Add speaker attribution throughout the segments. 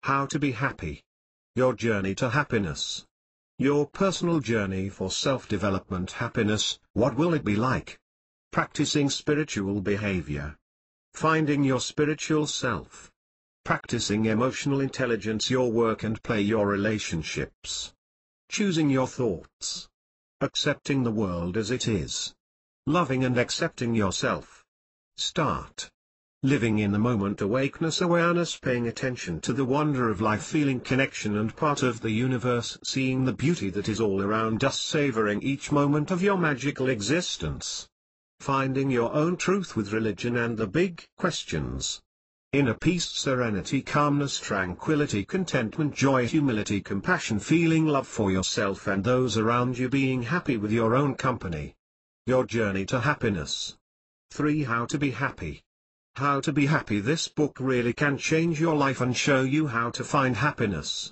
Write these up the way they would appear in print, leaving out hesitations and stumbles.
Speaker 1: How to be happy. Your journey to happiness. Your personal journey for self-development happiness, what will it be like? Practicing spiritual behavior. Finding your spiritual self. Practicing emotional intelligence, your work and play, your relationships. Choosing your thoughts. Accepting the world as it is. Loving and accepting yourself. Start. Living in the moment, awakeness, awareness, paying attention to the wonder of life, feeling connection and part of the universe, seeing the beauty that is all around us, savoring each moment of your magical existence. Finding your own truth with religion and the big questions. Inner peace, serenity, calmness, tranquility, contentment, joy, humility, compassion, feeling love for yourself and those around you, being happy with your own company. Your journey to happiness. 3. How to be happy. How to be happy. This book really can change your life and show you how to find happiness.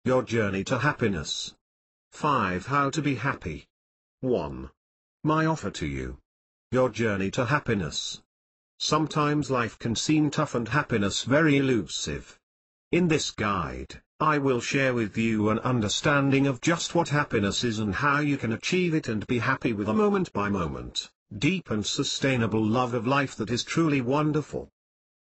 Speaker 1: Your journey to happiness. 5. How to be happy. 1. My offer to you. Your journey to happiness. Sometimes life can seem tough and happiness very elusive. In this guide, I will share with you an understanding of just what happiness is and how you can achieve it and be happy with a moment-by-moment, deep and sustainable love of life that is truly wonderful.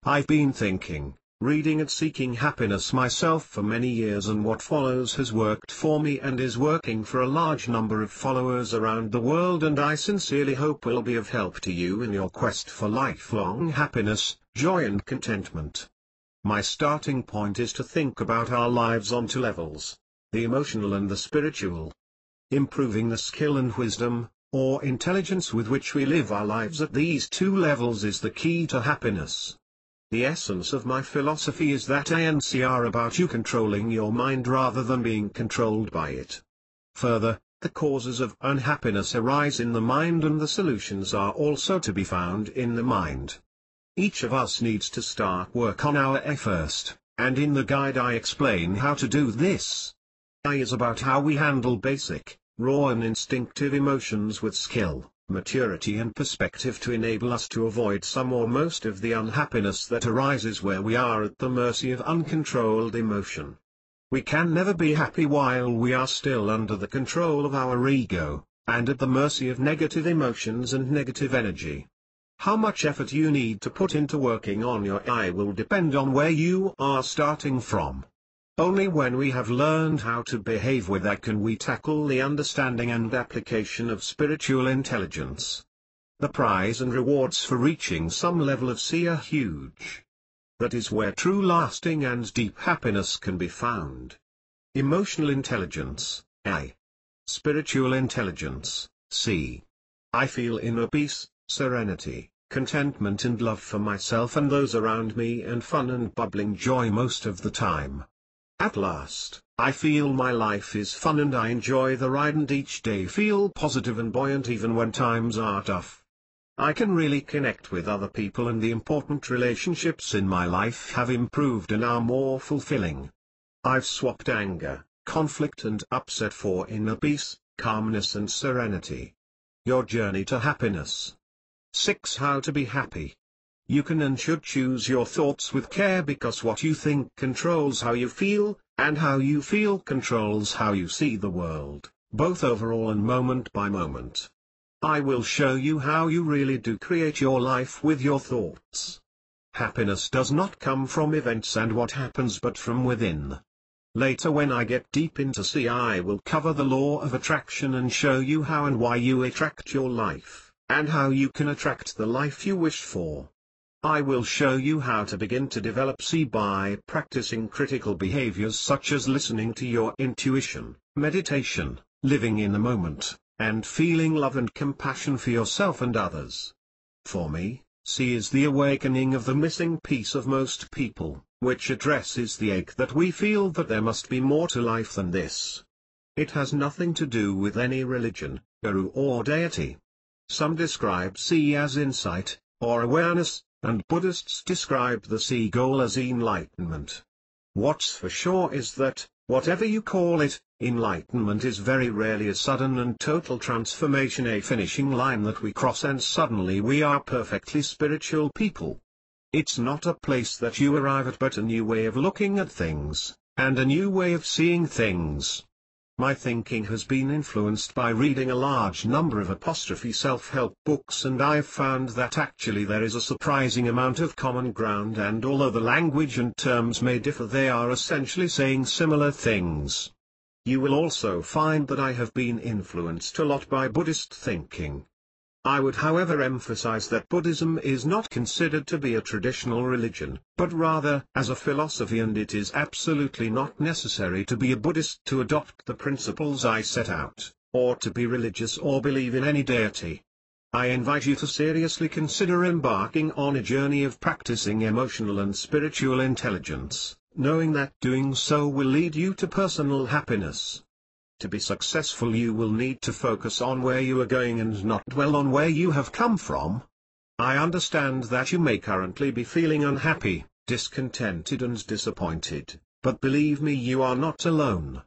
Speaker 1: I've been thinking, reading and seeking happiness myself for many years, and what follows has worked for me and is working for a large number of followers around the world, and I sincerely hope will be of help to you in your quest for lifelong happiness, joy and contentment. My starting point is to think about our lives on 2 levels, the emotional and the spiritual. Improving the skill and wisdom, or intelligence with which we live our lives at these 2 levels is the key to happiness. The essence of my philosophy is that ANCR about you controlling your mind rather than being controlled by it. Further, the causes of unhappiness arise in the mind and the solutions are also to be found in the mind. Each of us needs to start work on our I first, and in the guide I explain how to do this. I is about how we handle basic, raw and instinctive emotions with skill, maturity and perspective to enable us to avoid some or most of the unhappiness that arises where we are at the mercy of uncontrolled emotion. We can never be happy while we are still under the control of our ego, and at the mercy of negative emotions and negative energy. How much effort you need to put into working on your I will depend on where you are starting from. Only when we have learned how to behave with that can we tackle the understanding and application of spiritual intelligence. The prize and rewards for reaching some level of C are huge. That is where true lasting and deep happiness can be found. Emotional intelligence, I. Spiritual intelligence, C. I feel inner peace, serenity, contentment and love for myself and those around me, and fun and bubbling joy most of the time. At last, I feel my life is fun and I enjoy the ride and each day feel positive and buoyant even when times are tough. I can really connect with other people and the important relationships in my life have improved and are more fulfilling. I've swapped anger, conflict and upset for inner peace, calmness and serenity. Your journey to happiness. 6. How to be happy. You can and should choose your thoughts with care because what you think controls how you feel, and how you feel controls how you see the world, both overall and moment by moment. I will show you how you really do create your life with your thoughts. Happiness does not come from events and what happens but from within. Later when I get deep into C, I will cover the law of attraction and show you how and why you attract your life, and how you can attract the life you wish for. I will show you how to begin to develop C by practicing critical behaviors such as listening to your intuition, meditation, living in the moment, and feeling love and compassion for yourself and others. For me, C is the awakening of the missing piece of most people, which addresses the ache that we feel that there must be more to life than this. It has nothing to do with any religion, guru or deity. Some describe C as insight, or awareness, and Buddhists describe the C goal as enlightenment. What's for sure is that, whatever you call it, enlightenment is very rarely a sudden and total transformation, a finishing line that we cross and suddenly we are perfectly spiritual people. It's not a place that you arrive at but a new way of looking at things, and a new way of seeing things. My thinking has been influenced by reading a large number of self-help books, and I've found that actually there is a surprising amount of common ground, and although the language and terms may differ, they are essentially saying similar things. You will also find that I have been influenced a lot by Buddhist thinking. I would however emphasize that Buddhism is not considered to be a traditional religion, but rather as a philosophy, and it is absolutely not necessary to be a Buddhist to adopt the principles I set out, or to be religious or believe in any deity. I invite you to seriously consider embarking on a journey of practicing emotional and spiritual intelligence, knowing that doing so will lead you to personal happiness. To be successful, you will need to focus on where you are going and not dwell on where you have come from. I understand that you may currently be feeling unhappy, discontented and disappointed, but believe me, you are not alone.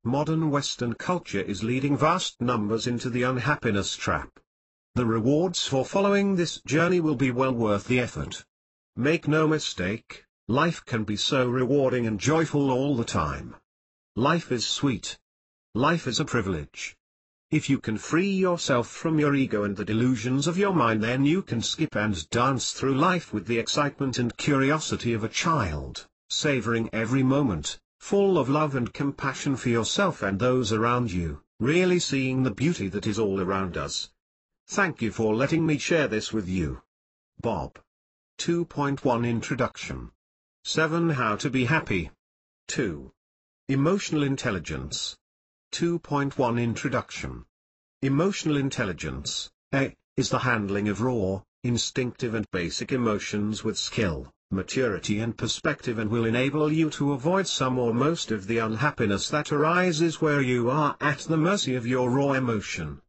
Speaker 1: Modern Western culture is leading vast numbers into the unhappiness trap. The rewards for following this journey will be well worth the effort. Make no mistake, life can be so rewarding and joyful all the time. Life is sweet. Life is a privilege. If you can free yourself from your ego and the delusions of your mind, then you can skip and dance through life with the excitement and curiosity of a child, savoring every moment, full of love and compassion for yourself and those around you, really seeing the beauty that is all around us. Thank you for letting me share this with you. Bob. 2.1 Introduction. 7 How to be happy. 2. Emotional intelligence. 2.1 Introduction. Emotional intelligence, A, is the handling of raw, instinctive and basic emotions with skill, maturity and perspective, and will enable you to avoid some or most of the unhappiness that arises where you are at the mercy of your raw emotion.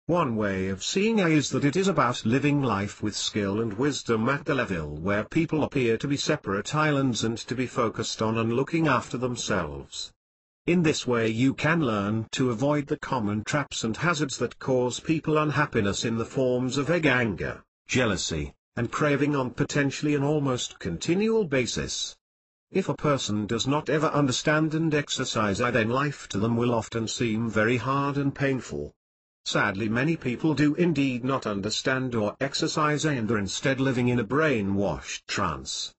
Speaker 1: One way of seeing A is that it is about living life with skill and wisdom at the level where people appear to be separate islands and to be focused on and looking after themselves. In this way you can learn to avoid the common traps and hazards that cause people unhappiness in the forms of anger, jealousy, and craving on potentially an almost continual basis. If a person does not ever understand and exercise I, then life to them will often seem very hard and painful. Sadly, many people do indeed not understand or exercise A and are instead living in a brainwashed trance.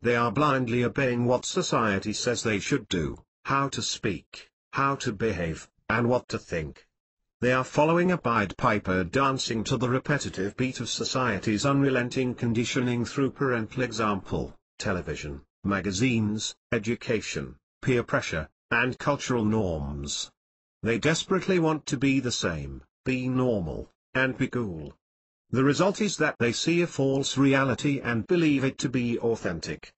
Speaker 1: They are blindly obeying what society says they should do, how to speak, how to behave, and what to think. They are following a Pied Piper, dancing to the repetitive beat of society's unrelenting conditioning through parental example, television, magazines, education, peer pressure, and cultural norms. They desperately want to be the same, be normal, and be cool. The result is that they see a false reality and believe it to be authentic.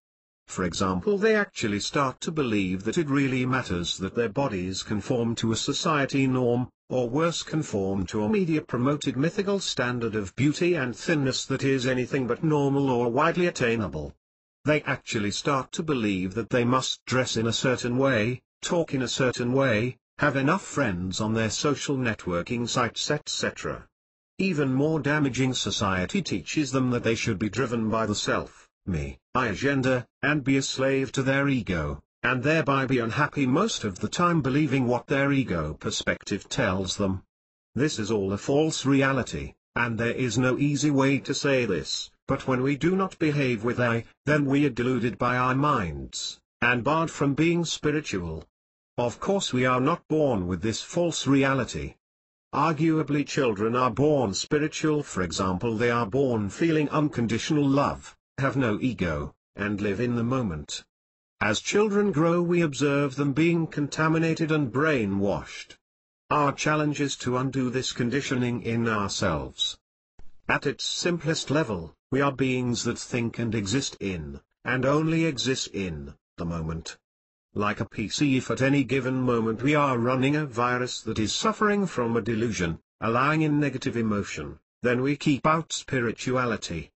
Speaker 1: For example, they actually start to believe that it really matters that their bodies conform to a society norm, or worse, conform to a media-promoted mythical standard of beauty and thinness that is anything but normal or widely attainable. They actually start to believe that they must dress in a certain way, talk in a certain way, have enough friends on their social networking sites, etc. Even more damaging, society teaches them that they should be driven by the self, me, I agenda, and be a slave to their ego, and thereby be unhappy most of the time, believing what their ego perspective tells them. This is all a false reality, and there is no easy way to say this, but when we do not behave with I, then we are deluded by our minds, and barred from being spiritual. Of course, we are not born with this false reality. Arguably, children are born spiritual. For example, they are born feeling unconditional love, have no ego, and live in the moment. As children grow, we observe them being contaminated and brainwashed. Our challenge is to undo this conditioning in ourselves. At its simplest level, we are beings that think and exist in, and only exist in, the moment. Like a PC, if at any given moment we are running a virus that is suffering from a delusion, allowing in negative emotion, then we keep out spirituality.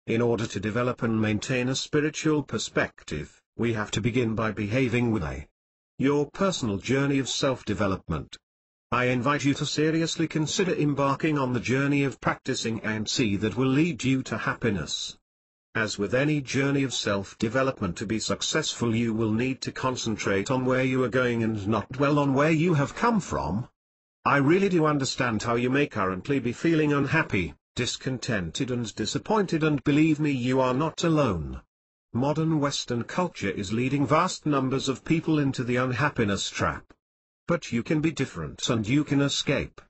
Speaker 1: In order to develop and maintain a spiritual perspective, we have to begin by behaving with your personal journey of self-development. I invite you to seriously consider embarking on the journey of practicing ANC that will lead you to happiness. As with any journey of self-development, to be successful you will need to concentrate on where you are going and not dwell on where you have come from. I really do understand how you may currently be feeling unhappy, discontented and disappointed, and believe me, you are not alone. Modern Western culture is leading vast numbers of people into the unhappiness trap. But you can be different and you can escape.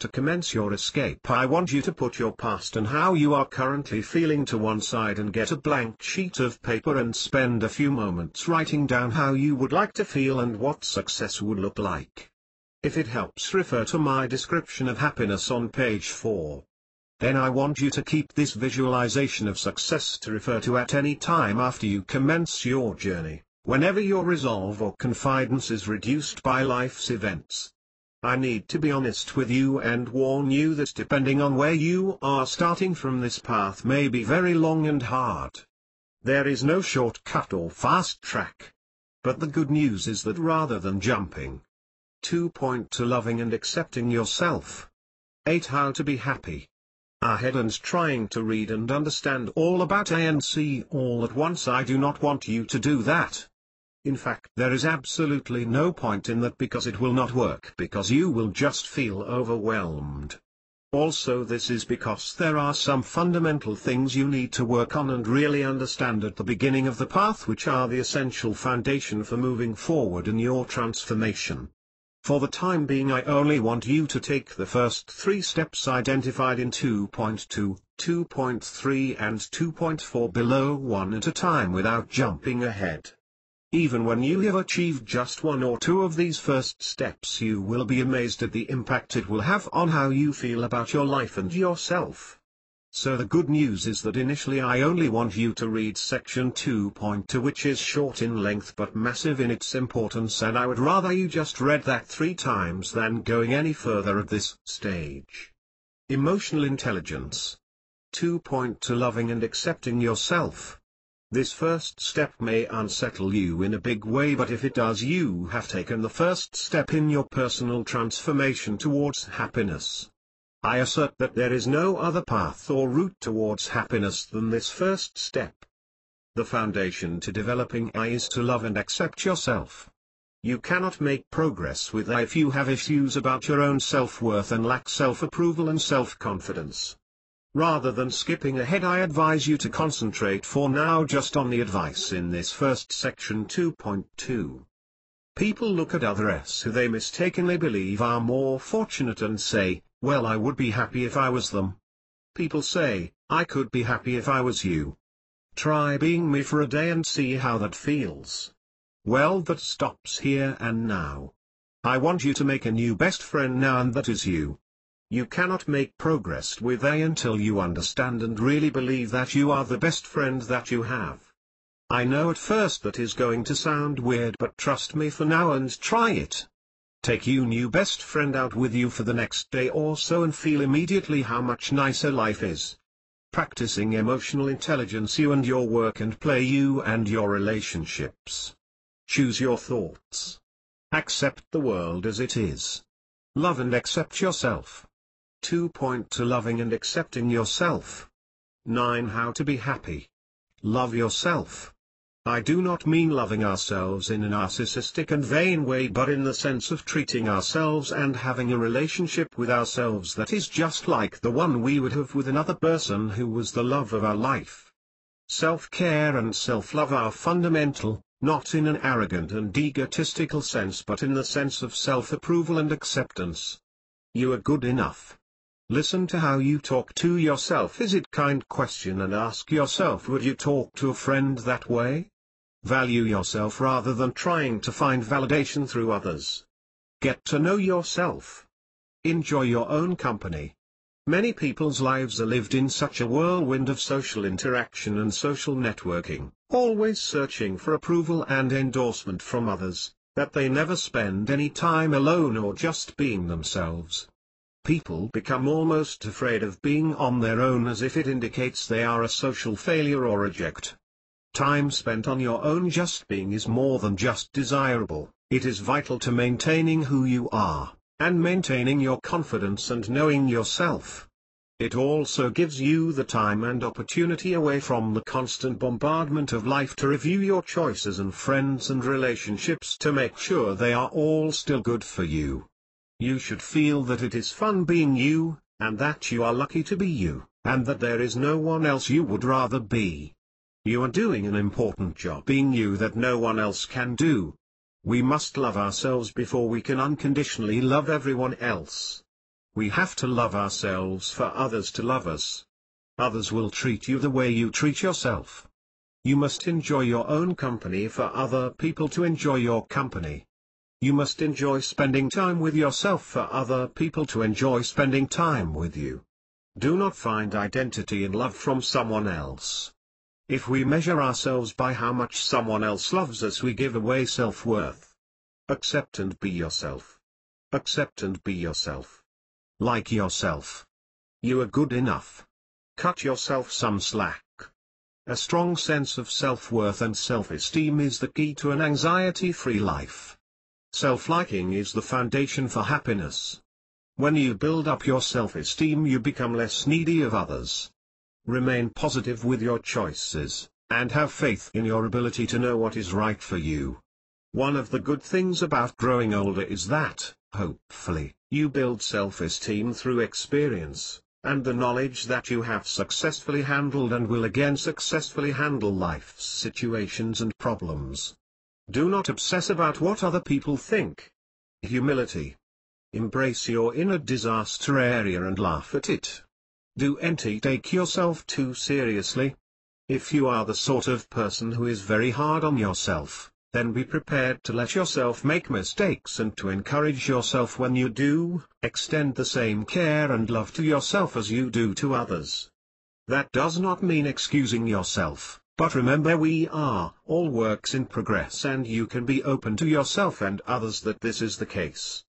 Speaker 1: To commence your escape, I want you to put your past and how you are currently feeling to one side and get a blank sheet of paper and spend a few moments writing down how you would like to feel and what success would look like. If it helps, refer to my description of happiness on page 4. Then I want you to keep this visualization of success to refer to at any time after you commence your journey, whenever your resolve or confidence is reduced by life's events. I need to be honest with you and warn you that depending on where you are starting from, this path may be very long and hard. There is no shortcut or fast track. But the good news is that rather than jumping 2. To loving and accepting yourself. 8. How to be happy. Ahead and trying to read and understand all about A and C all at once. I do not want you to do that. In fact, there is absolutely no point in that, because it will not work, because you will just feel overwhelmed. Also, this is because there are some fundamental things you need to work on and really understand at the beginning of the path, which are the essential foundation for moving forward in your transformation. For the time being, I only want you to take the first 3 steps identified in 2.2, 2.3 and 2.4 below one at a time without jumping ahead. Even when you have achieved just 1 or 2 of these first steps, you will be amazed at the impact it will have on how you feel about your life and yourself. So the good news is that initially I only want you to read section 2.2, which is short in length but massive in its importance, and I would rather you just read that 3 times than going any further at this stage. Emotional intelligence. 2. Loving and accepting yourself. This first step may unsettle you in a big way, but if it does, you have taken the first step in your personal transformation towards happiness. I assert that there is no other path or route towards happiness than this first step. The foundation to developing I is to love and accept yourself. You cannot make progress with I if you have issues about your own self-worth and lack self-approval and self-confidence. Rather than skipping ahead, I advise you to concentrate for now just on the advice in this first section 2.2. People look at others who they mistakenly believe are more fortunate and say, well, I would be happy if I was them. People say, I could be happy if I was you. Try being me for a day and see how that feels. Well, that stops here and now. I want you to make a new best friend now, and that is you. You cannot make progress with A until you understand and really believe that you are the best friend that you have. I know at first that is going to sound weird, but trust me for now and try it. Take your new best friend out with you for the next day or so and feel immediately how much nicer life is. Practicing emotional intelligence, you and your work and play, you and your relationships. Choose your thoughts. Accept the world as it is. Love and accept yourself. 2. Loving and accepting yourself. 9. How to be happy. Love yourself. I do not mean loving ourselves in a narcissistic and vain way, but in the sense of treating ourselves and having a relationship with ourselves that is just like the one we would have with another person who was the love of our life. Self-care and self-love are fundamental, not in an arrogant and egotistical sense, but in the sense of self-approval and acceptance. You are good enough. Listen to how you talk to yourself. Is it kind? Question and ask yourself, would you talk to a friend that way? Value yourself rather than trying to find validation through others. Get to know yourself. Enjoy your own company. Many people's lives are lived in such a whirlwind of social interaction and social networking, always searching for approval and endorsement from others, that they never spend any time alone or just being themselves. People become almost afraid of being on their own, as if it indicates they are a social failure or reject. Time spent on your own just being is more than just desirable, it is vital to maintaining who you are, and maintaining your confidence and knowing yourself. It also gives you the time and opportunity away from the constant bombardment of life to review your choices and friends and relationships to make sure they are all still good for you. You should feel that it is fun being you, and that you are lucky to be you, and that there is no one else you would rather be. You are doing an important job being you that no one else can do. We must love ourselves before we can unconditionally love everyone else. We have to love ourselves for others to love us. Others will treat you the way you treat yourself. You must enjoy your own company for other people to enjoy your company. You must enjoy spending time with yourself for other people to enjoy spending time with you. Do not find identity in love from someone else. If we measure ourselves by how much someone else loves us, we give away self-worth. Accept and be yourself. Accept and be yourself. Like yourself. You are good enough. Cut yourself some slack. A strong sense of self-worth and self-esteem is the key to an anxiety-free life. Self-liking is the foundation for happiness. When you build up your self-esteem, you become less needy of others. Remain positive with your choices, and have faith in your ability to know what is right for you. One of the good things about growing older is that, hopefully, you build self-esteem through experience, and the knowledge that you have successfully handled and will again successfully handle life's situations and problems. Do not obsess about what other people think. Humility. Embrace your inner disaster area and laugh at it. Do not take yourself too seriously. If you are the sort of person who is very hard on yourself, then be prepared to let yourself make mistakes and to encourage yourself when you do. Extend the same care and love to yourself as you do to others. That does not mean excusing yourself, but remember we are all works in progress, and you can be open to yourself and others that this is the case.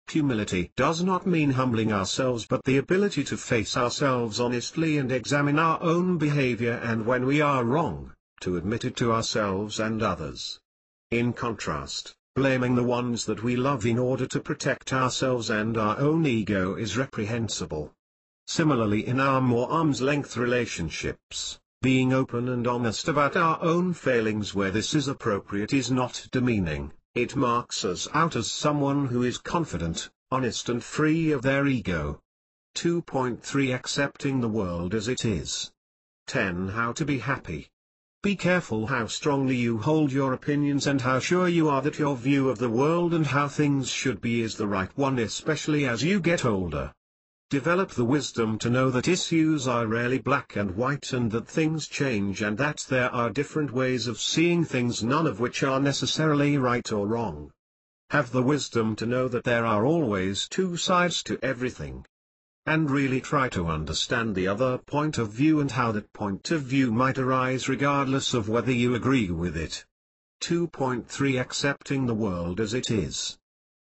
Speaker 1: Humility does not mean humbling ourselves, but the ability to face ourselves honestly and examine our own behavior, and when we are wrong, to admit it to ourselves and others. In contrast, blaming the ones that we love in order to protect ourselves and our own ego is reprehensible. Similarly, in our more arm's-length relationships, being open and honest about our own failings where this is appropriate is not demeaning. It marks us out as someone who is confident, honest and free of their ego. 2.3 Accepting the world as it is. 10 How to be happy. Be careful how strongly you hold your opinions and how sure you are that your view of the world and how things should be is the right one, especially as you get older. Develop the wisdom to know that issues are rarely black and white, and that things change, and that there are different ways of seeing things, none of which are necessarily right or wrong. Have the wisdom to know that there are always two sides to everything. And really try to understand the other point of view and how that point of view might arise regardless of whether you agree with it. 2.3 Accepting the world as it is.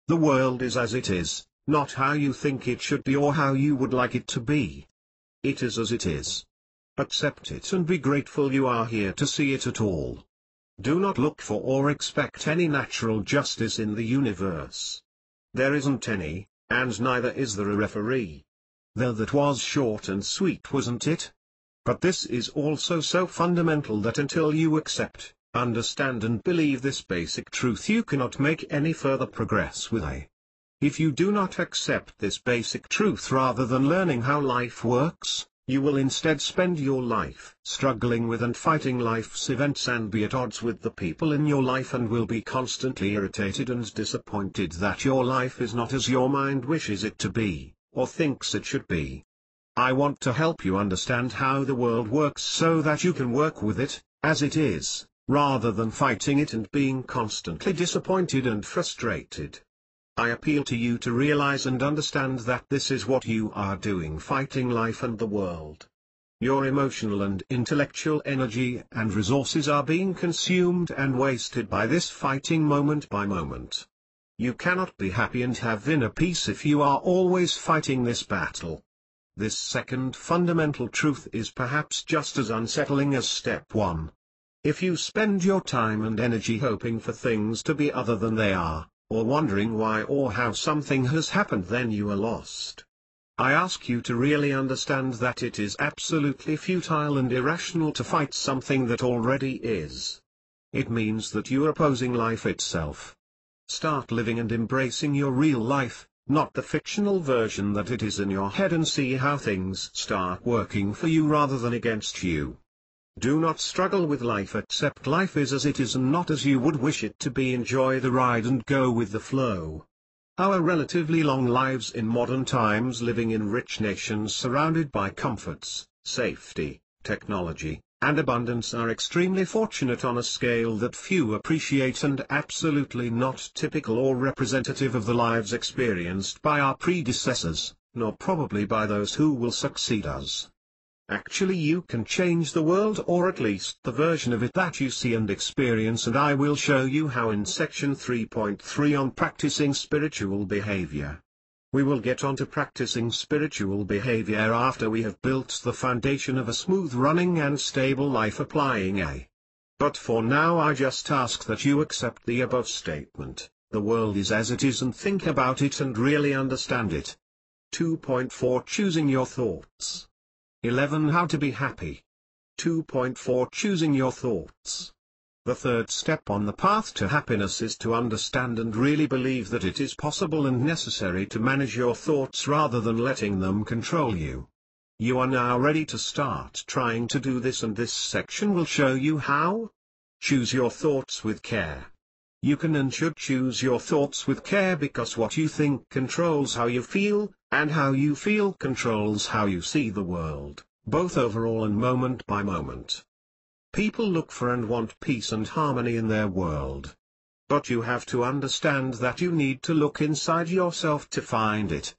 Speaker 1: The world is as it is, not how you think it should be or how you would like it to be. It is as it is. Accept it and be grateful you are here to see it at all. Do not look for or expect any natural justice in the universe. There isn't any, and neither is there a referee. Though that was short and sweet, wasn't it? But this is also so fundamental that until you accept, understand and believe this basic truth, you cannot make any further progress with it. If you do not accept this basic truth rather than learning how life works, you will instead spend your life struggling with and fighting life's events and be at odds with the people in your life, and will be constantly irritated and disappointed that your life is not as your mind wishes it to be, or thinks it should be. I want to help you understand how the world works so that you can work with it, as it is, rather than fighting it and being constantly disappointed and frustrated. I appeal to you to realize and understand that this is what you are doing, fighting life and the world. Your emotional and intellectual energy and resources are being consumed and wasted by this fighting moment by moment. You cannot be happy and have inner peace if you are always fighting this battle. This second fundamental truth is perhaps just as unsettling as step 1. If you spend your time and energy hoping for things to be other than they are, or wondering why or how something has happened, then you are lost. I ask you to really understand that it is absolutely futile and irrational to fight something that already is. It means that you are opposing life itself. Start living and embracing your real life, not the fictional version that it is in your head, and see how things start working for you rather than against you. Do not struggle with life, accept life is as it is and not as you would wish it to be. Enjoy the ride and go with the flow. Our relatively long lives in modern times, living in rich nations surrounded by comforts, safety, technology, and abundance, are extremely fortunate on a scale that few appreciate, and absolutely not typical or representative of the lives experienced by our predecessors, nor probably by those who will succeed us. Actually, you can change the world, or at least the version of it that you see and experience, and I will show you how in section 3.3 on practicing spiritual behavior. We will get on to practicing spiritual behavior after we have built the foundation of a smooth running and stable life applying A. But for now I just ask that you accept the above statement: the world is as it is, and think about it and really understand it. 2.4 Choosing your thoughts. 11 How to be happy. 2.4 Choosing your thoughts. The third step on the path to happiness is to understand and really believe that it is possible and necessary to manage your thoughts rather than letting them control you. You are now ready to start trying to do this, and this section will show you how. Choose your thoughts with care. You can and should choose your thoughts with care because what you think controls how you feel, and how you feel controls how you see the world, both overall and moment by moment. People look for and want peace and harmony in their world. But you have to understand that you need to look inside yourself to find it.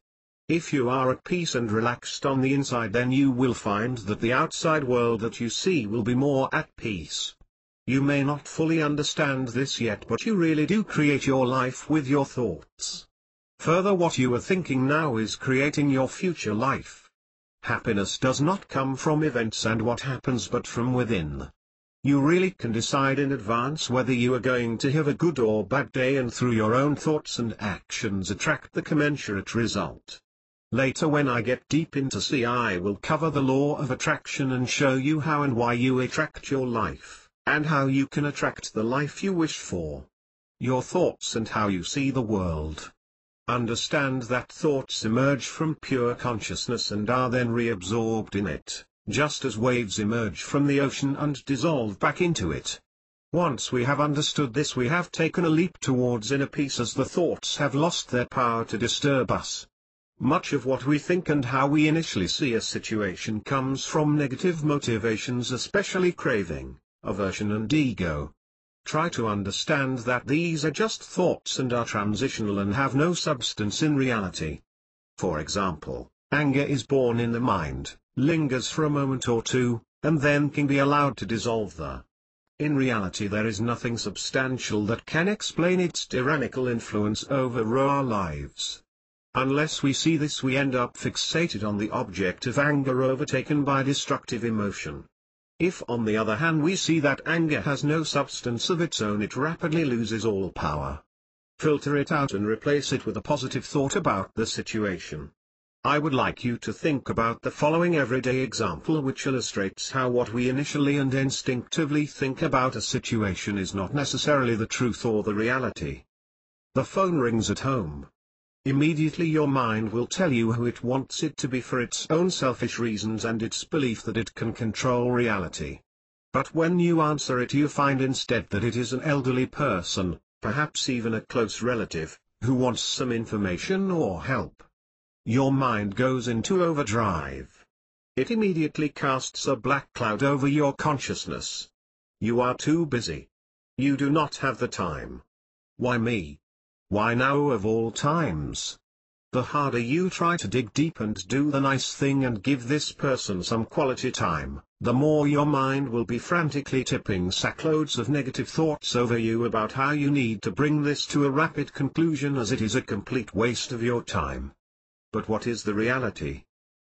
Speaker 1: If you are at peace and relaxed on the inside, then you will find that the outside world that you see will be more at peace. You may not fully understand this yet, but you really do create your life with your thoughts. Further, what you are thinking now is creating your future life. Happiness does not come from events and what happens, but from within. You really can decide in advance whether you are going to have a good or bad day, and through your own thoughts and actions attract the commensurate result. Later, when I get deep into C, I will cover the law of attraction and show you how and why you attract your life, and how you can attract the life you wish for. Your thoughts and how you see the world. Understand that thoughts emerge from pure consciousness and are then reabsorbed in it, just as waves emerge from the ocean and dissolve back into it. Once we have understood this, we have taken a leap towards inner peace, as the thoughts have lost their power to disturb us. Much of what we think and how we initially see a situation comes from negative motivations, especially craving, aversion and ego. Try to understand that these are just thoughts and are transitional and have no substance in reality. For example, anger is born in the mind, lingers for a moment or two, and then can be allowed to dissolve there. In reality, there is nothing substantial that can explain its tyrannical influence over our lives. Unless we see this, we end up fixated on the object of anger, overtaken by destructive emotion. If on the other hand we see that anger has no substance of its own, it rapidly loses all power. Filter it out and replace it with a positive thought about the situation. I would like you to think about the following everyday example, which illustrates how what we initially and instinctively think about a situation is not necessarily the truth or the reality. The phone rings at home. Immediately your mind will tell you who it wants it to be for its own selfish reasons and its belief that it can control reality. But when you answer it, you find instead that it is an elderly person, perhaps even a close relative, who wants some information or help. Your mind goes into overdrive. It immediately casts a black cloud over your consciousness. You are too busy. You do not have the time. Why me? Why now of all times? The harder you try to dig deep and do the nice thing and give this person some quality time, the more your mind will be frantically tipping sackloads of negative thoughts over you about how you need to bring this to a rapid conclusion, as it is a complete waste of your time. But what is the reality?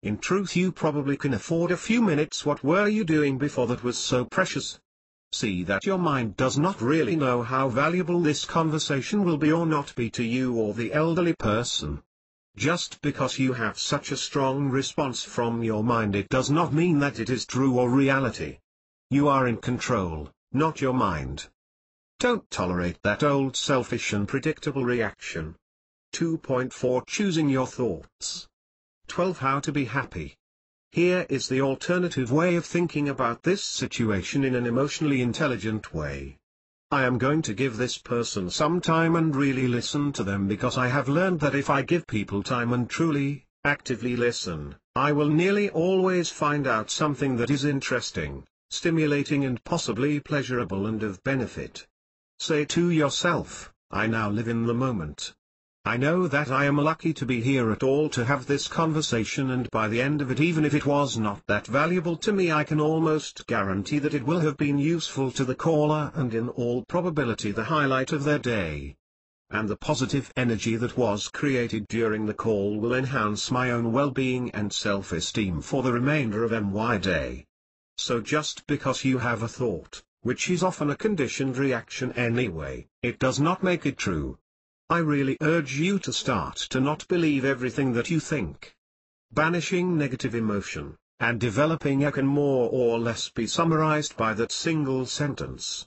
Speaker 1: In truth, you probably can afford a few minutes. What were you doing before that was so precious? See that your mind does not really know how valuable this conversation will be or not be to you or the elderly person. Just because you have such a strong response from your mind, it does not mean that it is true or reality. You are in control, not your mind. Don't tolerate that old selfish and predictable reaction. 2.4 Choosing your thoughts. 12 How to be happy. Here is the alternative way of thinking about this situation in an emotionally intelligent way. I am going to give this person some time and really listen to them, because I have learned that if I give people time and truly, actively listen, I will nearly always find out something that is interesting, stimulating and possibly pleasurable and of benefit. Say to yourself, I now live in the moment. I know that I am lucky to be here at all to have this conversation, and by the end of it, even if it was not that valuable to me, I can almost guarantee that it will have been useful to the caller and in all probability the highlight of their day. And the positive energy that was created during the call will enhance my own well-being and self-esteem for the remainder of my day. So just because you have a thought, which is often a conditioned reaction anyway, it does not make it true. I really urge you to start to not believe everything that you think. Banishing negative emotion, and developing can more or less be summarized by that single sentence.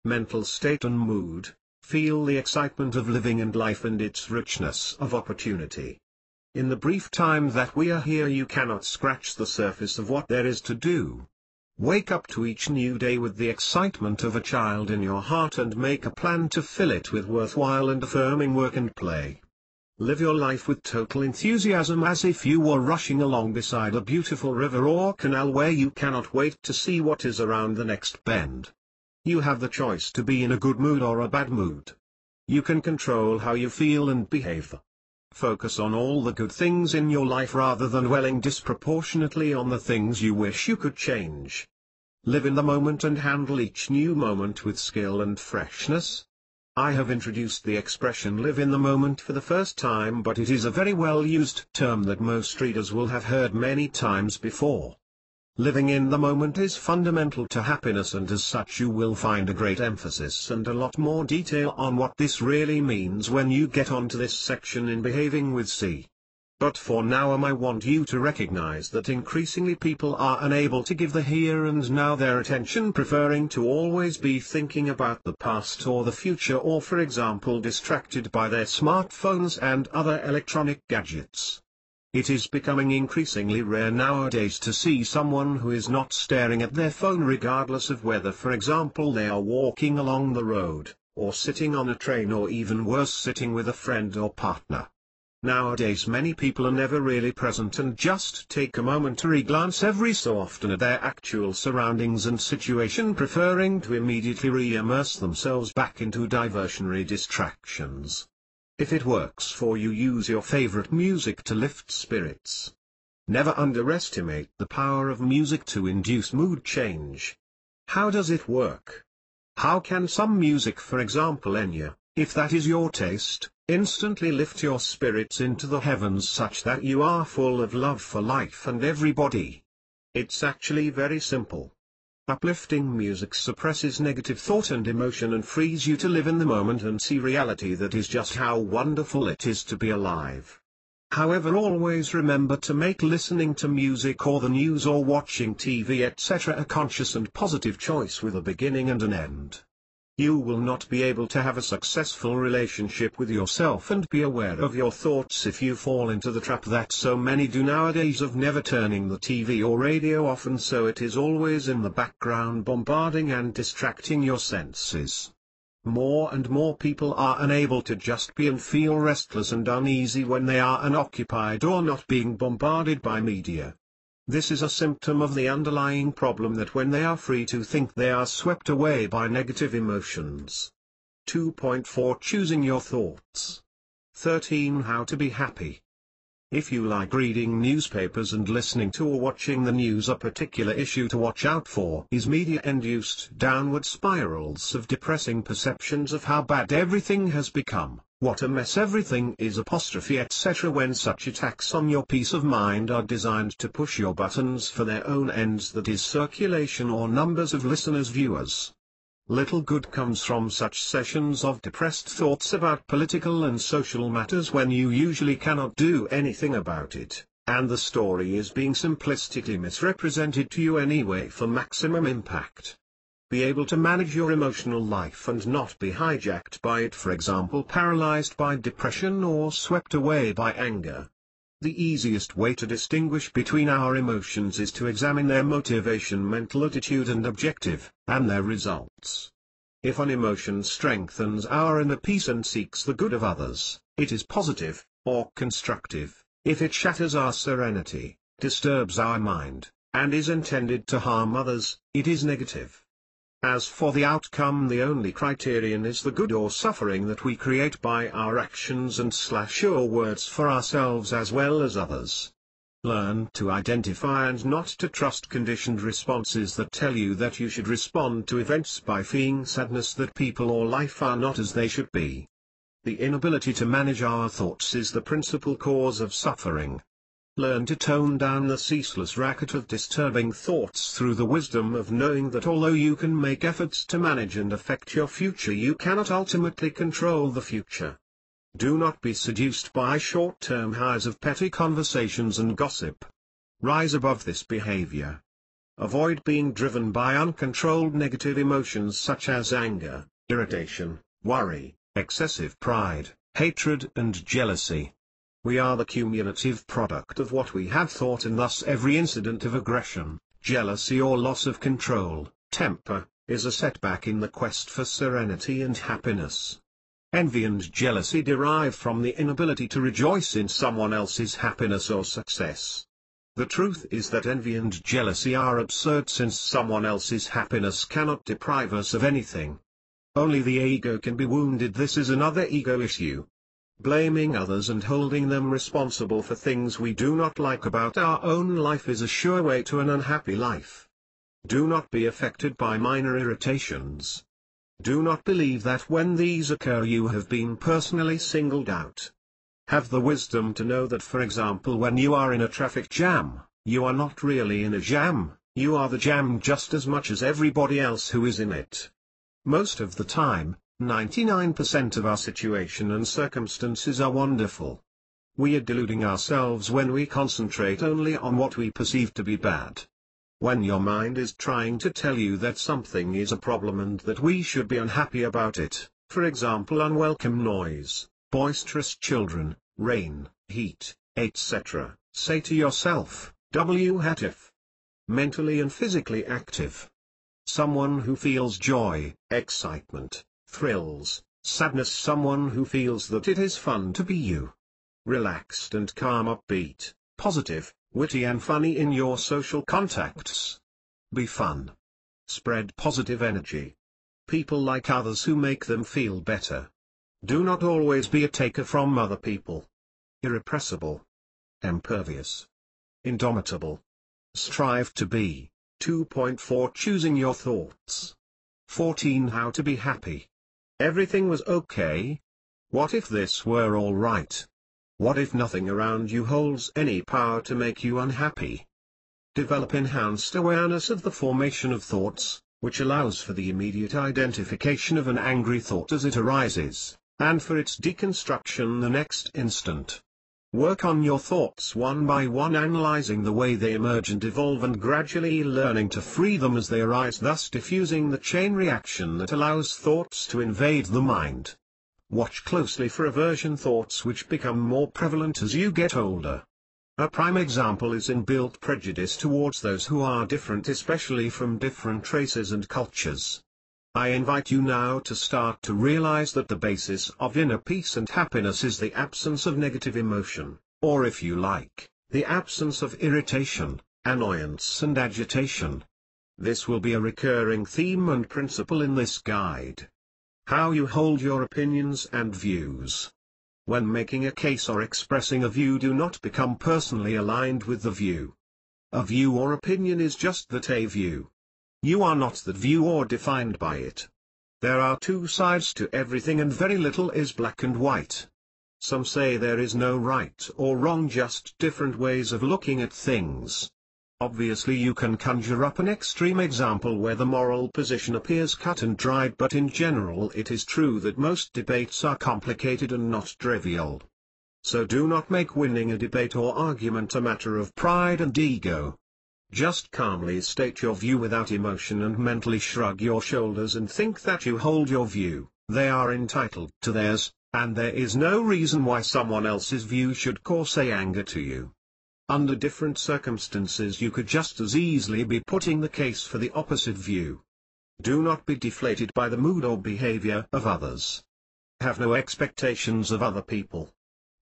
Speaker 1: Mental state and mood, feel the excitement of living and life and its richness of opportunity. In the brief time that we are here, you cannot scratch the surface of what there is to do. Wake up to each new day with the excitement of a child in your heart and make a plan to fill it with worthwhile and affirming work and play. Live your life with total enthusiasm, as if you were rushing along beside a beautiful river or canal where you cannot wait to see what is around the next bend. You have the choice to be in a good mood or a bad mood. You can control how you feel and behave. Focus on all the good things in your life rather than dwelling disproportionately on the things you wish you could change. Live in the moment and handle each new moment with skill and freshness. I have introduced the expression live in the moment for the first time, but it is a very well used term that most readers will have heard many times before. Living in the moment is fundamental to happiness, and as such you will find a great emphasis and a lot more detail on what this really means when you get onto this section in Behaving with C. But for now I want you to recognize that increasingly people are unable to give the here and now their attention, preferring to always be thinking about the past or the future, or for example distracted by their smartphones and other electronic gadgets. It is becoming increasingly rare nowadays to see someone who is not staring at their phone, regardless of whether, for example, they are walking along the road, or sitting on a train, or even worse, sitting with a friend or partner. Nowadays many people are never really present and just take a momentary glance every so often at their actual surroundings and situation, preferring to immediately re-immerse themselves back into diversionary distractions. If it works for you, use your favorite music to lift spirits. Never underestimate the power of music to induce mood change. How does it work? How can some music, for example Enya, if that is your taste, instantly lift your spirits into the heavens such that you are full of love for life and everybody? It's actually very simple. Uplifting music suppresses negative thought and emotion and frees you to live in the moment and see reality. That is just how wonderful it is to be alive. However, always remember to make listening to music or the news or watching TV etc. a conscious and positive choice with a beginning and an end. You will not be able to have a successful relationship with yourself and be aware of your thoughts if you fall into the trap that so many do nowadays of never turning the TV or radio off, and so it is always in the background bombarding and distracting your senses. More and more people are unable to just be and feel restless and uneasy when they are unoccupied or not being bombarded by media. This is a symptom of the underlying problem that when they are free to think, they are swept away by negative emotions. 2.4 Choosing your thoughts. 13 How to be happy. If you like reading newspapers and listening to or watching the news, a particular issue to watch out for is media-induced downward spirals of depressing perceptions of how bad everything has become, what a mess everything is etc. When such attacks on your peace of mind are designed to push your buttons for their own ends, that is circulation or numbers of listeners, viewers. Little good comes from such sessions of depressed thoughts about political and social matters when you usually cannot do anything about it, and the story is being simplistically misrepresented to you anyway for maximum impact. Be able to manage your emotional life and not be hijacked by it, for example paralyzed by depression or swept away by anger. The easiest way to distinguish between our emotions is to examine their motivation, mental attitude and objective, and their results. If an emotion strengthens our inner peace and seeks the good of others, it is positive, or constructive. If it shatters our serenity, disturbs our mind, and is intended to harm others, it is negative. As for the outcome, the only criterion is the good or suffering that we create by our actions and or words for ourselves as well as others. Learn to identify and not to trust conditioned responses that tell you that you should respond to events by feeling sadness that people or life are not as they should be. The inability to manage our thoughts is the principal cause of suffering. Learn to tone down the ceaseless racket of disturbing thoughts through the wisdom of knowing that although you can make efforts to manage and affect your future, you cannot ultimately control the future. Do not be seduced by short-term highs of petty conversations and gossip. Rise above this behavior. Avoid being driven by uncontrolled negative emotions such as anger, irritation, worry, excessive pride, hatred and jealousy. We are the cumulative product of what we have thought, and thus every incident of aggression, jealousy or loss of control, temper, is a setback in the quest for serenity and happiness. Envy and jealousy derive from the inability to rejoice in someone else's happiness or success. The truth is that envy and jealousy are absurd, since someone else's happiness cannot deprive us of anything. Only the ego can be wounded. This is another ego issue. Blaming others and holding them responsible for things we do not like about our own life is a sure way to an unhappy life. Do not be affected by minor irritations. Do not believe that when these occur you have been personally singled out. Have the wisdom to know that, for example, when you are in a traffic jam, you are not really in a jam, you are the jam just as much as everybody else who is in it. Most of the time, 99% of our situation and circumstances are wonderful. We are deluding ourselves when we concentrate only on what we perceive to be bad. When your mind is trying to tell you that something is a problem and that we should be unhappy about it, for example unwelcome noise, boisterous children, rain, heat, etc., say to yourself, what if? Mentally and physically active. Someone who feels joy, excitement, thrills, sadness, someone who feels that it is fun to be you. Relaxed and calm, upbeat, positive, witty and funny in your social contacts. Be fun. Spread positive energy. People like others who make them feel better. Do not always be a taker from other people. Irrepressible. Impervious. Indomitable. Strive to be. 2.4 Choosing your thoughts. 14 How to be happy. Everything was okay? What if this were all right? What if nothing around you holds any power to make you unhappy? Develop enhanced awareness of the formation of thoughts, which allows for the immediate identification of an angry thought as it arises, and for its deconstruction the next instant. Work on your thoughts one by one, analyzing the way they emerge and evolve and gradually learning to free them as they arise, thus diffusing the chain reaction that allows thoughts to invade the mind. Watch closely for aversion thoughts, which become more prevalent as you get older. A prime example is inbuilt prejudice towards those who are different, especially from different races and cultures. I invite you now to start to realize that the basis of inner peace and happiness is the absence of negative emotion, or if you like, the absence of irritation, annoyance and agitation. This will be a recurring theme and principle in this guide. How you hold your opinions and views. When making a case or expressing a view, do not become personally aligned with the view. A view or opinion is just that, a view. You are not that view or defined by it. There are two sides to everything, and very little is black and white. Some say there is no right or wrong, just different ways of looking at things. Obviously you can conjure up an extreme example where the moral position appears cut and dried, but in general it is true that most debates are complicated and not trivial. So do not make winning a debate or argument a matter of pride and ego. Just calmly state your view without emotion and mentally shrug your shoulders and think that you hold your view. They are entitled to theirs, and there is no reason why someone else's view should cause anger to you. Under different circumstances you could just as easily be putting the case for the opposite view. Do not be deflated by the mood or behavior of others. Have no expectations of other people.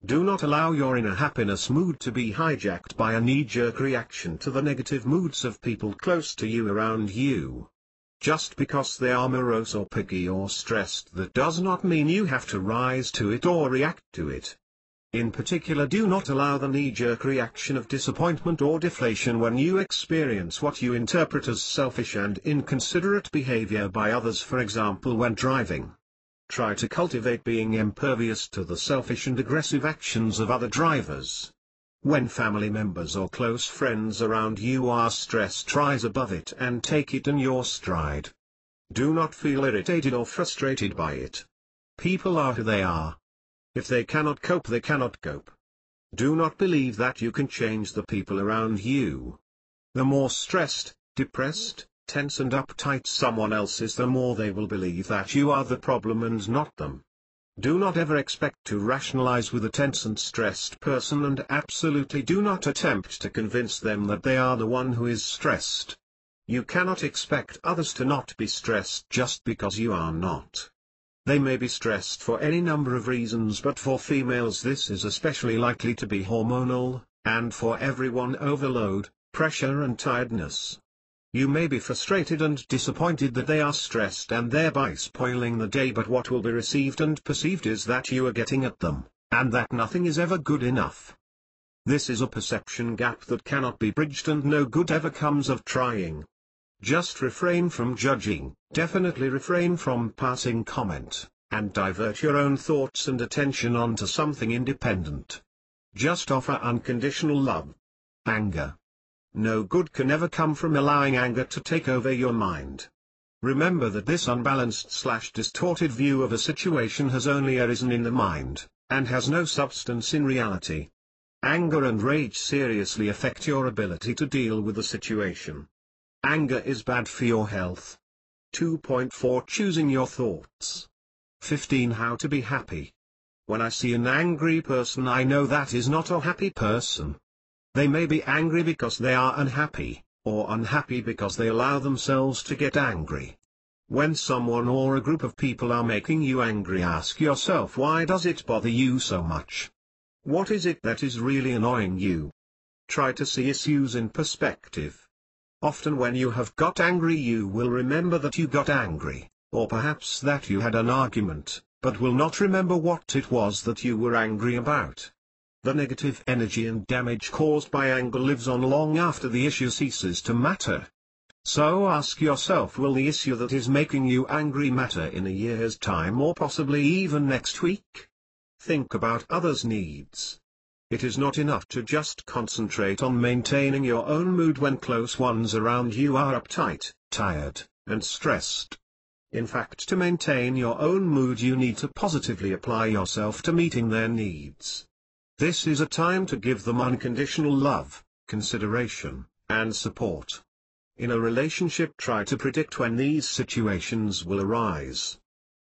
Speaker 1: Do not allow your inner happiness mood to be hijacked by a knee-jerk reaction to the negative moods of people close to you around you. Just because they are morose or picky or stressed, that does not mean you have to rise to it or react to it. In particular, do not allow the knee-jerk reaction of disappointment or deflation when you experience what you interpret as selfish and inconsiderate behavior by others, for example when driving. Try to cultivate being impervious to the selfish and aggressive actions of other drivers. When family members or close friends around you are stressed, rise above it and take it in your stride. Do not feel irritated or frustrated by it. People are who they are. If they cannot cope, they cannot cope. Do not believe that you can change the people around you. The more stressed, depressed, tense and uptight someone else is, the more they will believe that you are the problem and not them. Do not ever expect to rationalize with a tense and stressed person, and absolutely do not attempt to convince them that they are the one who is stressed. You cannot expect others to not be stressed just because you are not. They may be stressed for any number of reasons, but for females this is especially likely to be hormonal, and for everyone overload, pressure and tiredness. You may be frustrated and disappointed that they are stressed and thereby spoiling the day, but what will be received and perceived is that you are getting at them, and that nothing is ever good enough. This is a perception gap that cannot be bridged, and no good ever comes of trying. Just refrain from judging, definitely refrain from passing comment, and divert your own thoughts and attention onto something independent. Just offer unconditional love. Anger. No good can ever come from allowing anger to take over your mind. Remember that this unbalanced/distorted view of a situation has only arisen in the mind, and has no substance in reality. Anger and rage seriously affect your ability to deal with the situation. Anger is bad for your health. 2.4 Choosing your thoughts. 15 How to be happy. When I see an angry person, I know that is not a happy person. They may be angry because they are unhappy, or unhappy because they allow themselves to get angry. When someone or a group of people are making you angry, ask yourself, why does it bother you so much? What is it that is really annoying you? Try to see issues in perspective. Often when you have got angry, you will remember that you got angry, or perhaps that you had an argument, but will not remember what it was that you were angry about. The negative energy and damage caused by anger lives on long after the issue ceases to matter. So ask yourself, will the issue that is making you angry matter in a year's time, or possibly even next week? Think about others' needs. It is not enough to just concentrate on maintaining your own mood when close ones around you are uptight, tired, and stressed. In fact, to maintain your own mood, you need to positively apply yourself to meeting their needs. This is a time to give them unconditional love, consideration, and support. In a relationship, try to predict when these situations will arise.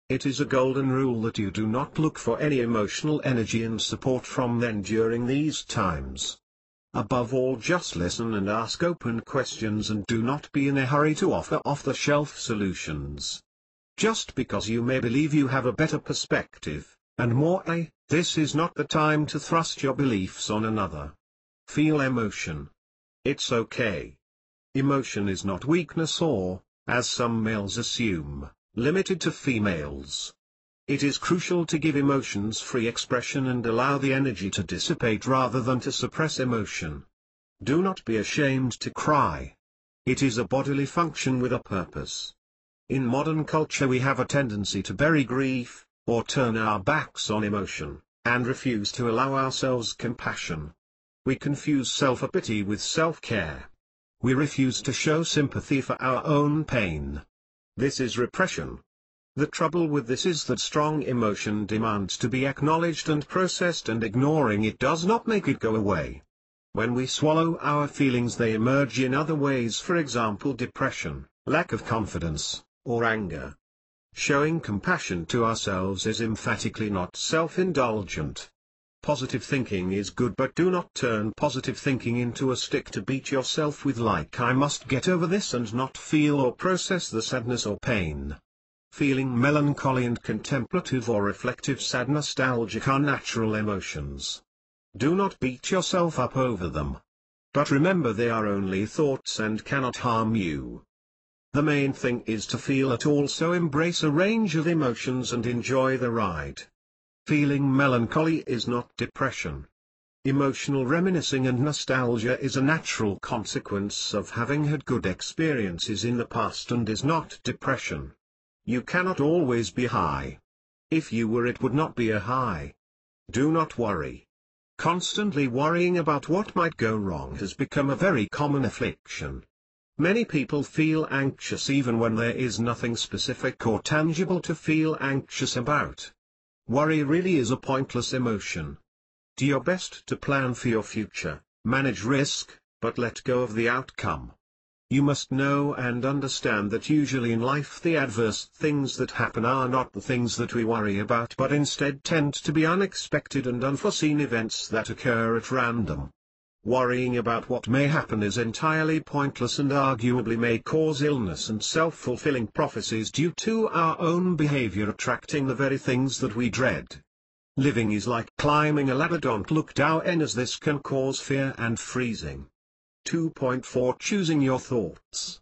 Speaker 1: It is a golden rule that you do not look for any emotional energy and support from them during these times. Above all, just listen and ask open questions, and do not be in a hurry to offer off-the-shelf solutions. Just because you may believe you have a better perspective, and more, this is not the time to thrust your beliefs on another. Feel emotion. It's okay. Emotion is not weakness or, as some males assume, limited to females. It is crucial to give emotions free expression and allow the energy to dissipate rather than to suppress emotion. Do not be ashamed to cry. It is a bodily function with a purpose. In modern culture, we have a tendency to bury grief, or turn our backs on emotion, and refuse to allow ourselves compassion. We confuse self-pity with self-care. We refuse to show sympathy for our own pain. This is repression. The trouble with this is that strong emotion demands to be acknowledged and processed, and ignoring it does not make it go away. When we swallow our feelings, they emerge in other ways, for example depression, lack of confidence, or anger. Showing compassion to ourselves is emphatically not self-indulgent. Positive thinking is good, but do not turn positive thinking into a stick to beat yourself with, like I must get over this and not feel or process the sadness or pain. Feeling melancholy and contemplative or reflective sad nostalgic are natural emotions. Do not beat yourself up over them. But remember, they are only thoughts and cannot harm you. The main thing is to feel it all, so embrace a range of emotions and enjoy the ride. Feeling melancholy is not depression. Emotional reminiscing and nostalgia is a natural consequence of having had good experiences in the past and is not depression. You cannot always be high. If you were, it would not be a high. Do not worry. Constantly worrying about what might go wrong has become a very common affliction. Many people feel anxious even when there is nothing specific or tangible to feel anxious about. Worry really is a pointless emotion. Do your best to plan for your future, manage risk, but let go of the outcome. You must know and understand that usually in life the adverse things that happen are not the things that we worry about, but instead tend to be unexpected and unforeseen events that occur at random. Worrying about what may happen is entirely pointless and arguably may cause illness and self-fulfilling prophecies due to our own behavior attracting the very things that we dread. Living is like climbing a ladder. Don't look down, as this can cause fear and freezing. 2.4 Choosing your thoughts.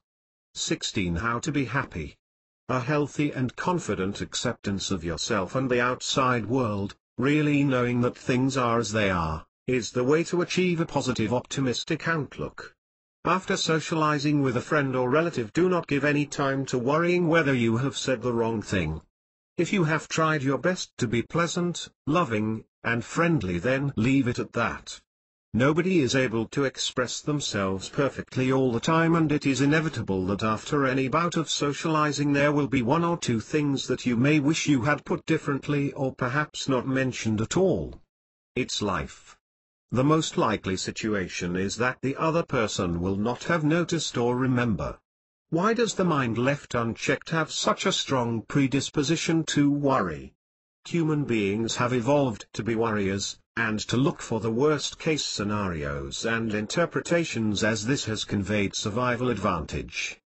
Speaker 1: 16 How to be happy. A healthy and confident acceptance of yourself and the outside world, really knowing that things are as they are, is the way to achieve a positive, optimistic outlook. After socializing with a friend or relative, do not give any time to worrying whether you have said the wrong thing. If you have tried your best to be pleasant, loving, and friendly, then leave it at that. Nobody is able to express themselves perfectly all the time, and it is inevitable that after any bout of socializing there will be one or two things that you may wish you had put differently or perhaps not mentioned at all. It's life. The most likely situation is that the other person will not have noticed or remember. Why does the mind left unchecked have such a strong predisposition to worry? Human beings have evolved to be worriers, and to look for the worst-case scenarios and interpretations, as this has conveyed survival advantage.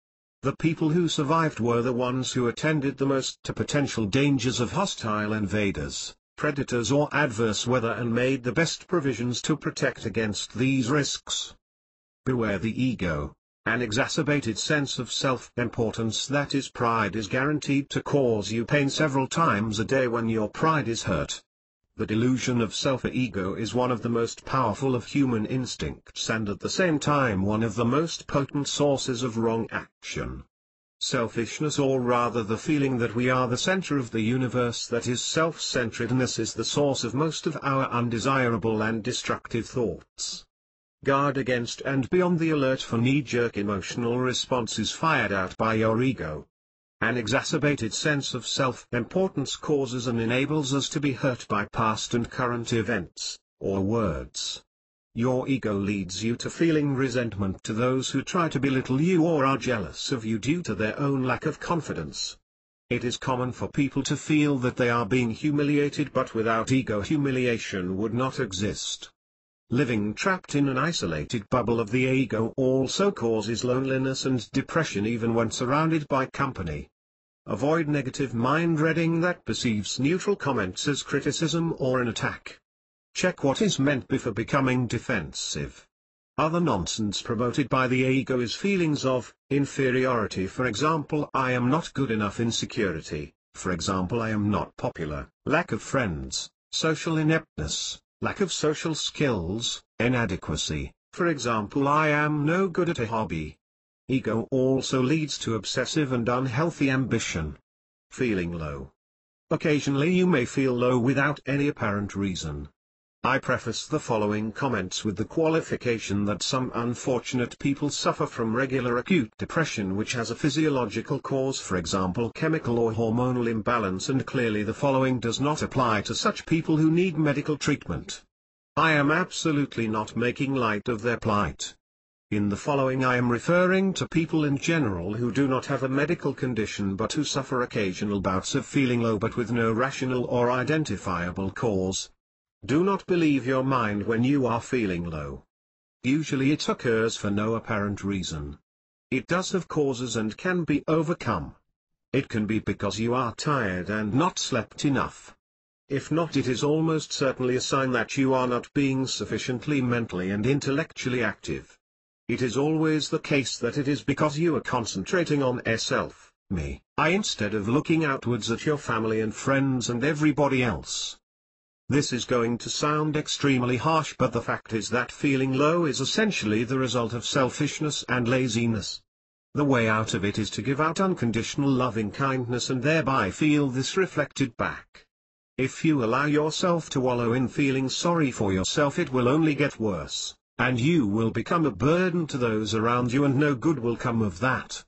Speaker 1: The people who survived were the ones who attended the most to potential dangers of hostile invaders, predators or adverse weather, and made the best provisions to protect against these risks. Beware the ego. An exacerbated sense of self-importance, that is pride, is guaranteed to cause you pain several times a day when your pride is hurt. The delusion of self-ego is one of the most powerful of human instincts and at the same time one of the most potent sources of wrong action. Selfishness, or rather the feeling that we are the center of the universe, that is self-centeredness, is the source of most of our undesirable and destructive thoughts. Guard against and be on the alert for knee-jerk emotional responses fired out by your ego. An exacerbated sense of self-importance causes and enables us to be hurt by past and current events, or words. Your ego leads you to feeling resentment to those who try to belittle you or are jealous of you due to their own lack of confidence. It is common for people to feel that they are being humiliated, but without ego, humiliation would not exist. Living trapped in an isolated bubble of the ego also causes loneliness and depression even when surrounded by company. Avoid negative mind-reading that perceives neutral comments as criticism or an attack. Check what is meant before becoming defensive. Other nonsense promoted by the ego is feelings of inferiority, for example, I am not good enough; insecurity, for example, I am not popular; lack of friends, social ineptness, lack of social skills, inadequacy, for example, I am no good at a hobby. Ego also leads to obsessive and unhealthy ambition. Feeling low. Occasionally you may feel low without any apparent reason. I preface the following comments with the qualification that some unfortunate people suffer from regular acute depression which has a physiological cause, for example chemical or hormonal imbalance, and clearly the following does not apply to such people who need medical treatment. I am absolutely not making light of their plight. In the following I am referring to people in general who do not have a medical condition but who suffer occasional bouts of feeling low but with no rational or identifiable cause. Do not believe your mind when you are feeling low. Usually it occurs for no apparent reason. It does have causes and can be overcome. It can be because you are tired and not slept enough. If not, it is almost certainly a sign that you are not being sufficiently mentally and intellectually active. It is always the case that it is because you are concentrating on self, me, I, instead of looking outwards at your family and friends and everybody else. This is going to sound extremely harsh, but the fact is that feeling low is essentially the result of selfishness and laziness. The way out of it is to give out unconditional loving kindness and thereby feel this reflected back. If you allow yourself to wallow in feeling sorry for yourself, it will only get worse, and you will become a burden to those around you, and no good will come of that.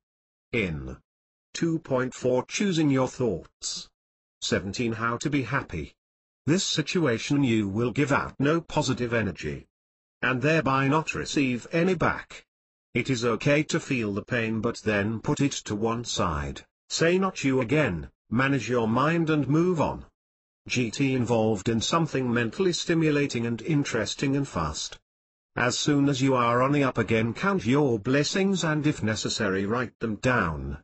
Speaker 1: In 2.4 Choosing Your Thoughts. 17 How to be happy. This situation you will give out no positive energy, and thereby not receive any back. It is okay to feel the pain, but then put it to one side, say not you again, manage your mind and move on. Get involved in something mentally stimulating and interesting and fast. As soon as you are on the up again, count your blessings and if necessary write them down.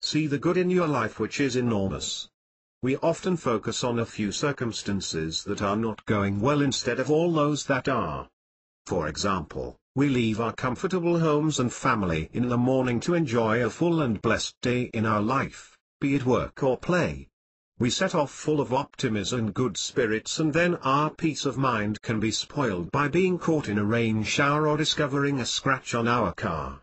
Speaker 1: See the good in your life, which is enormous. We often focus on a few circumstances that are not going well instead of all those that are. For example, we leave our comfortable homes and family in the morning to enjoy a full and blessed day in our life, be it work or play. We set off full of optimism and good spirits, and then our peace of mind can be spoiled by being caught in a rain shower or discovering a scratch on our car.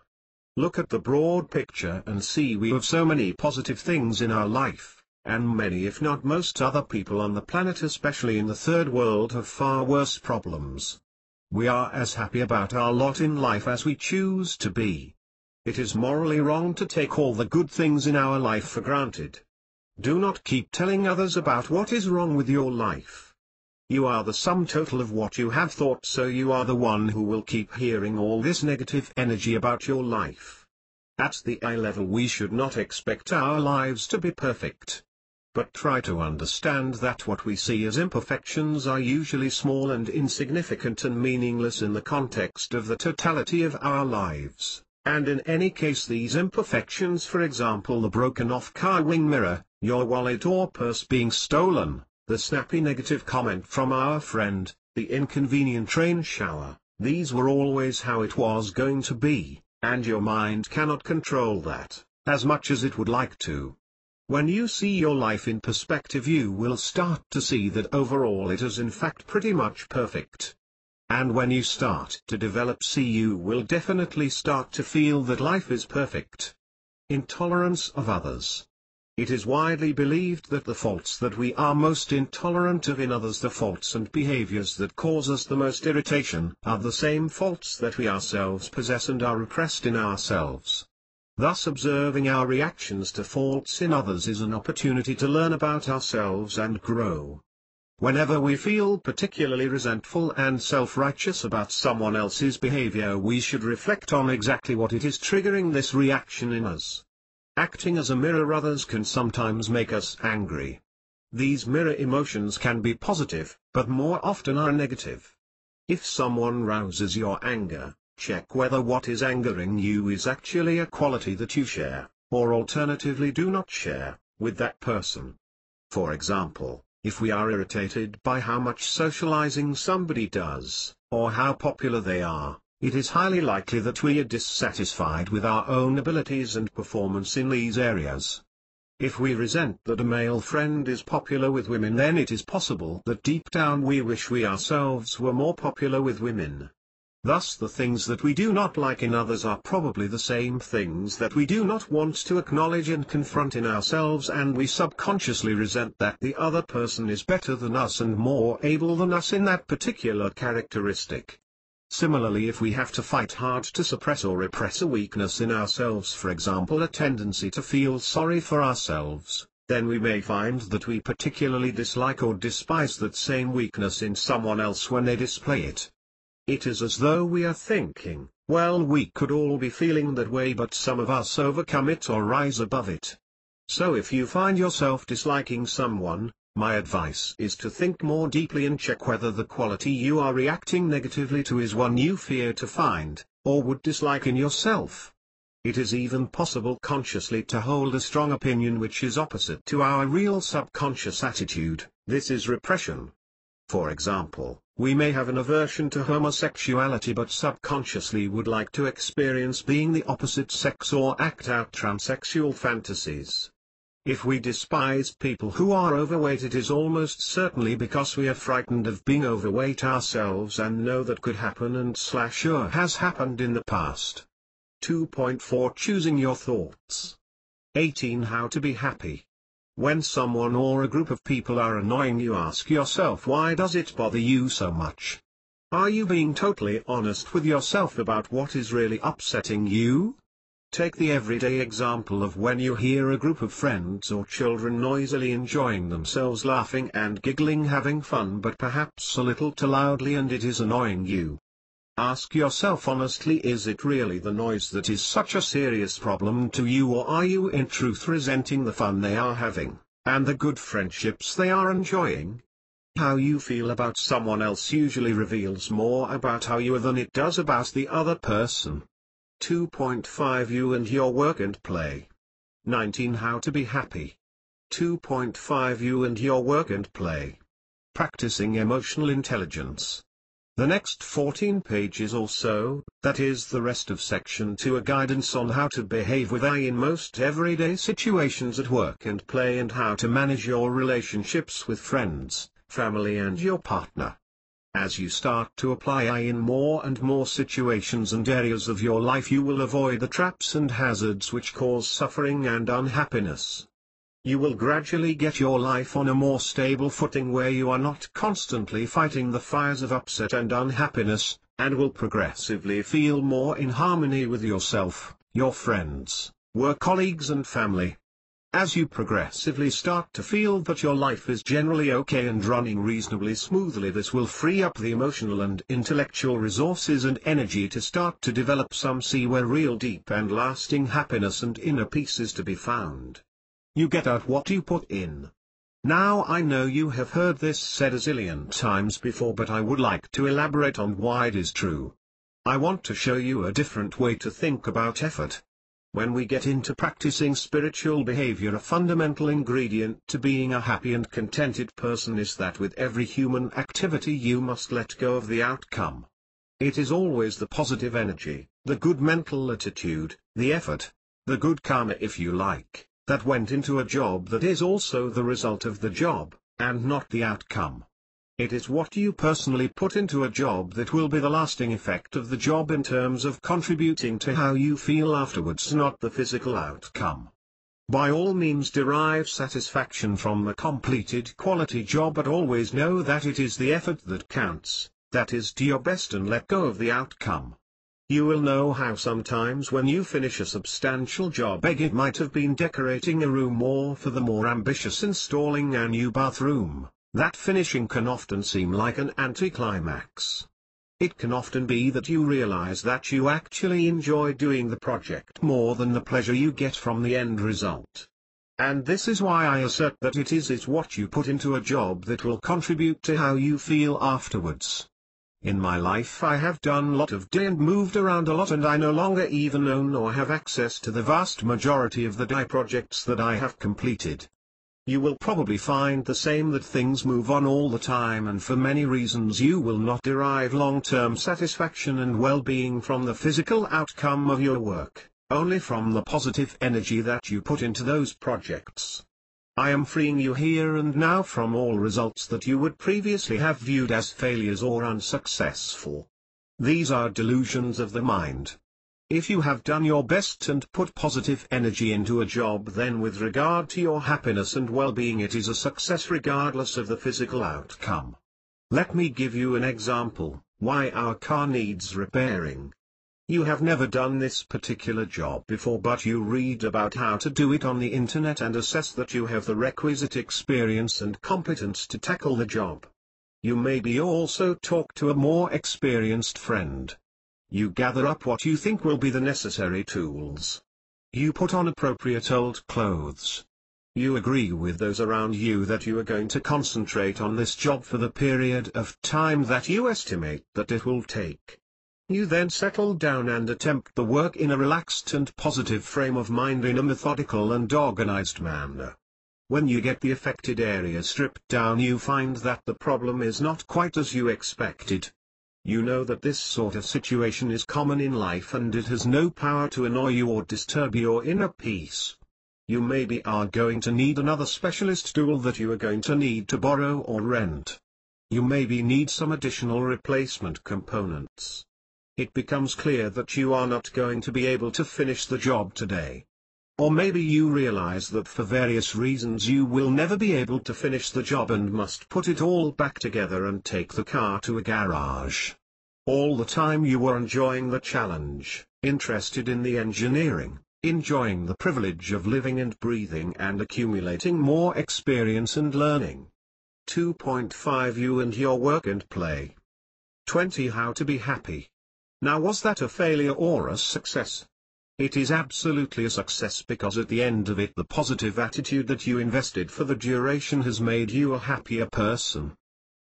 Speaker 1: Look at the broad picture and see we have so many positive things in our life. And many, if not most, other people on the planet, especially in the third world, have far worse problems. We are as happy about our lot in life as we choose to be. It is morally wrong to take all the good things in our life for granted. Do not keep telling others about what is wrong with your life. You are the sum total of what you have thought, so you are the one who will keep hearing all this negative energy about your life. At the eye level, we should not expect our lives to be perfect. But try to understand that what we see as imperfections are usually small and insignificant and meaningless in the context of the totality of our lives, and in any case these imperfections, for example the broken-off car wing mirror, your wallet or purse being stolen, the snappy negative comment from our friend, the inconvenient train shower, these were always how it was going to be, and your mind cannot control that, as much as it would like to. When you see your life in perspective, you will start to see that overall it is in fact pretty much perfect. And when you start to develop, you will definitely start to feel that life is perfect. Intolerance of others. It is widely believed that the faults that we are most intolerant of in others, the faults and behaviors that cause us the most irritation, are the same faults that we ourselves possess and are repressed in ourselves. Thus observing our reactions to faults in others is an opportunity to learn about ourselves and grow. Whenever we feel particularly resentful and self-righteous about someone else's behavior, we should reflect on exactly what it is triggering this reaction in us. Acting as a mirror, others can sometimes make us angry. These mirror emotions can be positive, but more often are negative. If someone rouses your anger, check whether what is angering you is actually a quality that you share, or alternatively do not share, with that person. For example, if we are irritated by how much socializing somebody does, or how popular they are, it is highly likely that we are dissatisfied with our own abilities and performance in these areas. If we resent that a male friend is popular with women, then it is possible that deep down we wish we ourselves were more popular with women. Thus the things that we do not like in others are probably the same things that we do not want to acknowledge and confront in ourselves, and we subconsciously resent that the other person is better than us and more able than us in that particular characteristic. Similarly, if we have to fight hard to suppress or repress a weakness in ourselves, for example a tendency to feel sorry for ourselves, then we may find that we particularly dislike or despise that same weakness in someone else when they display it. It is as though we are thinking, well, we could all be feeling that way, but some of us overcome it or rise above it. So if you find yourself disliking someone, my advice is to think more deeply and check whether the quality you are reacting negatively to is one you fear to find, or would dislike in yourself. It is even possible consciously to hold a strong opinion which is opposite to our real subconscious attitude. This is repression. For example, we may have an aversion to homosexuality but subconsciously would like to experience being the opposite sex or act out transsexual fantasies. If we despise people who are overweight, it is almost certainly because we are frightened of being overweight ourselves and know that could happen and sure has happened in the past. 2.4 Choosing your thoughts. 18 How to be happy. When someone or a group of people are annoying you, ask yourself, why does it bother you so much? Are you being totally honest with yourself about what is really upsetting you? Take the everyday example of when you hear a group of friends or children noisily enjoying themselves, laughing and giggling, having fun, but perhaps a little too loudly, and it is annoying you. Ask yourself honestly, is it really the noise that is such a serious problem to you, or are you in truth resenting the fun they are having, and the good friendships they are enjoying? How you feel about someone else usually reveals more about how you are than it does about the other person. 2.5 You and your work and play. 19 How to be happy. 2.5 You and your work and play. Practicing emotional intelligence. The next 14 pages or so, that is the rest of section 2, are guidance on how to behave with AI in most everyday situations at work and play, and how to manage your relationships with friends, family and your partner. As you start to apply AI in more and more situations and areas of your life, you will avoid the traps and hazards which cause suffering and unhappiness. You will gradually get your life on a more stable footing where you are not constantly fighting the fires of upset and unhappiness, and will progressively feel more in harmony with yourself, your friends, work colleagues and family. As you progressively start to feel that your life is generally okay and running reasonably smoothly, this will free up the emotional and intellectual resources and energy to start to develop some see where real deep and lasting happiness and inner peace is to be found. You get out what you put in. Now I know you have heard this said a zillion times before, but I would like to elaborate on why it is true. I want to show you a different way to think about effort. When we get into practicing spiritual behavior, a fundamental ingredient to being a happy and contented person is that with every human activity you must let go of the outcome. It is always the positive energy, the good mental attitude, the effort, the good karma if you like, that went into a job that is also the result of the job, and not the outcome. It is what you personally put into a job that will be the lasting effect of the job in terms of contributing to how you feel afterwards, not the physical outcome. By all means derive satisfaction from the completed quality job, but always know that it is the effort that counts, that is, do your best and let go of the outcome. You will know how sometimes when you finish a substantial job, it might have been decorating a room, or for the more ambitious installing a new bathroom, that finishing can often seem like an anticlimax. It can often be that you realize that you actually enjoy doing the project more than the pleasure you get from the end result. And this is why I assert that it is what you put into a job that will contribute to how you feel afterwards. In my life I have done a lot of day and moved around a lot, and I no longer even own or have access to the vast majority of the day projects that I have completed. You will probably find the same, that things move on all the time, and for many reasons you will not derive long-term satisfaction and well-being from the physical outcome of your work, only from the positive energy that you put into those projects. I am freeing you here and now from all results that you would previously have viewed as failures or unsuccessful. These are delusions of the mind. If you have done your best and put positive energy into a job, then with regard to your happiness and well-being, it is a success regardless of the physical outcome. Let me give you an example. Why our car needs repairing. You have never done this particular job before, but you read about how to do it on the internet and assess that you have the requisite experience and competence to tackle the job. You maybe also talk to a more experienced friend. You gather up what you think will be the necessary tools. You put on appropriate old clothes. You agree with those around you that you are going to concentrate on this job for the period of time that you estimate that it will take. You then settle down and attempt the work in a relaxed and positive frame of mind in a methodical and organized manner. When you get the affected area stripped down, you find that the problem is not quite as you expected. You know that this sort of situation is common in life and it has no power to annoy you or disturb your inner peace. You maybe are going to need another specialist tool that you are going to need to borrow or rent. You maybe need some additional replacement components. It becomes clear that you are not going to be able to finish the job today. Or maybe you realize that for various reasons you will never be able to finish the job and must put it all back together and take the car to a garage. All the time you were enjoying the challenge, interested in the engineering, enjoying the privilege of living and breathing and accumulating more experience and learning. 2.5 You and your work and play. 20 How to be happy. Now, was that a failure or a success? It is absolutely a success, because at the end of it the positive attitude that you invested for the duration has made you a happier person.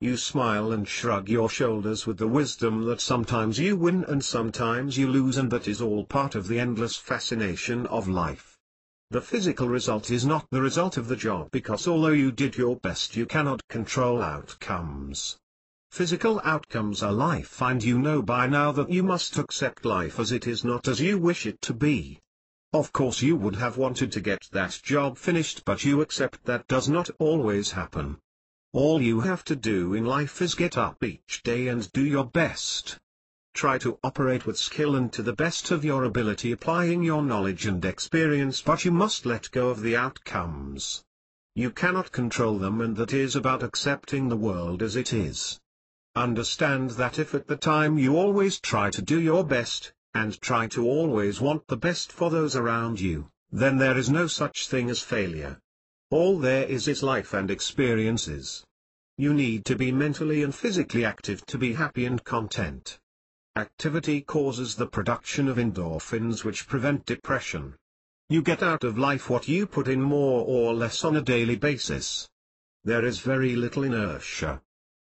Speaker 1: You smile and shrug your shoulders with the wisdom that sometimes you win and sometimes you lose, and that is all part of the endless fascination of life. The physical result is not the result of the job, because although you did your best you cannot control outcomes. Physical outcomes are life, and you know by now that you must accept life as it is, not as you wish it to be. Of course you would have wanted to get that job finished, but you accept that does not always happen. All you have to do in life is get up each day and do your best. Try to operate with skill and to the best of your ability, applying your knowledge and experience, but you must let go of the outcomes. You cannot control them, and that is about accepting the world as it is. Understand that if at the time you always try to do your best, and try to always want the best for those around you, then there is no such thing as failure. All there is life and experiences. You need to be mentally and physically active to be happy and content. Activity causes the production of endorphins, which prevent depression. You get out of life what you put in, more or less on a daily basis. There is very little inertia.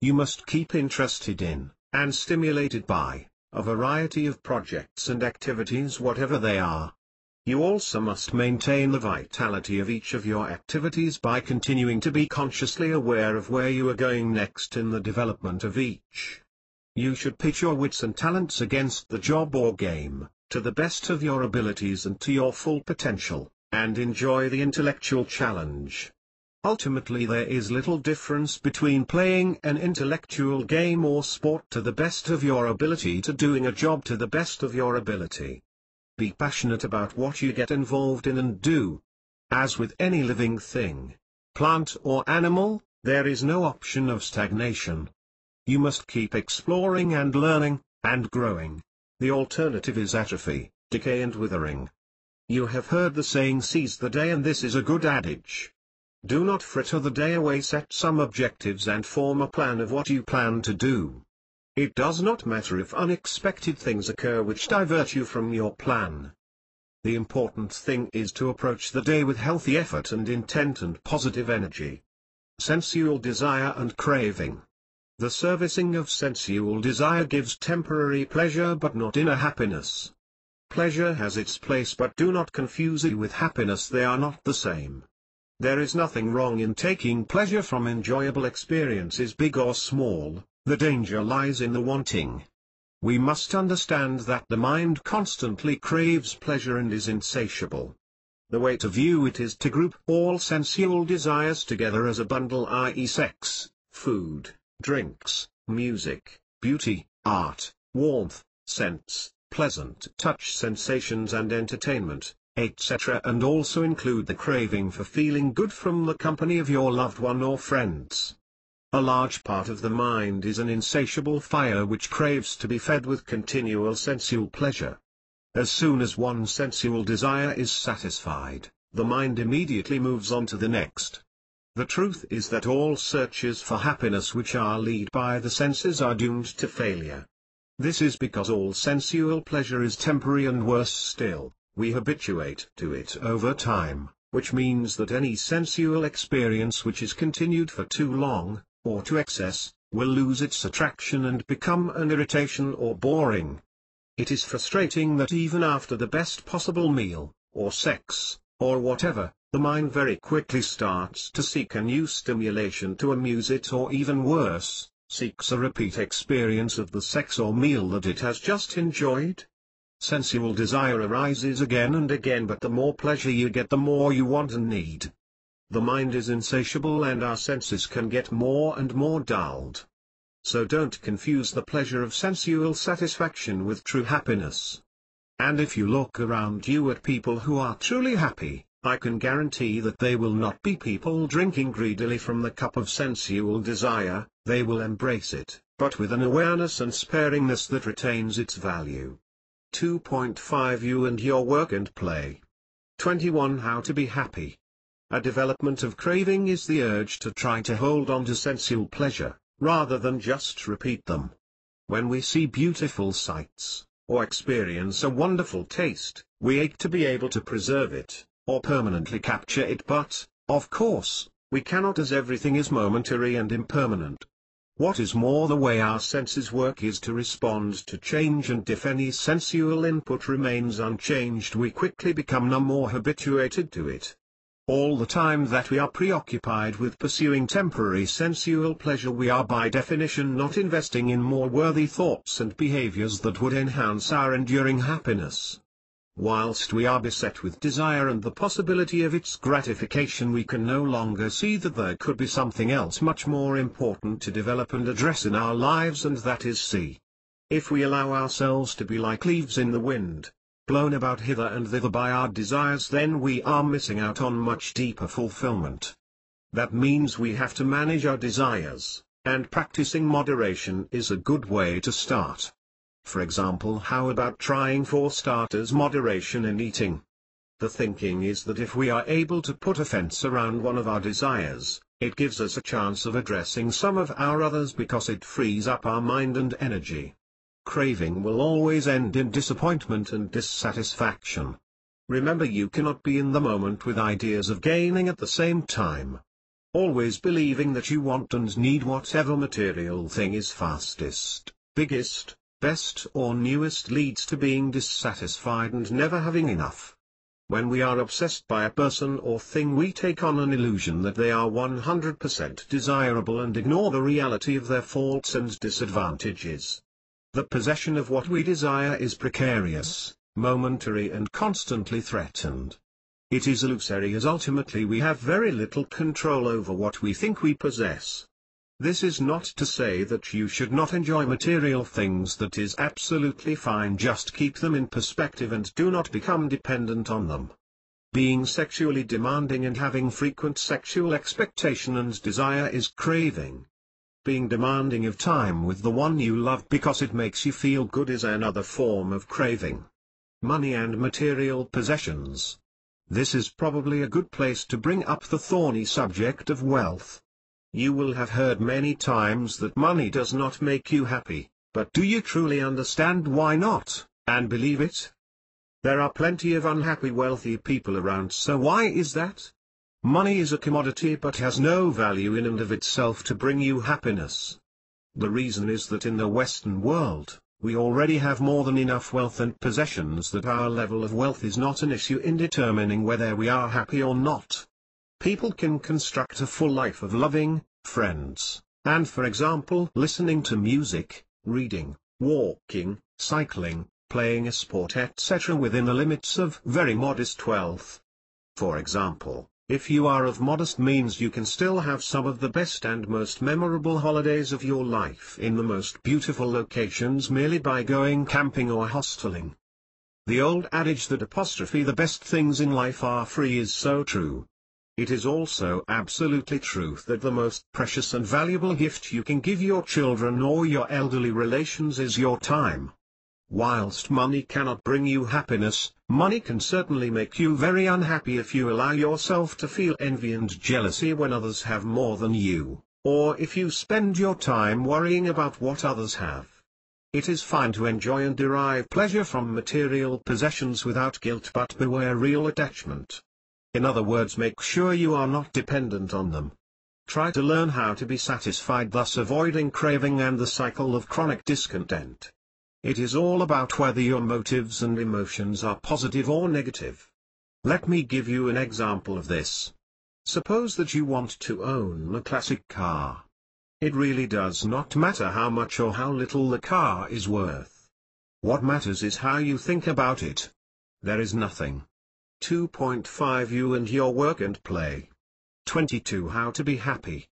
Speaker 1: You must keep interested in, and stimulated by, a variety of projects and activities, whatever they are. You also must maintain the vitality of each of your activities by continuing to be consciously aware of where you are going next in the development of each. You should pitch your wits and talents against the job or game, to the best of your abilities and to your full potential, and enjoy the intellectual challenge. Ultimately, there is little difference between playing an intellectual game or sport to the best of your ability to doing a job to the best of your ability. Be passionate about what you get involved in and do. As with any living thing, plant or animal, there is no option of stagnation. You must keep exploring and learning, and growing. The alternative is atrophy, decay and withering. You have heard the saying, seize the day, and this is a good adage. Do not fritter the day away, set some objectives and form a plan of what you plan to do. It does not matter if unexpected things occur which divert you from your plan. The important thing is to approach the day with healthy effort and intent and positive energy. Sensual desire and craving. The servicing of sensual desire gives temporary pleasure but not inner happiness. Pleasure has its place, but do not confuse it with happiness, they are not the same. There is nothing wrong in taking pleasure from enjoyable experiences, big or small. The danger lies in the wanting. We must understand that the mind constantly craves pleasure and is insatiable. The way to view it is to group all sensual desires together as a bundle, i.e. sex, food, drinks, music, beauty, art, warmth, scents, pleasant touch sensations and entertainment, etc., and also include the craving for feeling good from the company of your loved one or friends. A large part of the mind is an insatiable fire which craves to be fed with continual sensual pleasure. As soon as one sensual desire is satisfied, the mind immediately moves on to the next. The truth is that all searches for happiness which are led by the senses are doomed to failure. This is because all sensual pleasure is temporary, and worse still, we habituate to it over time, which means that any sensual experience which is continued for too long, or to excess, will lose its attraction and become an irritation or boring. It is frustrating that even after the best possible meal, or sex, or whatever, the mind very quickly starts to seek a new stimulation to amuse it, or even worse, seeks a repeat experience of the sex or meal that it has just enjoyed. Sensual desire arises again and again, but the more pleasure you get, the more you want and need. The mind is insatiable and our senses can get more and more dulled. So don't confuse the pleasure of sensual satisfaction with true happiness. And if you look around you at people who are truly happy, I can guarantee that they will not be people drinking greedily from the cup of sensual desire. They will embrace it, but with an awareness and sparingness that retains its value. 2.5 You and your work and play. 21 How to be happy. A development of craving is the urge to try to hold on to sensual pleasure, rather than just repeat them. When we see beautiful sights, or experience a wonderful taste, we ache to be able to preserve it, or permanently capture it, but, of course, we cannot, as everything is momentary and impermanent. What is more, the way our senses work is to respond to change, and if any sensual input remains unchanged, we quickly become numb or habituated to it. All the time that we are preoccupied with pursuing temporary sensual pleasure, we are by definition not investing in more worthy thoughts and behaviors that would enhance our enduring happiness. Whilst we are beset with desire and the possibility of its gratification, we can no longer see that there could be something else much more important to develop and address in our lives, and that is C. If we allow ourselves to be like leaves in the wind, blown about hither and thither by our desires, then we are missing out on much deeper fulfillment. That means we have to manage our desires, and practicing moderation is a good way to start. For example, how about trying for starters moderation in eating? The thinking is that if we are able to put a fence around one of our desires, it gives us a chance of addressing some of our others because it frees up our mind and energy. Craving will always end in disappointment and dissatisfaction. Remember, you cannot be in the moment with ideas of gaining at the same time. Always believing that you want and need whatever material thing is fastest, biggest, best or newest leads to being dissatisfied and never having enough. When we are obsessed by a person or thing, we take on an illusion that they are 100% desirable and ignore the reality of their faults and disadvantages. The possession of what we desire is precarious, momentary and constantly threatened. It is illusory, as ultimately we have very little control over what we think we possess. This is not to say that you should not enjoy material things. That is absolutely fine, just keep them in perspective and do not become dependent on them. Being sexually demanding and having frequent sexual expectation and desire is craving. Being demanding of time with the one you love because it makes you feel good is another form of craving. Money and material possessions. This is probably a good place to bring up the thorny subject of wealth. You will have heard many times that money does not make you happy, but do you truly understand why not, and believe it? There are plenty of unhappy wealthy people around, so why is that? Money is a commodity but has no value in and of itself to bring you happiness. The reason is that in the Western world, we already have more than enough wealth and possessions that our level of wealth is not an issue in determining whether we are happy or not. People can construct a full life of loving friends, and for example listening to music, reading, walking, cycling, playing a sport etc. within the limits of very modest wealth. For example, If you are of modest means, you can still have some of the best and most memorable holidays of your life in the most beautiful locations merely by going camping or hosteling. The old adage that the best things in life are free is so true. It is also absolutely true that the most precious and valuable gift you can give your children or your elderly relations is your time. Whilst money cannot bring you happiness, money can certainly make you very unhappy if you allow yourself to feel envy and jealousy when others have more than you, or if you spend your time worrying about what others have. It is fine to enjoy and derive pleasure from material possessions without guilt, but beware real attachment. In other words, make sure you are not dependent on them. Try to learn how to be satisfied, thus avoiding craving and the cycle of chronic discontent. It is all about whether your motives and emotions are positive or negative. Let me give you an example of this. Suppose that you want to own a classic car. It really does not matter how much or how little the car is worth. What matters is how you think about it. There is nothing. 2.5 You and your work and play. 22 How to be happy.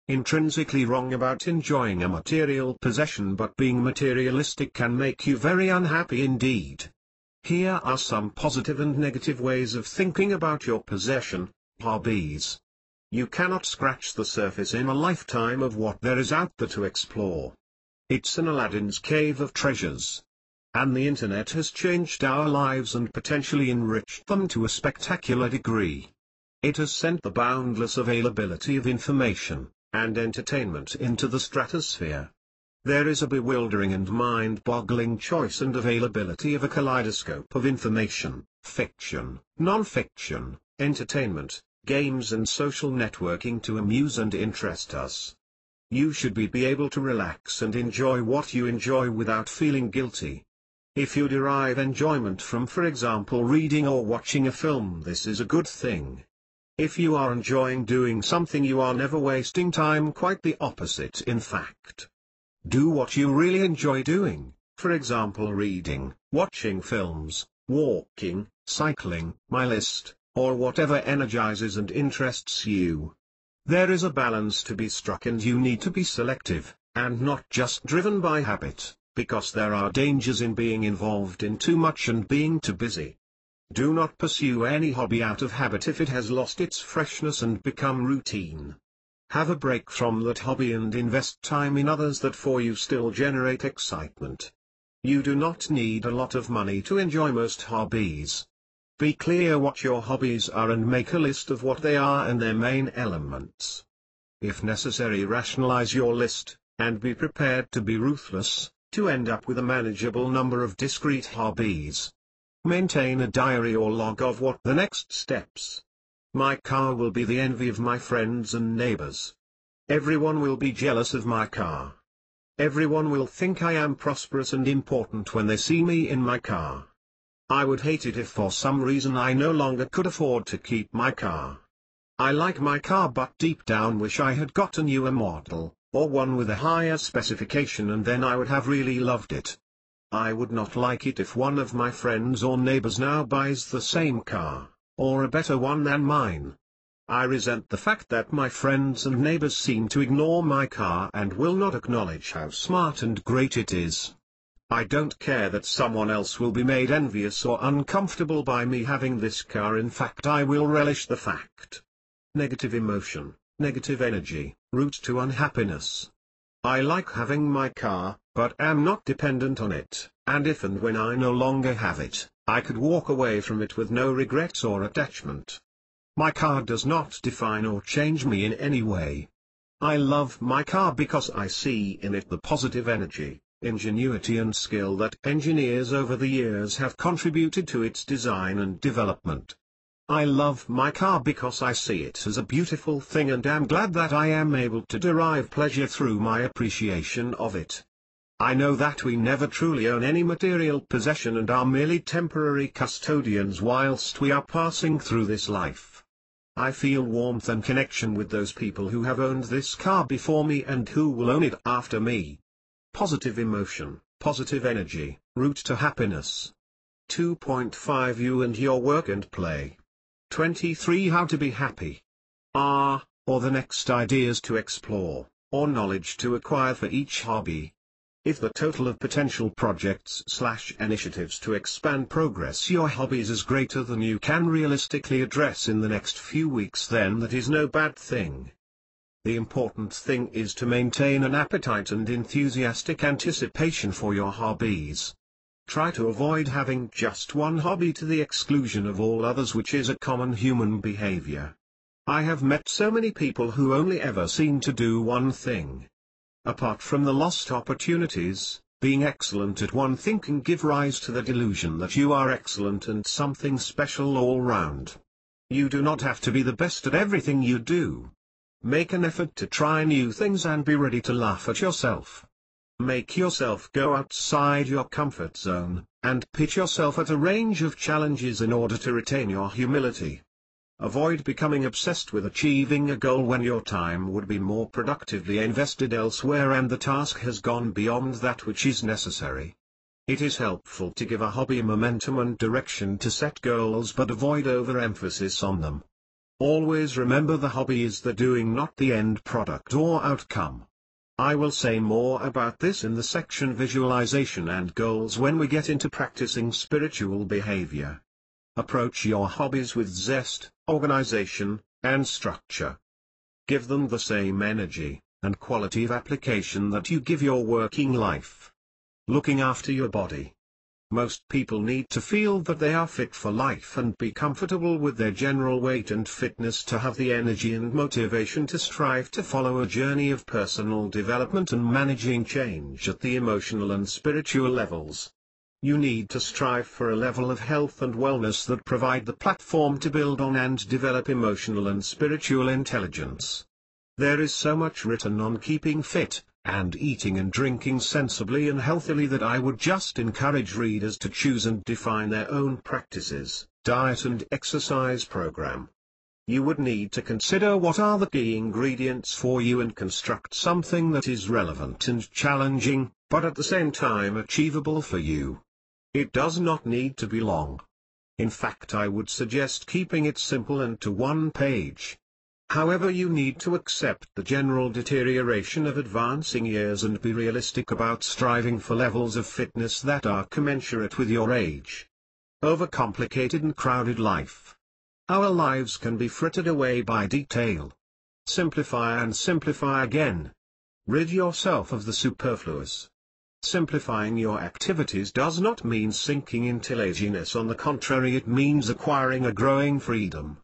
Speaker 1: Intrinsically wrong about enjoying a material possession, but being materialistic can make you very unhappy indeed. Here are some positive and negative ways of thinking about your possession, hobbies. You cannot scratch the surface in a lifetime of what there is out there to explore. It's an Aladdin's cave of treasures. And the internet has changed our lives and potentially enriched them to a spectacular degree. It has sent the boundless availability of information and entertainment into the stratosphere. There is a bewildering and mind-boggling choice and availability of a kaleidoscope of information, fiction, non-fiction, entertainment, games and social networking to amuse and interest us. You should be able to relax and enjoy what you enjoy without feeling guilty. If you derive enjoyment from, for example, reading or watching a film, this is a good thing. If you are enjoying doing something, you are never wasting time, quite the opposite in fact. Do what you really enjoy doing, for example reading, watching films, walking, cycling, my list, or whatever energizes and interests you. There is a balance to be struck, and you need to be selective, and not just driven by habit, because there are dangers in being involved in too much and being too busy. Do not pursue any hobby out of habit if it has lost its freshness and become routine. Have a break from that hobby and invest time in others that for you still generate excitement. You do not need a lot of money to enjoy most hobbies. Be clear what your hobbies are and make a list of what they are and their main elements. If necessary, rationalize your list, and be prepared to be ruthless, to end up with a manageable number of discrete hobbies. Maintain a diary or log of what the next steps. My car will be the envy of my friends and neighbors. Everyone will be jealous of my car. Everyone will think I am prosperous and important when they see me in my car. I would hate it if for some reason I no longer could afford to keep my car. I like my car, but deep down wish I had got a newer model, or one with a higher specification, and then I would have really loved it. I would not like it if one of my friends or neighbors now buys the same car, or a better one than mine. I resent the fact that my friends and neighbors seem to ignore my car and will not acknowledge how smart and great it is. I don't care that someone else will be made envious or uncomfortable by me having this car. In fact, I will relish the fact. Negative emotion, negative energy, route to unhappiness. I like having my car, but am not dependent on it, and if and when I no longer have it, I could walk away from it with no regrets or attachment. My car does not define or change me in any way. I love my car because I see in it the positive energy, ingenuity and skill that engineers over the years have contributed to its design and development. I love my car because I see it as a beautiful thing and am glad that I am able to derive pleasure through my appreciation of it. I know that we never truly own any material possession and are merely temporary custodians whilst we are passing through this life. I feel warmth and connection with those people who have owned this car before me and who will own it after me. Positive emotion, positive energy, route to happiness. 2.5 You and your work and play. 23. How to be happy. Or the next ideas to explore, or knowledge to acquire for each hobby. If the total of potential projects/initiatives to expand progress your hobbies is greater than you can realistically address in the next few weeks, then that is no bad thing. The important thing is to maintain an appetite and enthusiastic anticipation for your hobbies. Try to avoid having just one hobby to the exclusion of all others, which is a common human behavior. I have met so many people who only ever seem to do one thing. Apart from the lost opportunities, being excellent at one thing can give rise to the delusion that you are excellent and something special all round. You do not have to be the best at everything you do. Make an effort to try new things and be ready to laugh at yourself. Make yourself go outside your comfort zone, and pitch yourself at a range of challenges in order to retain your humility. Avoid becoming obsessed with achieving a goal when your time would be more productively invested elsewhere and the task has gone beyond that which is necessary. It is helpful to give a hobby momentum and direction, to set goals but avoid overemphasis on them. Always remember the hobby is the doing, not the end product or outcome. I will say more about this in the section Visualization and Goals when we get into practicing spiritual behavior. Approach your hobbies with zest, organization, and structure. Give them the same energy and quality of application that you give your working life. Looking after your body. Most people need to feel that they are fit for life and be comfortable with their general weight and fitness to have the energy and motivation to strive to follow a journey of personal development and managing change at the emotional and spiritual levels. You need to strive for a level of health and wellness that provide the platform to build on and develop emotional and spiritual intelligence. There is so much written on keeping fit, and eating and drinking sensibly and healthily that I would just encourage readers to choose and define their own practices, diet and exercise program. You would need to consider what are the key ingredients for you and construct something that is relevant and challenging, but at the same time achievable for you. It does not need to be long. In fact, I would suggest keeping it simple and to one page. However, you need to accept the general deterioration of advancing years and be realistic about striving for levels of fitness that are commensurate with your age. Overcomplicated and crowded life. Our lives can be frittered away by detail. Simplify and simplify again. Rid yourself of the superfluous. Simplifying your activities does not mean sinking into laziness. On the contrary, it means acquiring a growing freedom.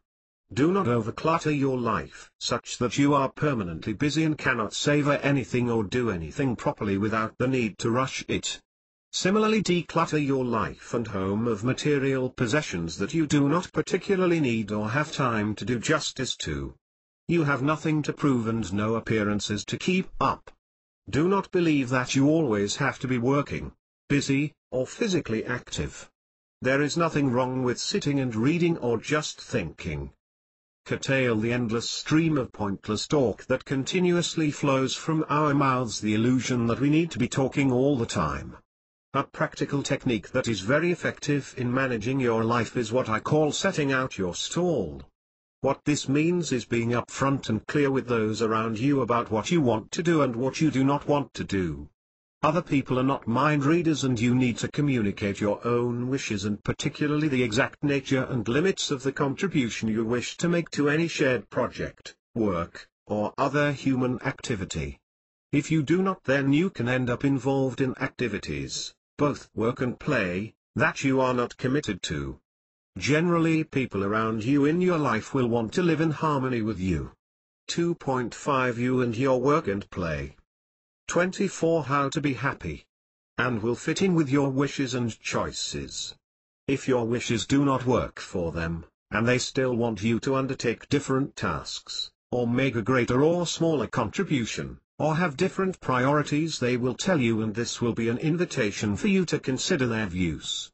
Speaker 1: Do not overclutter your life such that you are permanently busy and cannot savor anything or do anything properly without the need to rush it. Similarly, declutter your life and home of material possessions that you do not particularly need or have time to do justice to. You have nothing to prove and no appearances to keep up. Do not believe that you always have to be working, busy, or physically active. There is nothing wrong with sitting and reading or just thinking. Curtail the endless stream of pointless talk that continuously flows from our mouths, the illusion that we need to be talking all the time. A practical technique that is very effective in managing your life is what I call setting out your stall. What this means is being upfront and clear with those around you about what you want to do and what you do not want to do. Other people are not mind readers, and you need to communicate your own wishes and particularly the exact nature and limits of the contribution you wish to make to any shared project, work, or other human activity. If you do not, then you can end up involved in activities, both work and play, that you are not committed to. Generally, people around you in your life will want to live in harmony with you. 2.5 You and your work and play. 24 How to be happy. And will fit in with your wishes and choices. If your wishes do not work for them, and they still want you to undertake different tasks, or make a greater or smaller contribution, or have different priorities, they will tell you, and this will be an invitation for you to consider their views.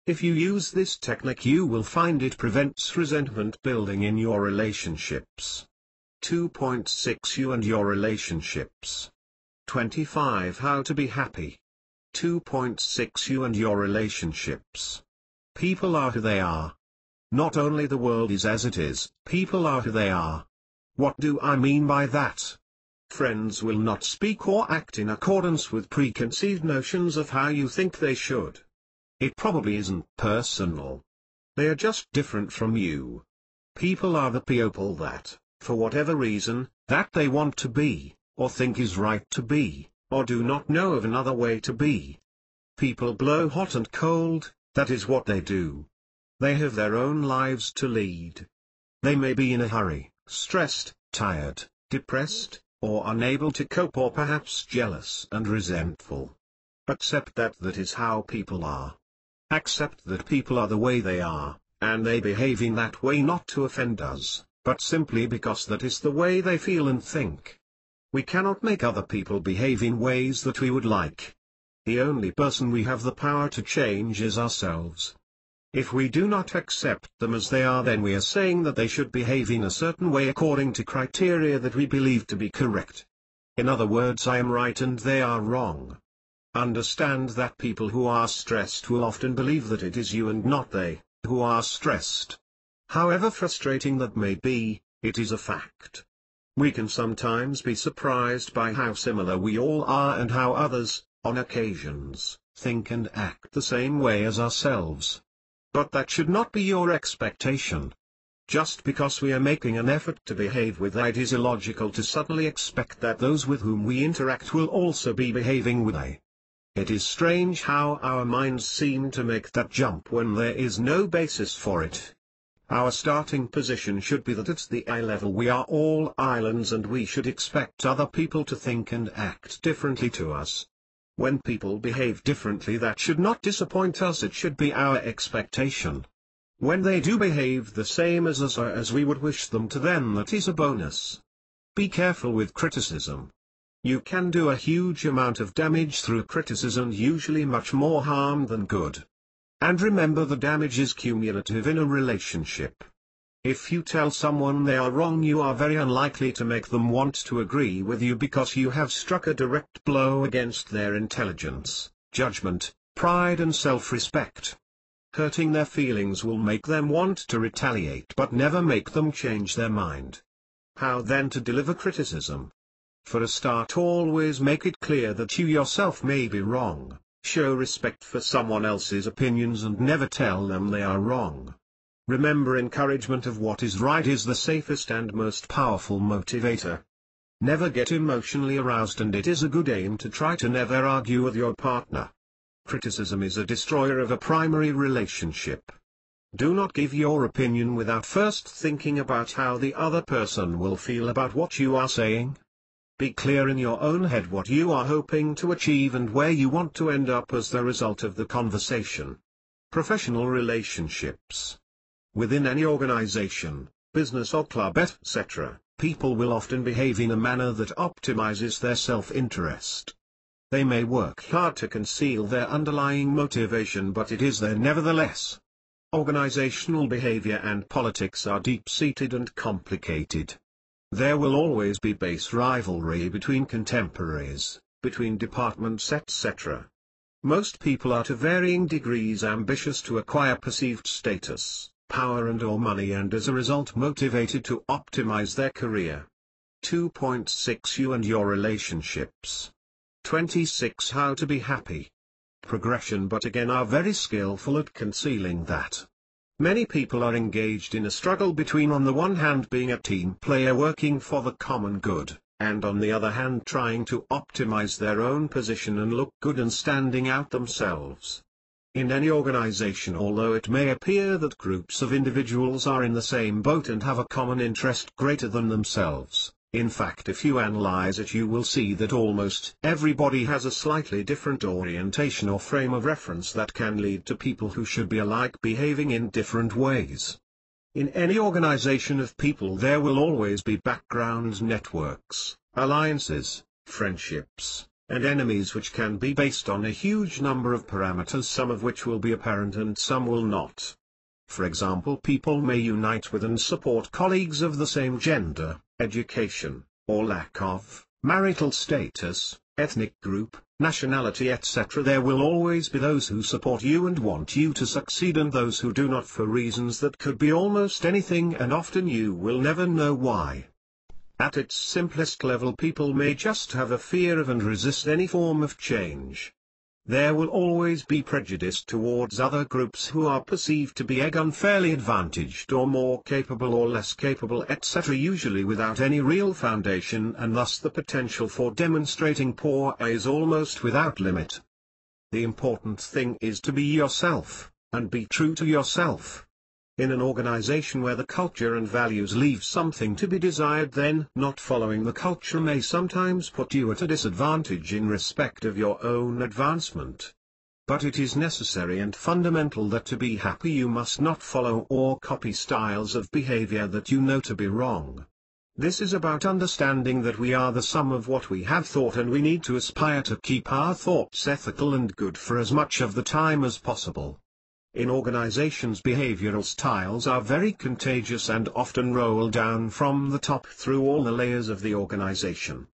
Speaker 1: If you use this technique, you will find it prevents resentment building in your relationships. 2.6 You and your relationships. 25 How to be happy. 2.6 You and your relationships. People are who they are. Not only the world is as it is, people are who they are. What do I mean by that? Friends will not speak or act in accordance with preconceived notions of how you think they should. It probably isn't personal. They are just different from you. People are the people that, for whatever reason, that they want to be, or think is right to be, or do not know of another way to be. People blow hot and cold, that is what they do. They have their own lives to lead. They may be in a hurry, stressed, tired, depressed, or unable to cope, or perhaps jealous and resentful. Accept that that is how people are. Accept that people are the way they are, and they behave in that way not to offend us, but simply because that is the way they feel and think. We cannot make other people behave in ways that we would like. The only person we have the power to change is ourselves. If we do not accept them as they are, then we are saying that they should behave in a certain way according to criteria that we believe to be correct. In other words, I am right and they are wrong. Understand that people who are stressed will often believe that it is you and not they, who are stressed. However frustrating that may be, it is a fact. We can sometimes be surprised by how similar we all are and how others, on occasions, think and act the same way as ourselves. But that should not be your expectation. Just because we are making an effort to behave with it is illogical to suddenly expect that those with whom we interact will also be behaving with it. It is strange how our minds seem to make that jump when there is no basis for it. Our starting position should be that at the eye level we are all islands and we should expect other people to think and act differently to us. When people behave differently, that should not disappoint us, it should be our expectation. When they do behave the same as us or as we would wish them to, then that is a bonus. Be careful with criticism. You can do a huge amount of damage through criticism, usually much more harm than good. And remember, the damage is cumulative in a relationship. If you tell someone they are wrong, you are very unlikely to make them want to agree with you because you have struck a direct blow against their intelligence, judgment, pride and self-respect. Hurting their feelings will make them want to retaliate but never make them change their mind. How then to deliver criticism? For a start, always make it clear that you yourself may be wrong. Show respect for someone else's opinions and never tell them they are wrong. Remember, encouragement of what is right is the safest and most powerful motivator. Never get emotionally aroused, and it is a good aim to try to never argue with your partner. Criticism is a destroyer of a primary relationship. Do not give your opinion without first thinking about how the other person will feel about what you are saying. Be clear in your own head what you are hoping to achieve and where you want to end up as the result of the conversation. Professional relationships. Within any organization, business or club, etc., people will often behave in a manner that optimizes their self-interest. They may work hard to conceal their underlying motivation, but it is there nevertheless. Organizational behavior and politics are deep-seated and complicated. There will always be base rivalry between contemporaries, between departments, etc. Most people are to varying degrees ambitious to acquire perceived status, power and/or money, and as a result motivated to optimize their career. 2.6 You and your relationships. 26 How to be happy. Progression, but again are very skillful at concealing that. Many people are engaged in a struggle between on the one hand being a team player working for the common good, and on the other hand trying to optimize their own position and look good and standing out themselves. In any organization, although it may appear that groups of individuals are in the same boat and have a common interest greater than themselves, in fact if you analyze it you will see that almost everybody has a slightly different orientation or frame of reference that can lead to people who should be alike behaving in different ways. In any organization of people there will always be background networks, alliances, friendships, and enemies which can be based on a huge number of parameters, some of which will be apparent and some will not. For example, people may unite with and support colleagues of the same gender, education, or lack of, marital status, ethnic group, nationality, etc. There will always be those who support you and want you to succeed, and those who do not, for reasons that could be almost anything, and often you will never know why. At its simplest level, people may just have a fear of and resist any form of change. There will always be prejudice towards other groups who are perceived to be unfairly advantaged or more capable or less capable, etc., usually without any real foundation, and thus the potential for demonstrating power is almost without limit. The important thing is to be yourself, and be true to yourself. In an organization where the culture and values leave something to be desired, then not following the culture may sometimes put you at a disadvantage in respect of your own advancement. But it is necessary and fundamental that to be happy you must not follow or copy styles of behavior that you know to be wrong. This is about understanding that we are the sum of what we have thought, and we need to aspire to keep our thoughts ethical and good for as much of the time as possible. In organizations, behavioral styles are very contagious and often roll down from the top through all the layers of the organization.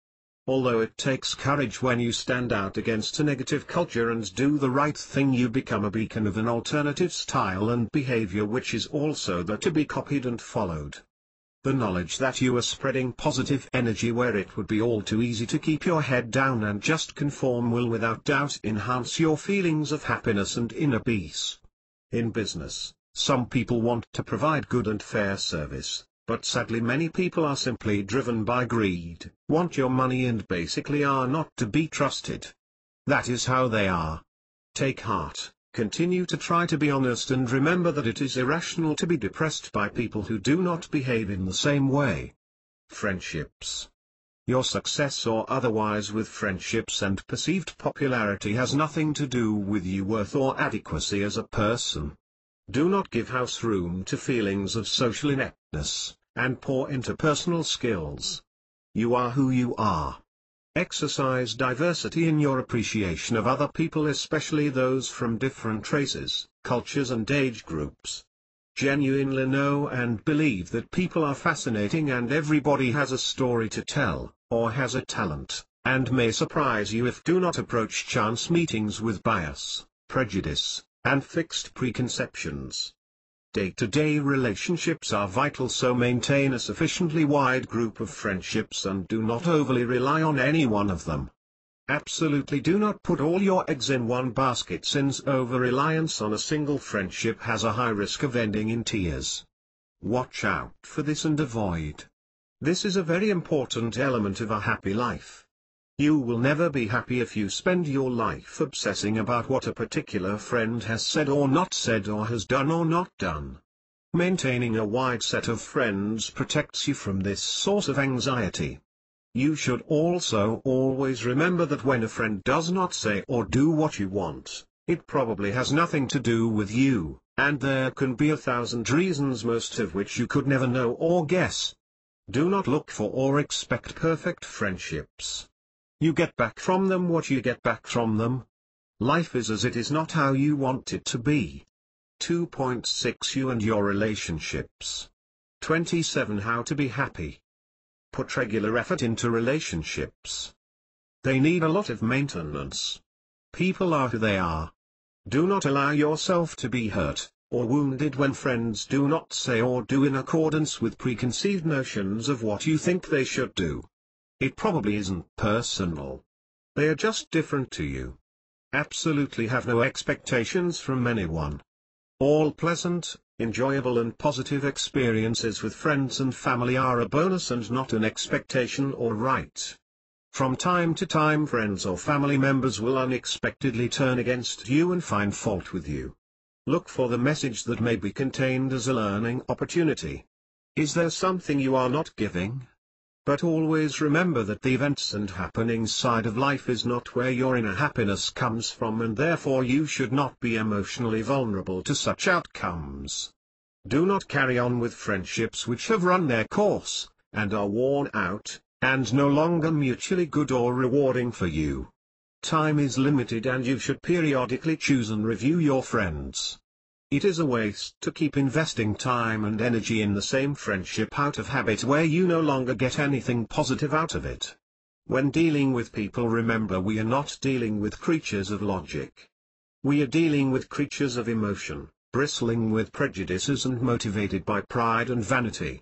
Speaker 1: Although it takes courage when you stand out against a negative culture and do the right thing, you become a beacon of an alternative style and behavior which is also there to be copied and followed. The knowledge that you are spreading positive energy where it would be all too easy to keep your head down and just conform will without doubt enhance your feelings of happiness and inner peace. In business, some people want to provide good and fair service, but sadly many people are simply driven by greed, want your money, and basically are not to be trusted. That is how they are. Take heart, continue to try to be honest, and remember that it is irrational to be depressed by people who do not behave in the same way. Friendships. Your success or otherwise with friendships and perceived popularity has nothing to do with your worth or adequacy as a person. Do not give house room to feelings of social ineptness, and poor interpersonal skills. You are who you are. Exercise diversity in your appreciation of other people, especially those from different races, cultures and age groups. Genuinely know and believe that people are fascinating and everybody has a story to tell, or has a talent, and may surprise you if do not approach chance meetings with bias, prejudice, and fixed preconceptions. Day-to-day relationships are vital, so maintain a sufficiently wide group of friendships and do not overly rely on any one of them. Absolutely do not put all your eggs in one basket, since over-reliance on a single friendship has a high risk of ending in tears. Watch out for this and avoid. This is a very important element of a happy life. You will never be happy if you spend your life obsessing about what a particular friend has said or not said, or has done or not done. Maintaining a wide set of friends protects you from this source of anxiety. You should also always remember that when a friend does not say or do what you want, it probably has nothing to do with you, and there can be 1,000 reasons, most of which you could never know or guess. Do not look for or expect perfect friendships. You get back from them what you get back from them. Life is as it is, not how you want it to be. 2.6 You and your relationships. 27 How to be happy. Put regular effort into relationships. They need a lot of maintenance. People are who they are. Do not allow yourself to be hurt or wounded when friends do not say or do in accordance with preconceived notions of what you think they should do. It probably isn't personal. They are just different to you. Absolutely have no expectations from anyone. All pleasant, enjoyable and positive experiences with friends and family are a bonus and not an expectation or right. From time to time, friends or family members will unexpectedly turn against you and find fault with you. Look for the message that may be contained as a learning opportunity. Is there something you are not giving? But always remember that the events and happenings side of life is not where your inner happiness comes from, and therefore you should not be emotionally vulnerable to such outcomes. Do not carry on with friendships which have run their course, and are worn out, and no longer mutually good or rewarding for you. Time is limited and you should periodically choose and review your friends. It is a waste to keep investing time and energy in the same friendship out of habit where you no longer get anything positive out of it. When dealing with people, remember we are not dealing with creatures of logic. We are dealing with creatures of emotion, bristling with prejudices and motivated by pride and vanity.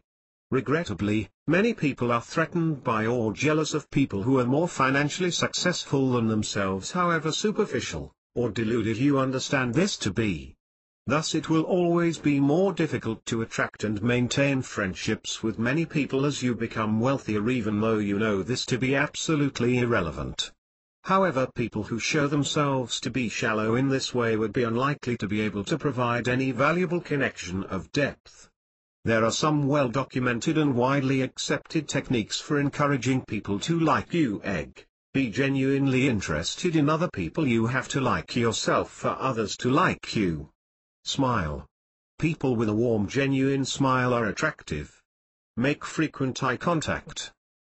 Speaker 1: Regrettably, many people are threatened by or jealous of people who are more financially successful than themselves, however superficial or deluded you understand this to be. Thus it will always be more difficult to attract and maintain friendships with many people as you become wealthier, even though you know this to be absolutely irrelevant. However, people who show themselves to be shallow in this way would be unlikely to be able to provide any valuable connection of depth. There are some well-documented and widely accepted techniques for encouraging people to like you. Be genuinely interested in other people. You have to like yourself for others to like you. Smile. People with a warm, genuine smile are attractive. Make frequent eye contact.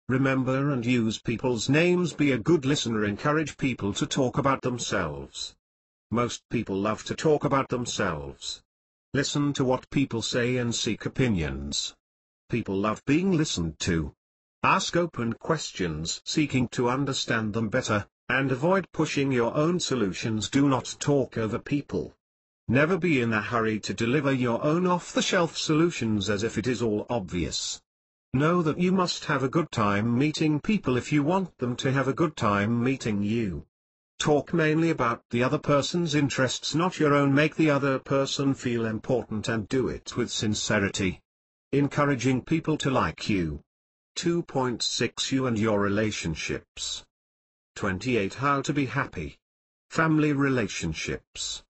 Speaker 1: Remember and use people's names. Be a good listener. Encourage people to talk about themselves. Most people love to talk about themselves. Listen to what people say and seek opinions. People love being listened to. Ask open questions seeking to understand them better, and avoid pushing your own solutions. Do not talk over people. Never be in a hurry to deliver your own off-the-shelf solutions as if it is all obvious. Know that you must have a good time meeting people if you want them to have a good time meeting you. Talk mainly about the other person's interests, not your own. Make the other person feel important and do it with sincerity. Encouraging people to like you. 2.6 You and your relationships. 28 How to be happy. Family relationships.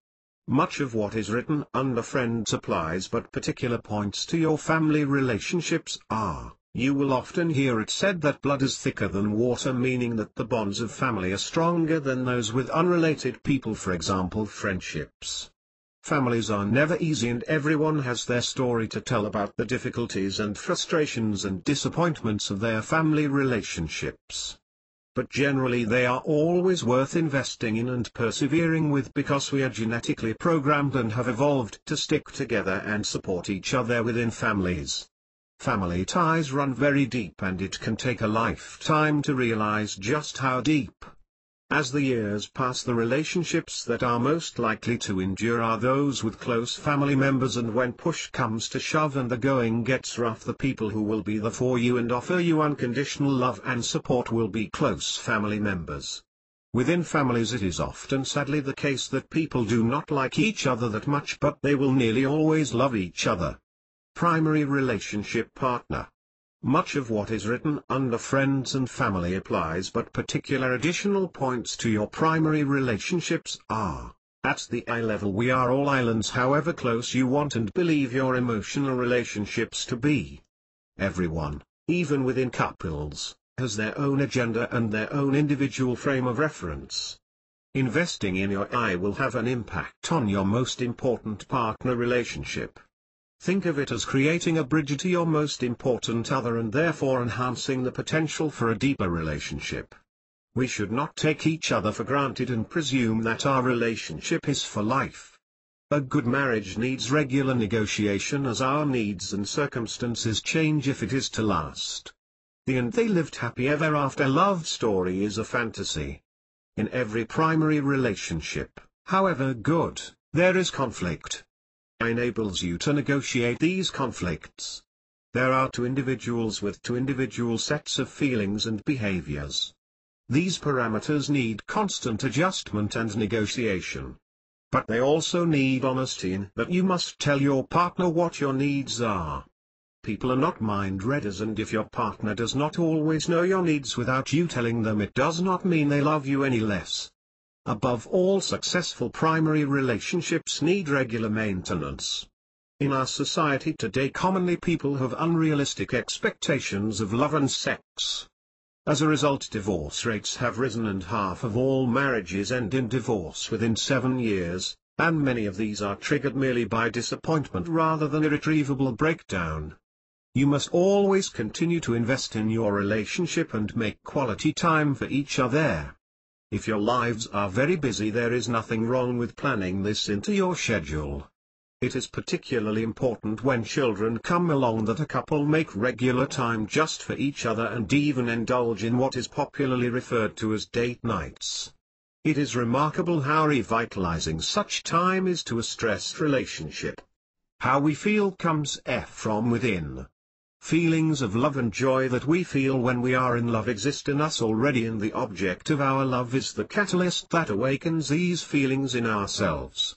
Speaker 1: Much of what is written under friends applies, but particular points to your family relationships are. You will often hear it said that blood is thicker than water, meaning that the bonds of family are stronger than those with unrelated people, for example friendships. Families are never easy and everyone has their story to tell about the difficulties and frustrations and disappointments of their family relationships. But generally they are always worth investing in and persevering with, because we are genetically programmed and have evolved to stick together and support each other within families. Family ties run very deep and it can take a lifetime to realize just how deep. As the years pass, the relationships that are most likely to endure are those with close family members, and when push comes to shove and the going gets rough, the people who will be there for you and offer you unconditional love and support will be close family members. Within families it is often sadly the case that people do not like each other that much, but they will nearly always love each other. Primary relationship partner. Much of what is written under friends and family applies, but particular additional points to your primary relationships are. At the eye level, we are all islands, however close you want and believe your emotional relationships to be. Everyone, even within couples, has their own agenda and their own individual frame of reference. Investing in your eye will have an impact on your most important partner relationship. Think of it as creating a bridge to your most important other and therefore enhancing the potential for a deeper relationship. We should not take each other for granted and presume that our relationship is for life. A good marriage needs regular negotiation, as our needs and circumstances change if it is to last. The "and they lived happy ever after" love story is a fantasy. In every primary relationship, however good, there is conflict. Enables you to negotiate these conflicts. There are two individuals with two individual sets of feelings and behaviors. These parameters need constant adjustment and negotiation. But they also need honesty in that you must tell your partner what your needs are. People are not mind readers, and if your partner does not always know your needs without you telling them, it does not mean they love you any less. Above all, successful primary relationships need regular maintenance. In our society today, commonly people have unrealistic expectations of love and sex. As a result, divorce rates have risen and half of all marriages end in divorce within 7 years, and many of these are triggered merely by disappointment rather than irretrievable breakdown. You must always continue to invest in your relationship and make quality time for each other. If your lives are very busy, there is nothing wrong with planning this into your schedule. It is particularly important when children come along that a couple make regular time just for each other and even indulge in what is popularly referred to as date nights. It is remarkable how revitalizing such time is to a stressed relationship. How we feel comes from within. Feelings of love and joy that we feel when we are in love exist in us already, and the object of our love is the catalyst that awakens these feelings in ourselves.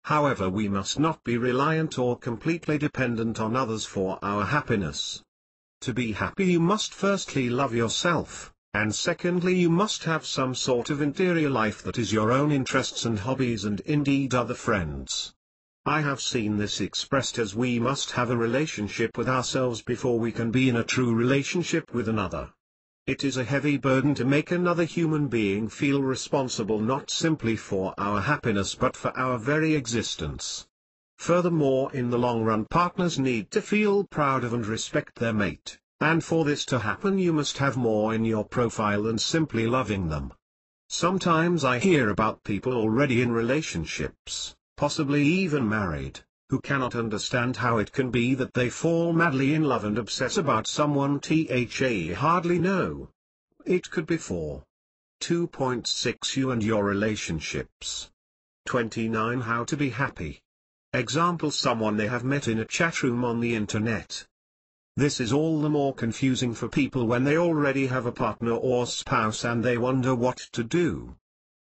Speaker 1: However, we must not be reliant or completely dependent on others for our happiness. To be happy you must firstly love yourself, and secondly you must have some sort of interior life that is your own interests and hobbies and indeed other friends. I have seen this expressed as we must have a relationship with ourselves before we can be in a true relationship with another. It is a heavy burden to make another human being feel responsible not simply for our happiness but for our very existence. Furthermore, in the long run, partners need to feel proud of and respect their mate, and for this to happen you must have more in your profile than simply loving them. Sometimes I hear about people already in relationships, possibly even married, who cannot understand how it can be that they fall madly in love and obsess about someone they hardly know. It could be for 2.6 You and your relationships. 29 How to be happy. Example: someone they have met in a chat room on the internet. This is all the more confusing for people when they already have a partner or spouse and they wonder what to do.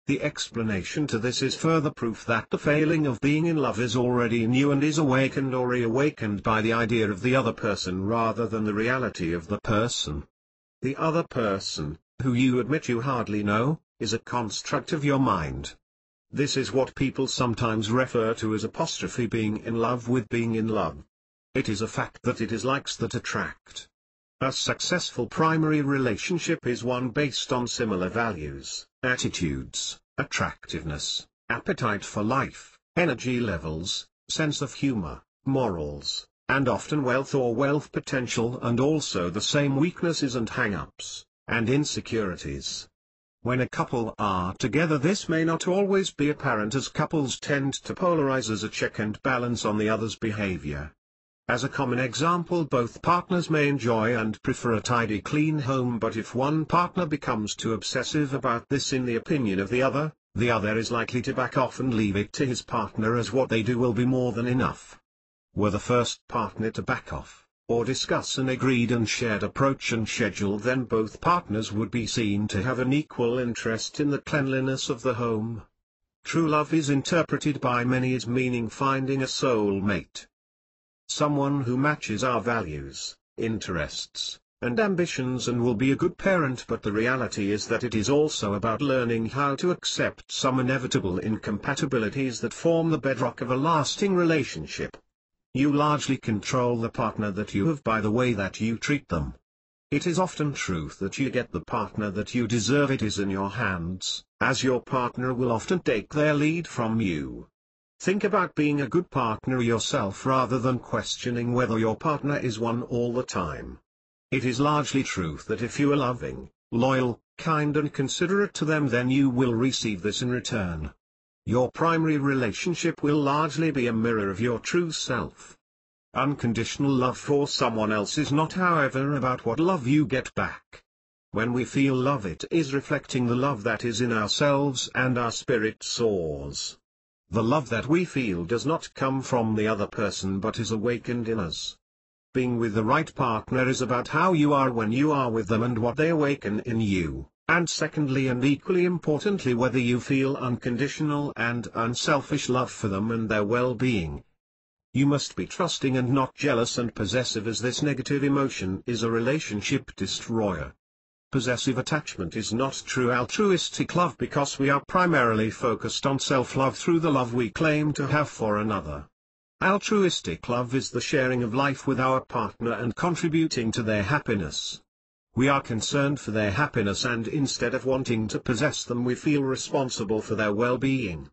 Speaker 1: The explanation to this is further proof that the failing of being in love is already in you and is awakened or reawakened by the idea of the other person rather than the reality of the person. The other person, who you admit you hardly know, is a construct of your mind. This is what people sometimes refer to as being in love with being in love. It is a fact that it is likes that attract. A successful primary relationship is one based on similar values, attitudes, attractiveness, appetite for life, energy levels, sense of humor, morals, and often wealth potential, and also the same weaknesses and hang-ups, and insecurities. When a couple are together, this may not always be apparent, as couples tend to polarize as a check and balance on the other's behavior. As a common example, both partners may enjoy and prefer a tidy, clean home, but if one partner becomes too obsessive about this in the opinion of the other is likely to back off and leave it to his partner, as what they do will be more than enough. Were the first partner to back off, or discuss an agreed and shared approach and schedule, then both partners would be seen to have an equal interest in the cleanliness of the home. True love is interpreted by many as meaning finding a soul mate. Someone who matches our values, interests, and ambitions and will be a good parent, but the reality is that it is also about learning how to accept some inevitable incompatibilities that form the bedrock of a lasting relationship. You largely control the partner that you have by the way that you treat them. It is often true that you get the partner that you deserve. It is in your hands, as your partner will often take their lead from you. Think about being a good partner yourself rather than questioning whether your partner is one all the time. It is largely true that if you are loving, loyal, kind and considerate to them, then you will receive this in return. Your primary relationship will largely be a mirror of your true self. Unconditional love for someone else is not, however, about what love you get back. When we feel love, it is reflecting the love that is in ourselves, and our spirit soars. The love that we feel does not come from the other person but is awakened in us. Being with the right partner is about how you are when you are with them and what they awaken in you, and secondly and equally importantly, whether you feel unconditional and unselfish love for them and their well-being. You must be trusting and not jealous and possessive, as this negative emotion is a relationship destroyer. Possessive attachment is not true altruistic love because we are primarily focused on self-love through the love we claim to have for another. Altruistic love is the sharing of life with our partner and contributing to their happiness. We are concerned for their happiness, and instead of wanting to possess them, we feel responsible for their well-being.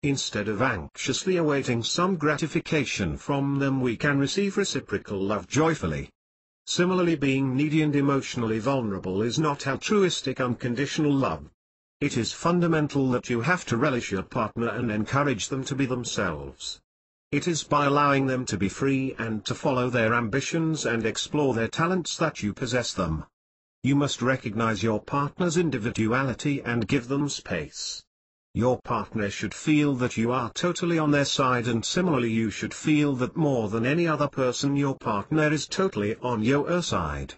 Speaker 1: Instead of anxiously awaiting some gratification from them, we can receive reciprocal love joyfully. Similarly, being needy and emotionally vulnerable is not altruistic unconditional love. It is fundamental that you have to relish your partner and encourage them to be themselves. It is by allowing them to be free and to follow their ambitions and explore their talents that you possess them. You must recognize your partner's individuality and give them space. Your partner should feel that you are totally on their side, and similarly you should feel that more than any other person your partner is totally on your side.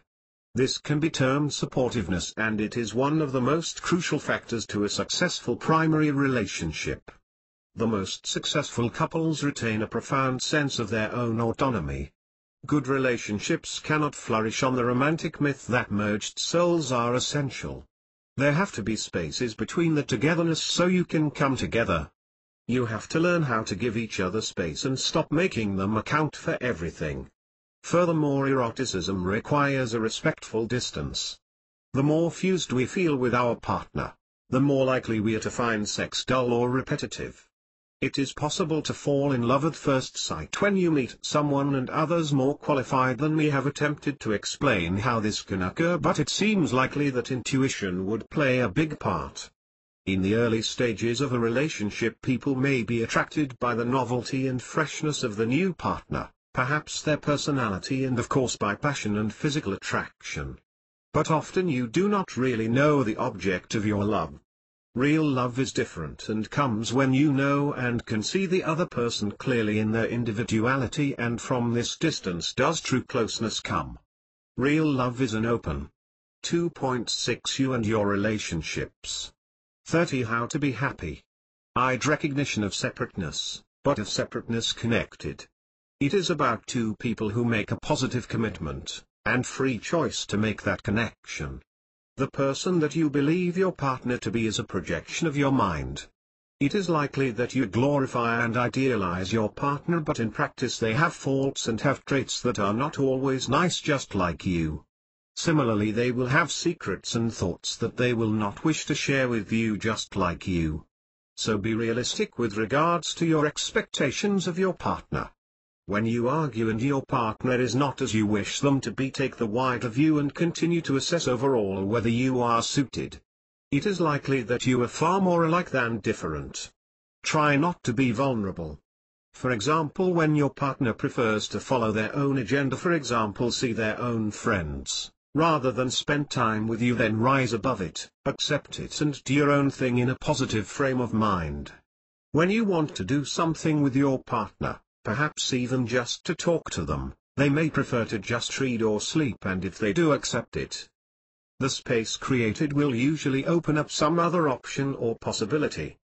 Speaker 1: This can be termed supportiveness, and it is one of the most crucial factors to a successful primary relationship. The most successful couples retain a profound sense of their own autonomy. Good relationships cannot flourish on the romantic myth that merged souls are essential. There have to be spaces between the togetherness so you can come together. You have to learn how to give each other space and stop making them account for everything. Furthermore, eroticism requires a respectful distance. The more fused we feel with our partner, the more likely we are to find sex dull or repetitive. It is possible to fall in love at first sight when you meet someone, and others more qualified than me have attempted to explain how this can occur, but it seems likely that intuition would play a big part. In the early stages of a relationship, people may be attracted by the novelty and freshness of the new partner, perhaps their personality, and of course by passion and physical attraction. But often you do not really know the object of your love. Real love is different and comes when you know and can see the other person clearly in their individuality, and from this distance does true closeness come. Real love is an open. 2.6 You and your relationships. 30 How to be happy. Recognition of separateness, but of separateness connected. It is about two people who make a positive commitment, and free choice to make that connection. The person that you believe your partner to be is a projection of your mind. It is likely that you glorify and idealize your partner, but in practice they have faults and have traits that are not always nice, just like you. Similarly, they will have secrets and thoughts that they will not wish to share with you, just like you. So be realistic with regards to your expectations of your partner. When you argue and your partner is not as you wish them to be, take the wider view and continue to assess overall whether you are suited. It is likely that you are far more alike than different. Try not to be vulnerable. For example, when your partner prefers to follow their own agenda, for example see their own friends, rather than spend time with you, then rise above it, accept it and do your own thing in a positive frame of mind. When you want to do something with your partner, perhaps even just to talk to them, they may prefer to just read or sleep, and if they do accept it, the space created will usually open up some other option or possibility.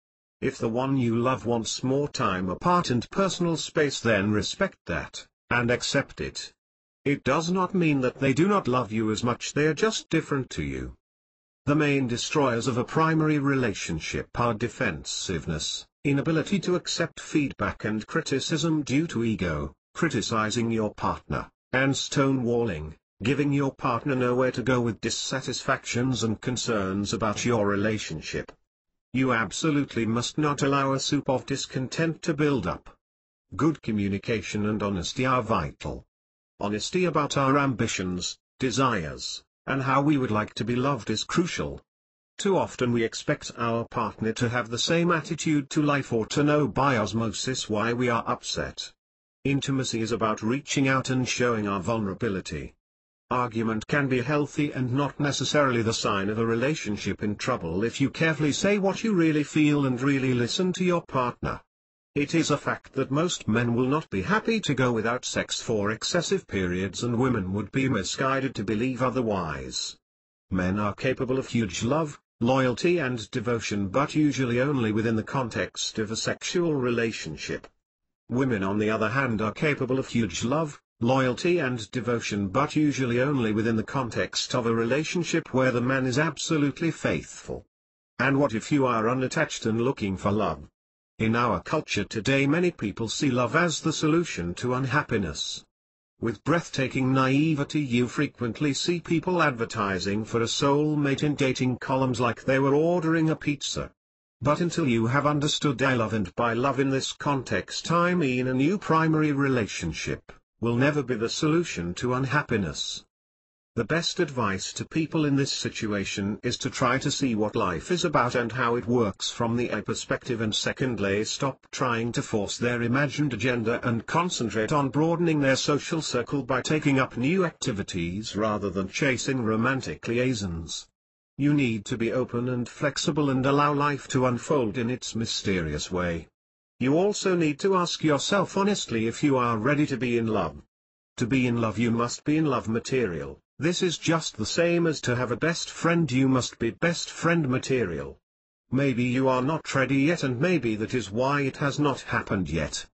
Speaker 1: If the one you love wants more time apart and personal space, then respect that, and accept it. It does not mean that they do not love you as much, they are just different to you. The main destroyers of a primary relationship are defensiveness, inability to accept feedback and criticism due to ego, criticizing your partner, and stonewalling, giving your partner nowhere to go with dissatisfactions and concerns about your relationship. You absolutely must not allow a soup of discontent to build up. Good communication and honesty are vital. Honesty about our ambitions, desires, and how we would like to be loved is crucial. Too often we expect our partner to have the same attitude to life or to know by osmosis why we are upset. Intimacy is about reaching out and showing our vulnerability. Argument can be healthy and not necessarily the sign of a relationship in trouble if you carefully say what you really feel and really listen to your partner. It is a fact that most men will not be happy to go without sex for excessive periods, and women would be misguided to believe otherwise. Men are capable of huge love, loyalty and devotion, but usually only within the context of a sexual relationship. Women on the other hand are capable of huge love, loyalty and devotion, but usually only within the context of a relationship where the man is absolutely faithful. And what if you are unattached and looking for love? In our culture today, many people see love as the solution to unhappiness. With breathtaking naivety, you frequently see people advertising for a soulmate in dating columns like they were ordering a pizza. But until you have understood I love, and by love in this context I mean a new primary relationship, will never be the solution to unhappiness. The best advice to people in this situation is to try to see what life is about and how it works from the I perspective, and secondly, stop trying to force their imagined agenda and concentrate on broadening their social circle by taking up new activities rather than chasing romantic liaisons. You need to be open and flexible and allow life to unfold in its mysterious way. You also need to ask yourself honestly if you are ready to be in love. To be in love, you must be in love material. This is just the same as to have a best friend, you must be best friend material. Maybe you are not ready yet, and maybe that is why it has not happened yet.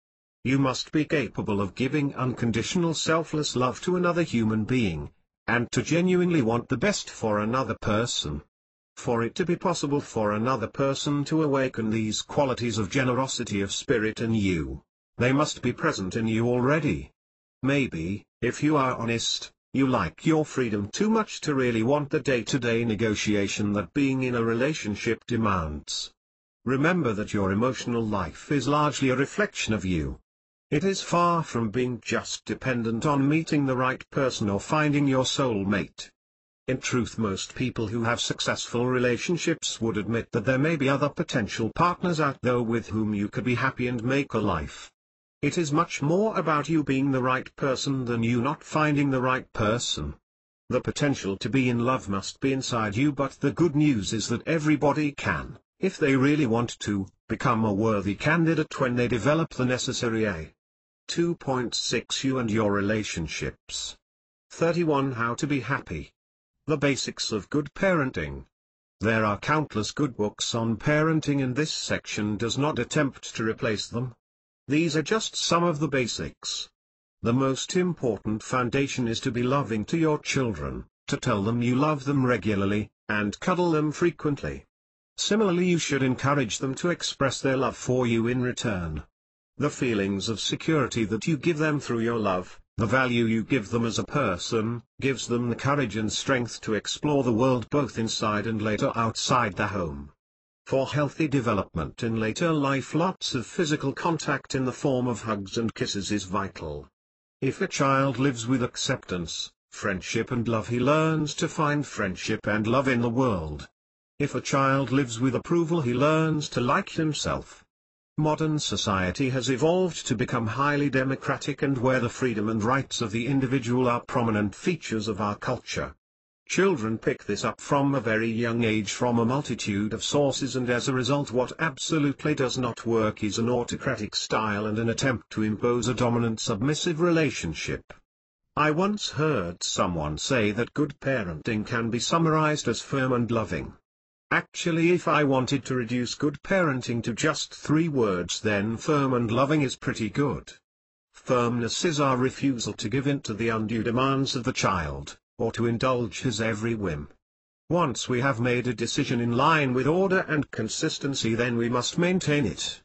Speaker 1: You must be capable of giving unconditional selfless love to another human being, and to genuinely want the best for another person. For it to be possible for another person to awaken these qualities of generosity of spirit in you, they must be present in you already. Maybe, if you are honest, you like your freedom too much to really want the day-to-day negotiation that being in a relationship demands. Remember that your emotional life is largely a reflection of you. It is far from being just dependent on meeting the right person or finding your soul mate. In truth, most people who have successful relationships would admit that there may be other potential partners out there with whom you could be happy and make a life. It is much more about you being the right person than you not finding the right person. The potential to be in love must be inside you, but the good news is that everybody can, if they really want to, become a worthy candidate when they develop the necessary A. 2.6 You and your relationships. 31 How to be happy. The basics of good parenting. There are countless good books on parenting, and this section does not attempt to replace them. These are just some of the basics. The most important foundation is to be loving to your children, to tell them you love them regularly, and cuddle them frequently. Similarly, you should encourage them to express their love for you in return. The feelings of security that you give them through your love, the value you give them as a person, gives them the courage and strength to explore the world both inside and later outside the home. For healthy development in later life, lots of physical contact in the form of hugs and kisses is vital. If a child lives with acceptance, friendship and love, he learns to find friendship and love in the world. If a child lives with approval, he learns to like himself. Modern society has evolved to become highly democratic, and where the freedom and rights of the individual are prominent features of our culture. Children pick this up from a very young age from a multitude of sources, and as a result what absolutely does not work is an autocratic style and an attempt to impose a dominant submissive relationship. I once heard someone say that good parenting can be summarized as firm and loving. Actually, if I wanted to reduce good parenting to just 3 words, then firm and loving is pretty good. Firmness is our refusal to give in to the undue demands of the child, or to indulge his every whim. Once we have made a decision in line with order and consistency, then we must maintain it.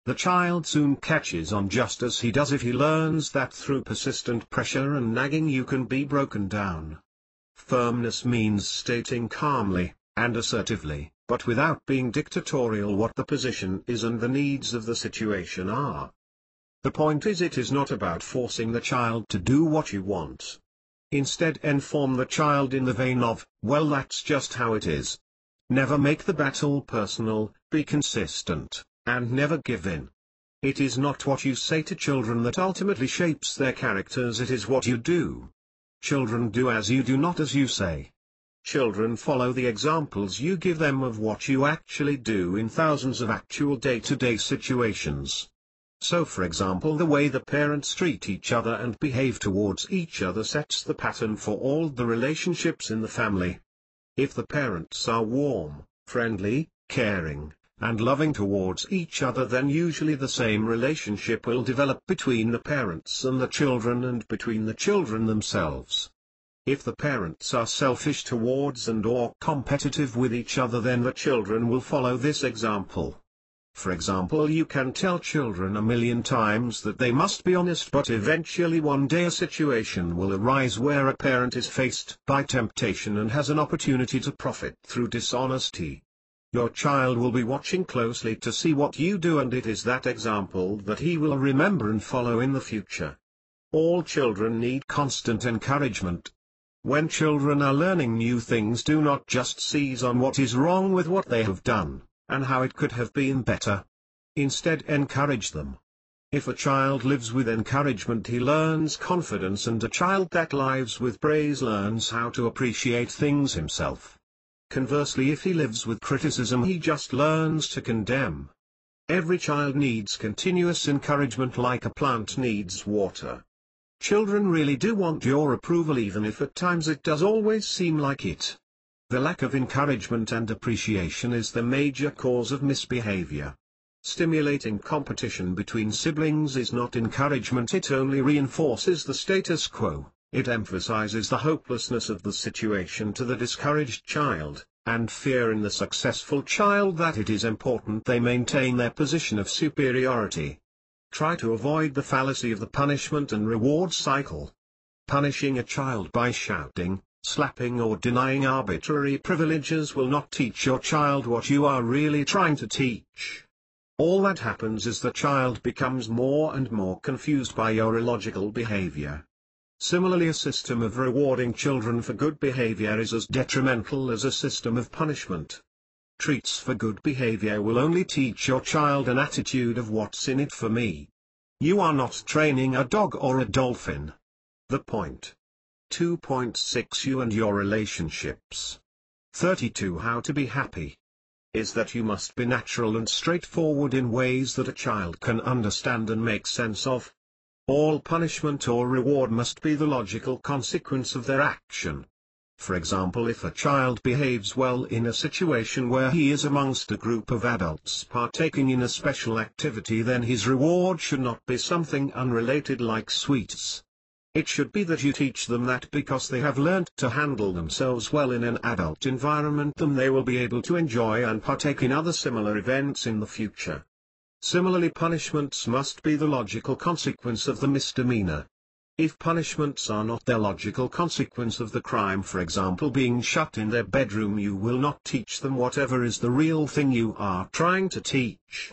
Speaker 1: The child soon catches on, just as he does if he learns that through persistent pressure and nagging you can be broken down. Firmness means stating calmly and assertively, but without being dictatorial, what the position is and the needs of the situation are. The point is, it is not about forcing the child to do what you want. Instead, inform the child in the vein of, well, that's just how it is. Never make the battle personal, be consistent, and never give in. It is not what you say to children that ultimately shapes their characters, it is what you do. Children do as you do, not as you say. Children follow the examples you give them of what you actually do in thousands of actual day-to-day situations. So, for example, the way the parents treat each other and behave towards each other sets the pattern for all the relationships in the family. If the parents are warm, friendly, caring, and loving towards each other, then usually the same relationship will develop between the parents and the children and between the children themselves. If the parents are selfish towards and or competitive with each other, then the children will follow this example. For example, you can tell children a million times that they must be honest, but eventually one day a situation will arise where a parent is faced by temptation and has an opportunity to profit through dishonesty. Your child will be watching closely to see what you do, and it is that example that he will remember and follow in the future. All children need constant encouragement. When children are learning new things, do not just seize on what is wrong with what they have done, and how it could have been better. Instead, encourage them. If a child lives with encouragement, he learns confidence, and a child that lives with praise learns how to appreciate things himself. Conversely, if he lives with criticism, he just learns to condemn. Every child needs continuous encouragement like a plant needs water. Children really do want your approval, even if at times it does always seem like it. The lack of encouragement and appreciation is the major cause of misbehavior. Stimulating competition between siblings is not encouragement, it only reinforces the status quo. It emphasizes the hopelessness of the situation to the discouraged child, and fear in the successful child that it is important they maintain their position of superiority. Try to avoid the fallacy of the punishment and reward cycle. Punishing a child by shouting, slapping, or denying arbitrary privileges will not teach your child what you are really trying to teach. All that happens is the child becomes more and more confused by your illogical behavior. Similarly, a system of rewarding children for good behavior is as detrimental as a system of punishment. Treats for good behavior will only teach your child an attitude of what's in it for me. You are not training a dog or a dolphin. The point. 2.6 You and your relationships. 32 How to be happy. Is that you must be natural and straightforward in ways that a child can understand and make sense of. All punishment or reward must be the logical consequence of their action. For example, if a child behaves well in a situation where he is amongst a group of adults partaking in a special activity, then his reward should not be something unrelated like sweets. It should be that you teach them that because they have learnt to handle themselves well in an adult environment, then they will be able to enjoy and partake in other similar events in the future. Similarly, punishments must be the logical consequence of the misdemeanor. If punishments are not their logical consequence of the crime, for example being shut in their bedroom, you will not teach them whatever is the real thing you are trying to teach.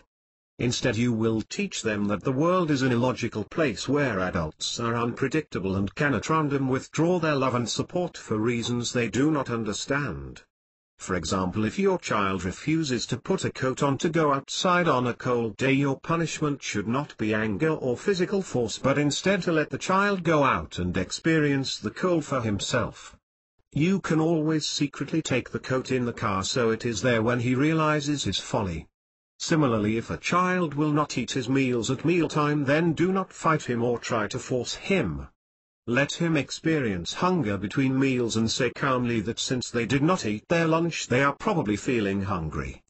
Speaker 1: Instead, you will teach them that the world is an illogical place where adults are unpredictable and can at random withdraw their love and support for reasons they do not understand. For example, if your child refuses to put a coat on to go outside on a cold day, your punishment should not be anger or physical force, but instead to let the child go out and experience the cold for himself. You can always secretly take the coat in the car so it is there when he realizes his folly. Similarly, if a child will not eat his meals at mealtime, then do not fight him or try to force him. Let him experience hunger between meals and say calmly that since they did not eat their lunch, they are probably feeling hungry.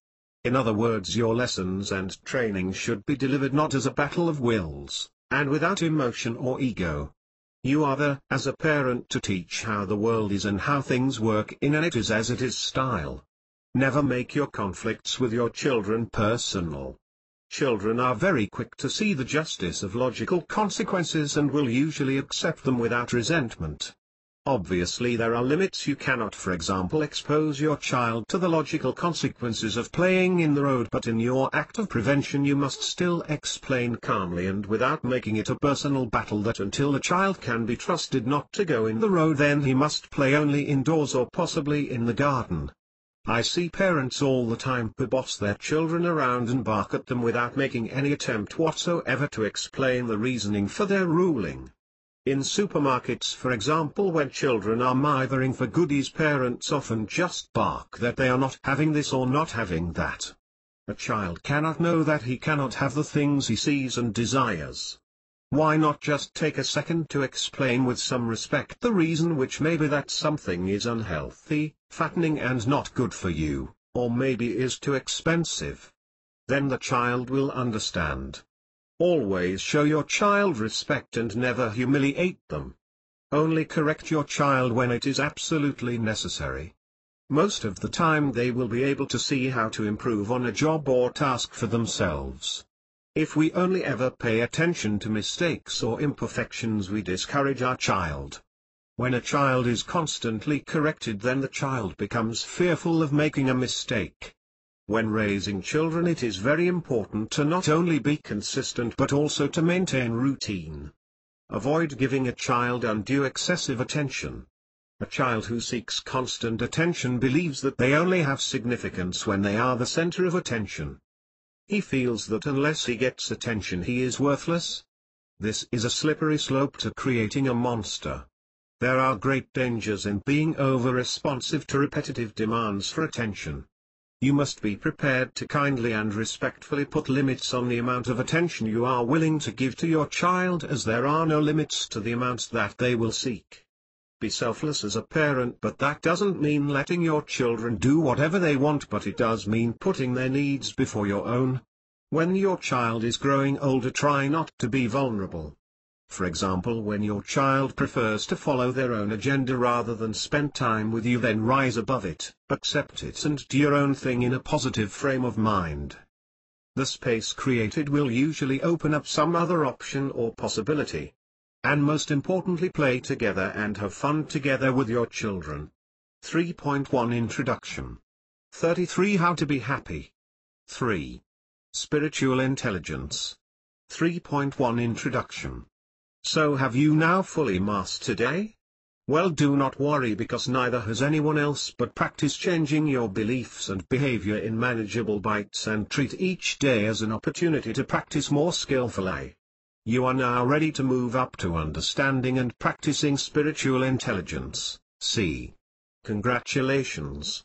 Speaker 1: In other words, your lessons and training should be delivered not as a battle of wills, and without emotion or ego. You are there as a parent to teach how the world is and how things work in an it is as it is style. Never make your conflicts with your children personal. Children are very quick to see the justice of logical consequences and will usually accept them without resentment. Obviously, there are limits. You cannot, for example, expose your child to the logical consequences of playing in the road, but in your act of prevention you must still explain calmly and without making it a personal battle that until the child can be trusted not to go in the road, then he must play only indoors or possibly in the garden. I see parents all the time who boss their children around and bark at them without making any attempt whatsoever to explain the reasoning for their ruling. In supermarkets, for example, when children are mithering for goodies, parents often just bark that they are not having this or not having that. A child cannot know that he cannot have the things he sees and desires. Why not just take a second to explain with some respect the reason, which may be that something is unhealthy, fattening and not good for you, or maybe is too expensive. Then the child will understand. Always show your child respect and never humiliate them. Only correct your child when it is absolutely necessary. Most of the time they will be able to see how to improve on a job or task for themselves. If we only ever pay attention to mistakes or imperfections, we discourage our child. When a child is constantly corrected, then the child becomes fearful of making a mistake. When raising children, it is very important to not only be consistent but also to maintain routine. Avoid giving a child undue excessive attention. A child who seeks constant attention believes that they only have significance when they are the center of attention. He feels that unless he gets attention he is worthless. This is a slippery slope to creating a monster. There are great dangers in being over-responsive to repetitive demands for attention. You must be prepared to kindly and respectfully put limits on the amount of attention you are willing to give to your child, as there are no limits to the amounts that they will seek. Be selfless as a parent, but that doesn't mean letting your children do whatever they want, but it does mean putting their needs before your own. When your child is growing older, try not to be vulnerable. For example, when your child prefers to follow their own agenda rather than spend time with you, then rise above it, accept it and do your own thing in a positive frame of mind. The space created will usually open up some other option or possibility. And most importantly, play together and have fun together with your children. 3.1 Introduction. 33 How to be happy. 3. Spiritual intelligence. 3.1 Introduction. So have you now fully mastered A? Well, do not worry, because neither has anyone else, but practice changing your beliefs and behavior in manageable bites and treat each day as an opportunity to practice more skillfully. You are now ready to move up to understanding and practicing spiritual intelligence, C. Congratulations!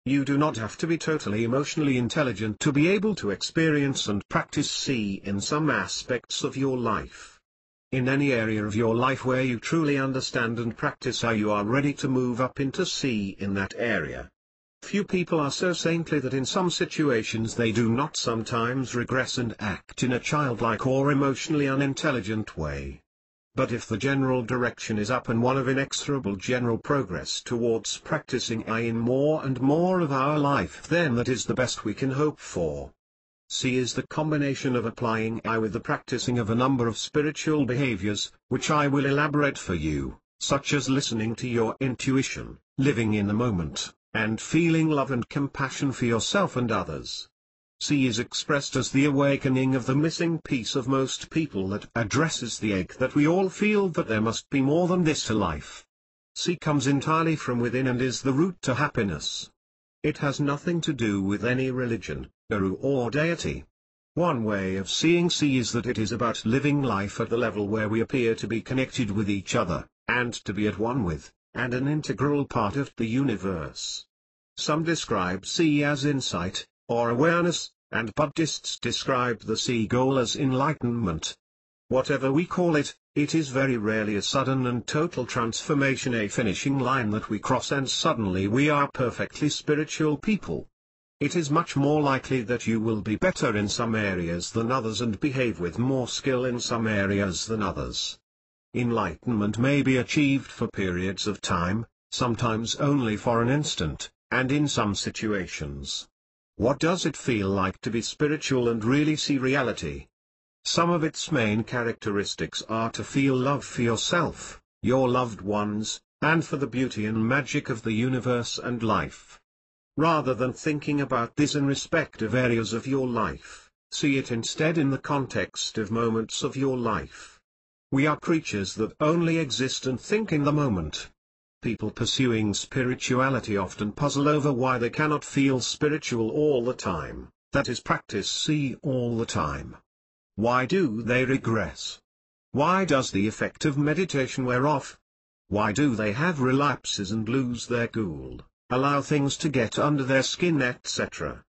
Speaker 1: You do not have to be totally emotionally intelligent to be able to experience and practice C in some aspects of your life. In any area of your life where you truly understand and practice A, you are ready to move up into C in that area. Few people are so saintly that in some situations they do not sometimes regress and act in a childlike or emotionally unintelligent way. But if the general direction is up and one of inexorable general progress towards practicing A in more and more of our life, then that is the best we can hope for. C is the combination of applying I with the practicing of a number of spiritual behaviors, which I will elaborate for you, such as listening to your intuition, living in the moment, and feeling love and compassion for yourself and others. C is expressed as the awakening of the missing piece of most people that addresses the ache that we all feel, that there must be more than this to life. C comes entirely from within and is the route to happiness. It has nothing to do with any religion, guru or deity. One way of seeing C is that it is about living life at the level where we appear to be connected with each other, and to be at one with, and an integral part of the universe. Some describe C as insight, or awareness, and Buddhists describe the C goal as enlightenment. Whatever we call it, it is very rarely a sudden and total transformation, a finishing line that we cross and suddenly we are perfectly spiritual people. It is much more likely that you will be better in some areas than others and behave with more skill in some areas than others. Enlightenment may be achieved for periods of time, sometimes only for an instant, and in some situations. What does it feel like to be spiritual and really see reality? Some of its main characteristics are to feel love for yourself, your loved ones, and for the beauty and magic of the universe and life. Rather than thinking about this in respect of areas of your life, see it instead in the context of moments of your life. We are creatures that only exist and think in the moment. People pursuing spirituality often puzzle over why they cannot feel spiritual all the time, that is, practice C all the time. Why do they regress? Why does the effect of meditation wear off? Why do they have relapses and lose their cool, allow things to get under their skin, etc.?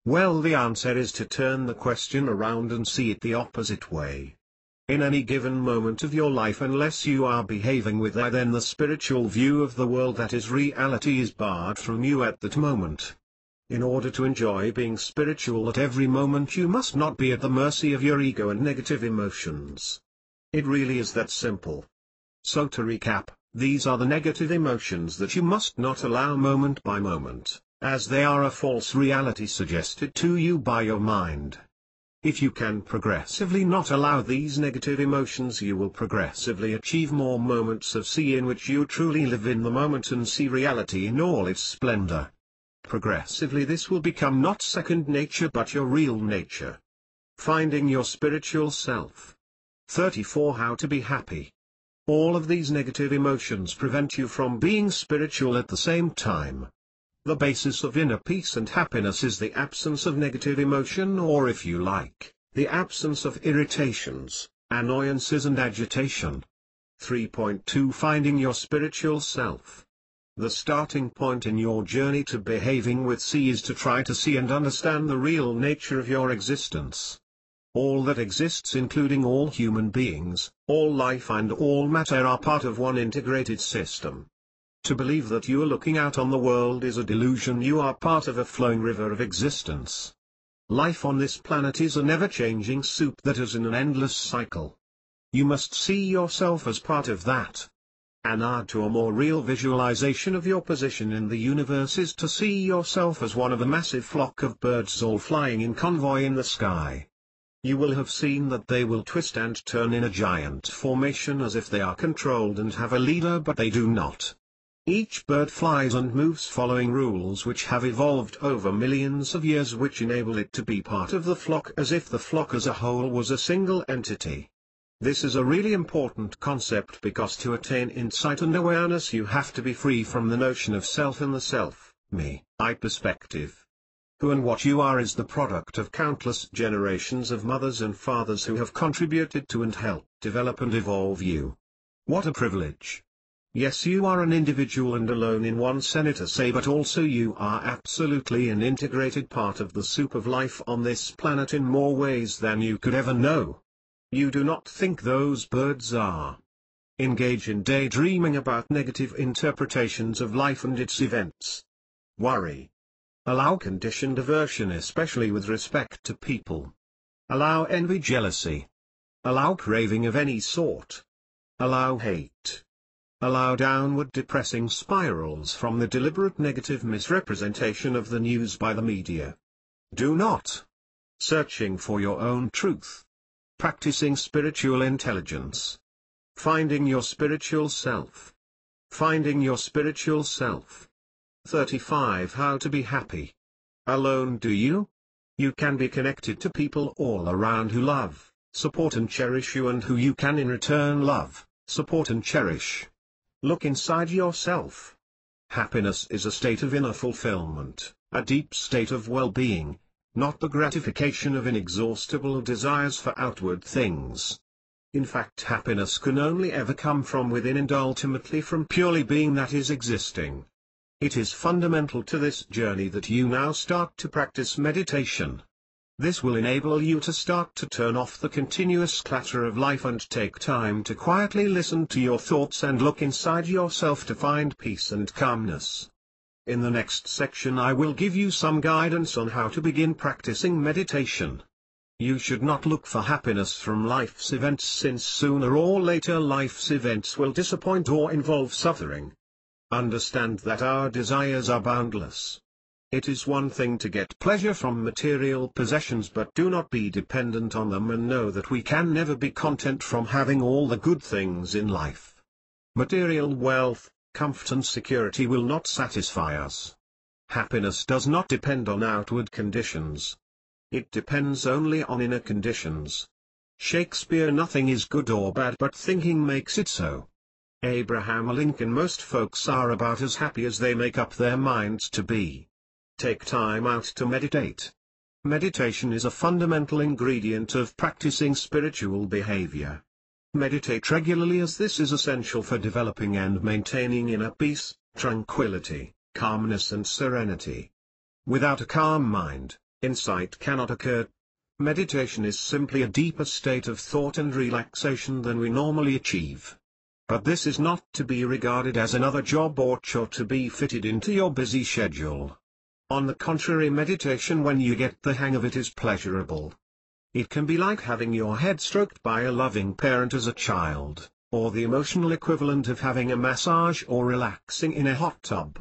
Speaker 1: Well, the answer is to turn the question around and see it the opposite way. In any given moment of your life, unless you are behaving with I, then the spiritual view of the world, that is reality, is barred from you at that moment. In order to enjoy being spiritual at every moment, you must not be at the mercy of your ego and negative emotions. It really is that simple. So to recap, these are the negative emotions that you must not allow moment by moment, as they are a false reality suggested to you by your mind. If you can progressively not allow these negative emotions, you will progressively achieve more moments of C in which you truly live in the moment and see reality in all its splendor. Progressively this will become not second nature but your real nature. Finding your spiritual self. 34 How to be happy. All of these negative emotions prevent you from being spiritual at the same time. The basis of inner peace and happiness is the absence of negative emotion, or if you like, the absence of irritations, annoyances and agitation. 3.2 Finding your spiritual self. The starting point in your journey to behaving with C is to try to see and understand the real nature of your existence. All that exists, including all human beings, all life and all matter, are part of one integrated system. To believe that you are looking out on the world is a delusion. You are part of a flowing river of existence. Life on this planet is a never-changing soup that is in an endless cycle. You must see yourself as part of that. An aid to a more real visualization of your position in the universe is to see yourself as one of a massive flock of birds all flying in convoy in the sky. You will have seen that they will twist and turn in a giant formation as if they are controlled and have a leader, but they do not. Each bird flies and moves following rules which have evolved over millions of years, which enable it to be part of the flock as if the flock as a whole was a single entity. This is a really important concept, because to attain insight and awareness you have to be free from the notion of self and the self, me, I perspective. Who and what you are is the product of countless generations of mothers and fathers who have contributed to and helped develop and evolve you. What a privilege! Yes, you are an individual and alone in one senator say, but also you are absolutely an integrated part of the soup of life on this planet in more ways than you could ever know. You do not think those birds are. Engage in daydreaming about negative interpretations of life and its events. Worry. Allow conditioned aversion, especially with respect to people. Allow envy, jealousy. Allow craving of any sort. Allow hate. Allow downward depressing spirals from the deliberate negative misrepresentation of the news by the media. Do not. Searching for your own truth. Practicing spiritual intelligence. Finding your spiritual self. Finding your spiritual self. 35 How to be happy. Alone, do you? You can be connected to people all around who love, support and cherish you, and who you can in return love, support and cherish. Look inside yourself. Happiness is a state of inner fulfillment, a deep state of well-being, not the gratification of inexhaustible desires for outward things. In fact, happiness can only ever come from within and ultimately from purely being, that is, existing. It is fundamental to this journey that you now start to practice meditation. This will enable you to start to turn off the continuous clatter of life and take time to quietly listen to your thoughts and look inside yourself to find peace and calmness. In the next section I will give you some guidance on how to begin practicing meditation. You should not look for happiness from life's events, since sooner or later life's events will disappoint or involve suffering. Understand that our desires are boundless. It is one thing to get pleasure from material possessions, but do not be dependent on them, and know that we can never be content from having all the good things in life. Material wealth, comfort and security will not satisfy us. Happiness does not depend on outward conditions. It depends only on inner conditions. Shakespeare: nothing is good or bad but thinking makes it so. Abraham Lincoln: most folks are about as happy as they make up their minds to be. Take time out to meditate. Meditation is a fundamental ingredient of practicing spiritual behavior. Meditate regularly, as this is essential for developing and maintaining inner peace, tranquility, calmness and serenity. Without a calm mind, insight cannot occur. Meditation is simply a deeper state of thought and relaxation than we normally achieve. But this is not to be regarded as another job or chore to be fitted into your busy schedule. On the contrary, meditation, when you get the hang of it, is pleasurable. It can be like having your head stroked by a loving parent as a child, or the emotional equivalent of having a massage or relaxing in a hot tub.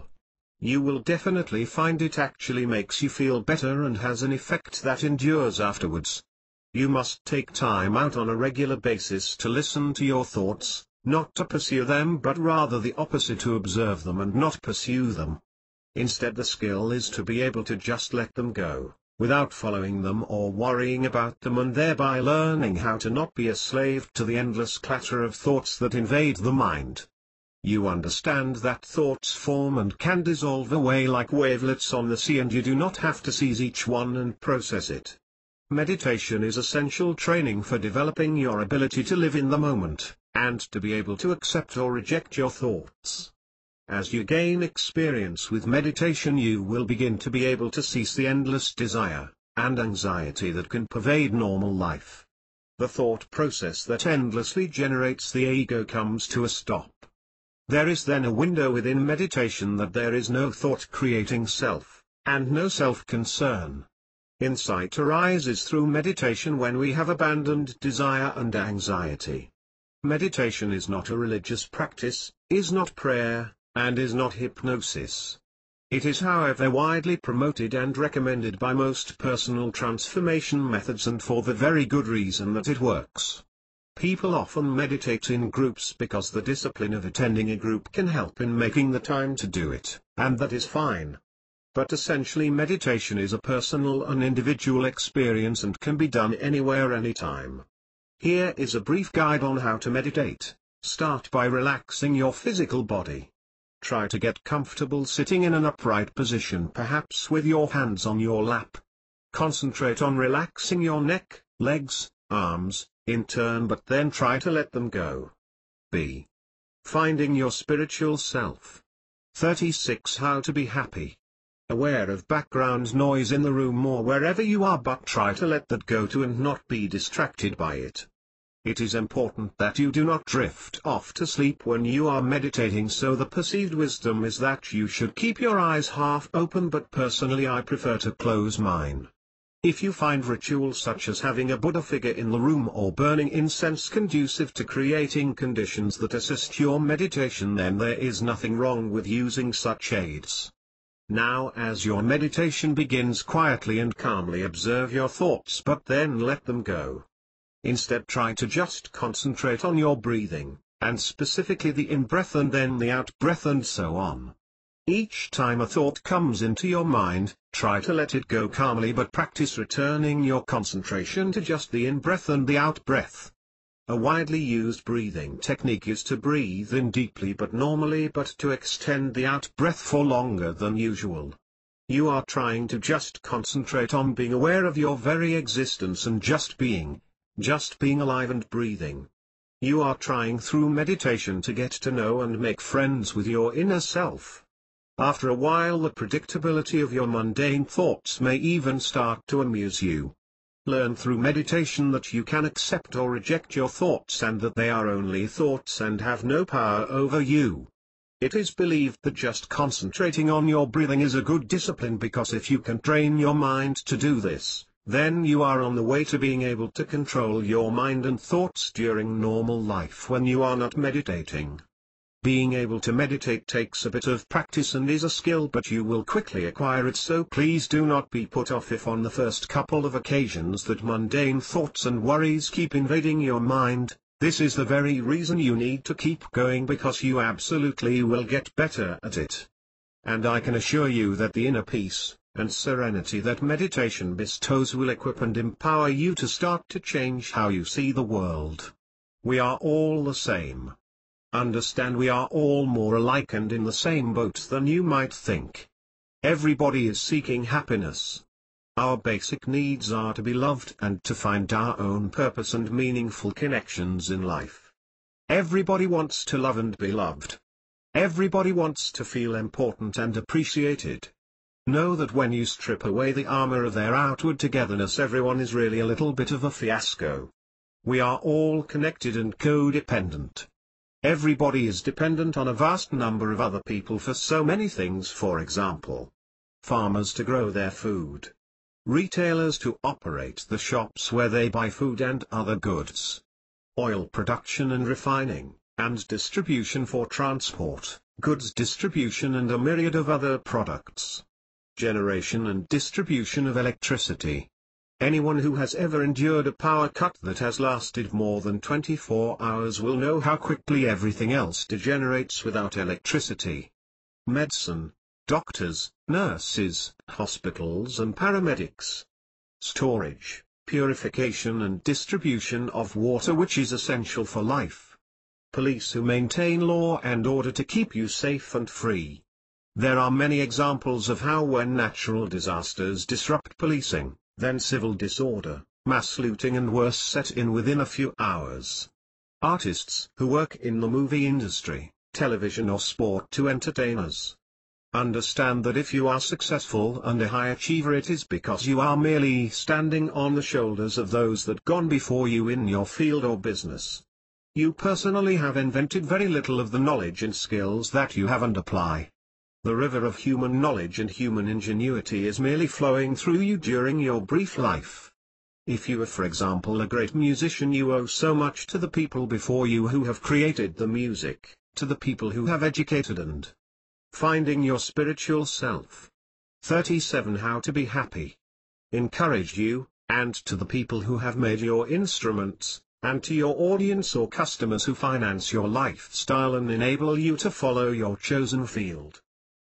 Speaker 1: You will definitely find it actually makes you feel better and has an effect that endures afterwards. You must take time out on a regular basis to listen to your thoughts, not to pursue them but rather the opposite, to observe them and not pursue them. Instead, the skill is to be able to just let them go, without following them or worrying about them, and thereby learning how to not be a slave to the endless clatter of thoughts that invade the mind. You understand that thoughts form and can dissolve away like wavelets on the sea, and you do not have to seize each one and process it. Meditation is essential training for developing your ability to live in the moment, and to be able to accept or reject your thoughts. As you gain experience with meditation, you will begin to be able to cease the endless desire and anxiety that can pervade normal life. The thought process that endlessly generates the ego comes to a stop. There is then a window within meditation that there is no thought-creating self, and no self-concern. Insight arises through meditation when we have abandoned desire and anxiety. Meditation is not a religious practice, is not prayer, and is not hypnosis. It is, however, widely promoted and recommended by most personal transformation methods, and for the very good reason that it works. People often meditate in groups because the discipline of attending a group can help in making the time to do it, and that is fine. But essentially, meditation is a personal and individual experience and can be done anywhere, anytime. Here is a brief guide on how to meditate. Start by relaxing your physical body. Try to get comfortable sitting in an upright position, perhaps with your hands on your lap. Concentrate on relaxing your neck, legs, arms, in turn, but then try to let them go. B. Finding your spiritual self. 36. How to be happy. Aware of background noise in the room or wherever you are, but try to let that go too and not be distracted by it. It is important that you do not drift off to sleep when you are meditating, so the perceived wisdom is that you should keep your eyes half open, but personally I prefer to close mine. If you find rituals such as having a Buddha figure in the room or burning incense conducive to creating conditions that assist your meditation, then there is nothing wrong with using such aids. Now, as your meditation begins, quietly and calmly observe your thoughts, but then let them go. Instead, try to just concentrate on your breathing, and specifically the in-breath and then the out-breath, and so on. Each time a thought comes into your mind, try to let it go calmly, but practice returning your concentration to just the in-breath and the out-breath. A widely used breathing technique is to breathe in deeply but normally, but to extend the out-breath for longer than usual. You are trying to just concentrate on being aware of your very existence and just being alive and breathing. You are trying through meditation to get to know and make friends with your inner self. After a while, the predictability of your mundane thoughts may even start to amuse you. Learn through meditation that you can accept or reject your thoughts, and that they are only thoughts and have no power over you. It is believed that just concentrating on your breathing is a good discipline, because if you can train your mind to do this, then you are on the way to being able to control your mind and thoughts during normal life when you are not meditating. Being able to meditate takes a bit of practice and is a skill, but you will quickly acquire it, so please do not be put off if on the first couple of occasions that mundane thoughts and worries keep invading your mind. This is the very reason you need to keep going, because you absolutely will get better at it. And I can assure you that the inner peace and serenity that meditation bestows will equip and empower you to start to change how you see the world. We are all the same. Understand, we are all more alike and in the same boat than you might think. Everybody is seeking happiness. Our basic needs are to be loved and to find our own purpose and meaningful connections in life. Everybody wants to love and be loved. Everybody wants to feel important and appreciated. Know that when you strip away the armor of their outward togetherness, everyone is really a little bit of a fiasco. We are all connected and codependent. Everybody is dependent on a vast number of other people for so many things, for example, farmers to grow their food, retailers to operate the shops where they buy food and other goods, oil production and refining, and distribution for transport, goods distribution and a myriad of other products, generation and distribution of electricity. Anyone who has ever endured a power cut that has lasted more than 24 hours will know how quickly everything else degenerates without electricity. Medicine, doctors, nurses, hospitals and paramedics, storage, purification and distribution of water which is essential for life. Police who maintain law and order to keep you safe and free. There are many examples of how when natural disasters disrupt policing, then civil disorder, mass looting and worse set in within a few hours. Artists who work in the movie industry, television or sport to entertain us. Understand that if you are successful and a high achiever, it is because you are merely standing on the shoulders of those that gone before you in your field or business. You personally have invented very little of the knowledge and skills that you have and apply. The river of human knowledge and human ingenuity is merely flowing through you during your brief life. If you are, for example, a great musician, you owe so much to the people before you who have created the music, to the people who have educated and finding your spiritual self. 37 How to be happy. Encouraged you, and to the people who have made your instruments, and to your audience or customers who finance your lifestyle and enable you to follow your chosen field.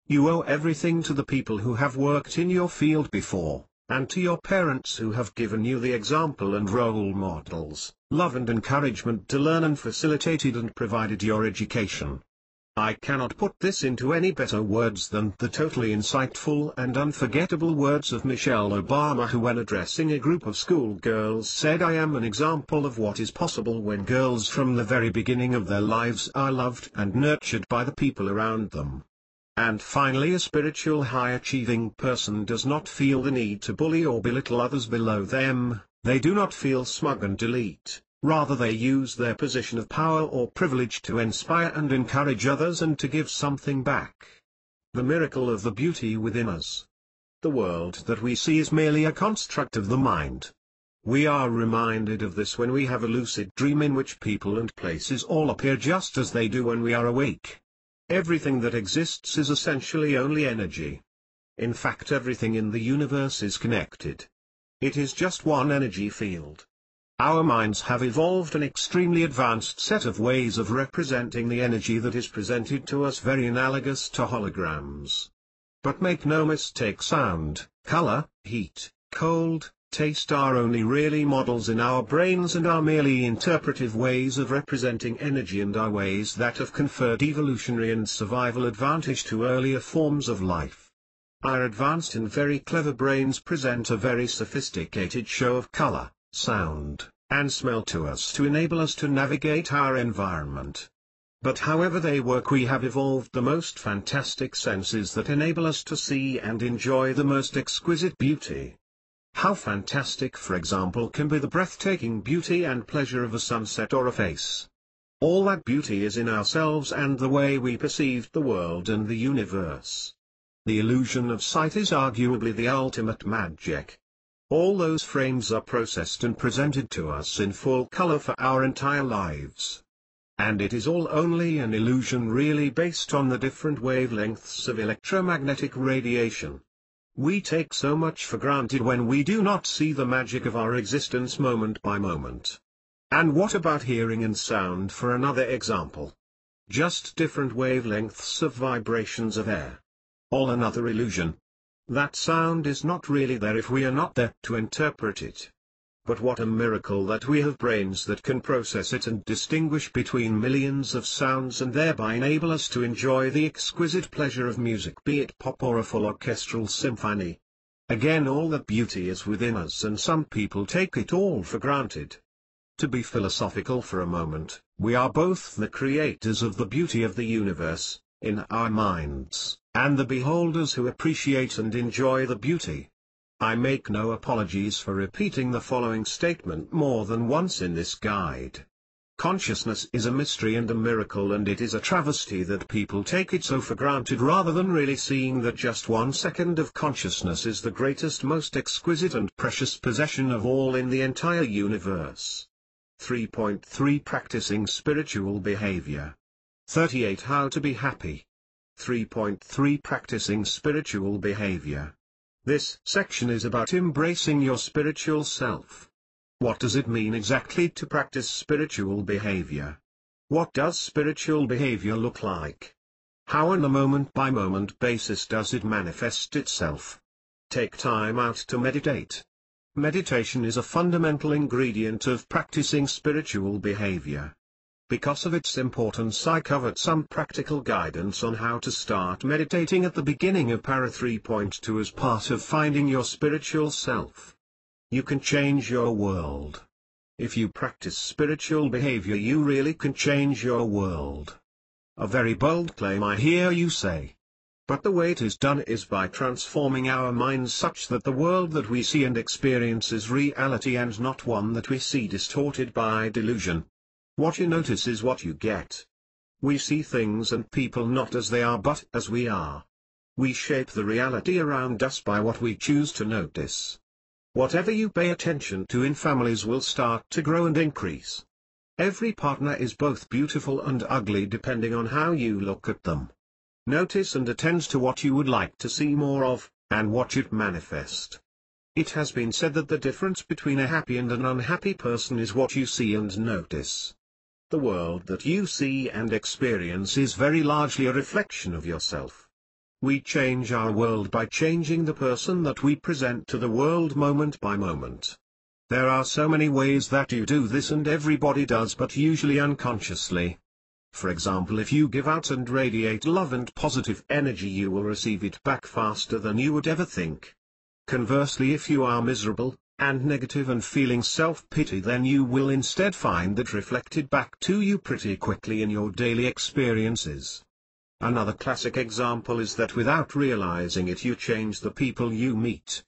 Speaker 1: You owe everything to the people who have worked in your field before, and to your parents who have given you the example and role models, love and encouragement to learn and facilitated and provided your education. I cannot put this into any better words than the totally insightful and unforgettable words of Michelle Obama, who when addressing a group of schoolgirls said, "I am an example of what is possible when girls from the very beginning of their lives are loved and nurtured by the people around them." And finally, a spiritual high-achieving person does not feel the need to bully or belittle others below them, they do not feel smug and elite. Rather they use their position of power or privilege to inspire and encourage others and to give something back. The miracle of the beauty within us. The world that we see is merely a construct of the mind. We are reminded of this when we have a lucid dream in which people and places all appear just as they do when we are awake. Everything that exists is essentially only energy. In fact, everything in the universe is connected. It is just one energy field. Our minds have evolved an extremely advanced set of ways of representing the energy that is presented to us, very analogous to holograms. But make no mistake, sound, color, heat, cold, taste are only really models in our brains and are merely interpretive ways of representing energy, and are ways that have conferred evolutionary and survival advantage to earlier forms of life. Our advanced and very clever brains present a very sophisticated show of color, sound, and smell to us to enable us to navigate our environment. But however they work, we have evolved the most fantastic senses that enable us to see and enjoy the most exquisite beauty. How fantastic, for example, can be the breathtaking beauty and pleasure of a sunset or a face. All that beauty is in ourselves and the way we perceive the world and the universe. The illusion of sight is arguably the ultimate magic. All those frames are processed and presented to us in full color for our entire lives. And it is all only an illusion, really, based on the different wavelengths of electromagnetic radiation. We take so much for granted when we do not see the magic of our existence moment by moment. And what about hearing and sound, for another example? Just different wavelengths of vibrations of air. All another illusion. That sound is not really there if we are not there to interpret it. But what a miracle that we have brains that can process it and distinguish between millions of sounds and thereby enable us to enjoy the exquisite pleasure of music, be it pop or a full orchestral symphony. Again, all that beauty is within us, and some people take it all for granted. To be philosophical for a moment, we are both the creators of the beauty of the universe, in our minds, and the beholders who appreciate and enjoy the beauty. I make no apologies for repeating the following statement more than once in this guide. Consciousness is a mystery and a miracle, and it is a travesty that people take it so for granted rather than really seeing that just 1 second of consciousness is the greatest, most exquisite and precious possession of all in the entire universe. 3.3 Practicing spiritual behavior. 38 How to be happy. 3.3 Practicing spiritual behavior. This section is about embracing your spiritual self. What does it mean exactly to practice spiritual behavior? What does spiritual behavior look like? How on a moment-by-moment basis does it manifest itself? Take time out to meditate. Meditation is a fundamental ingredient of practicing spiritual behavior. Because of its importance, I covered some practical guidance on how to start meditating at the beginning of Para 3.2 as part of finding your spiritual self. You can change your world. If you practice spiritual behavior, you really can change your world. A very bold claim, I hear you say. But the way it is done is by transforming our minds such that the world that we see and experience is reality and not one that we see distorted by delusion. What you notice is what you get. We see things and people not as they are but as we are. We shape the reality around us by what we choose to notice. Whatever you pay attention to in families will start to grow and increase. Every partner is both beautiful and ugly depending on how you look at them. Notice and attend to what you would like to see more of, and watch it manifest. It has been said that the difference between a happy and an unhappy person is what you see and notice. The world that you see and experience is very largely a reflection of yourself. We change our world by changing the person that we present to the world moment by moment. There are so many ways that you do this, and everybody does, but usually unconsciously. For example, if you give out and radiate love and positive energy, you will receive it back faster than you would ever think. Conversely, if you are miserable, and negative and feeling self-pity, then you will instead find that reflected back to you pretty quickly in your daily experiences. Another classic example is that without realizing it, you change the people you meet.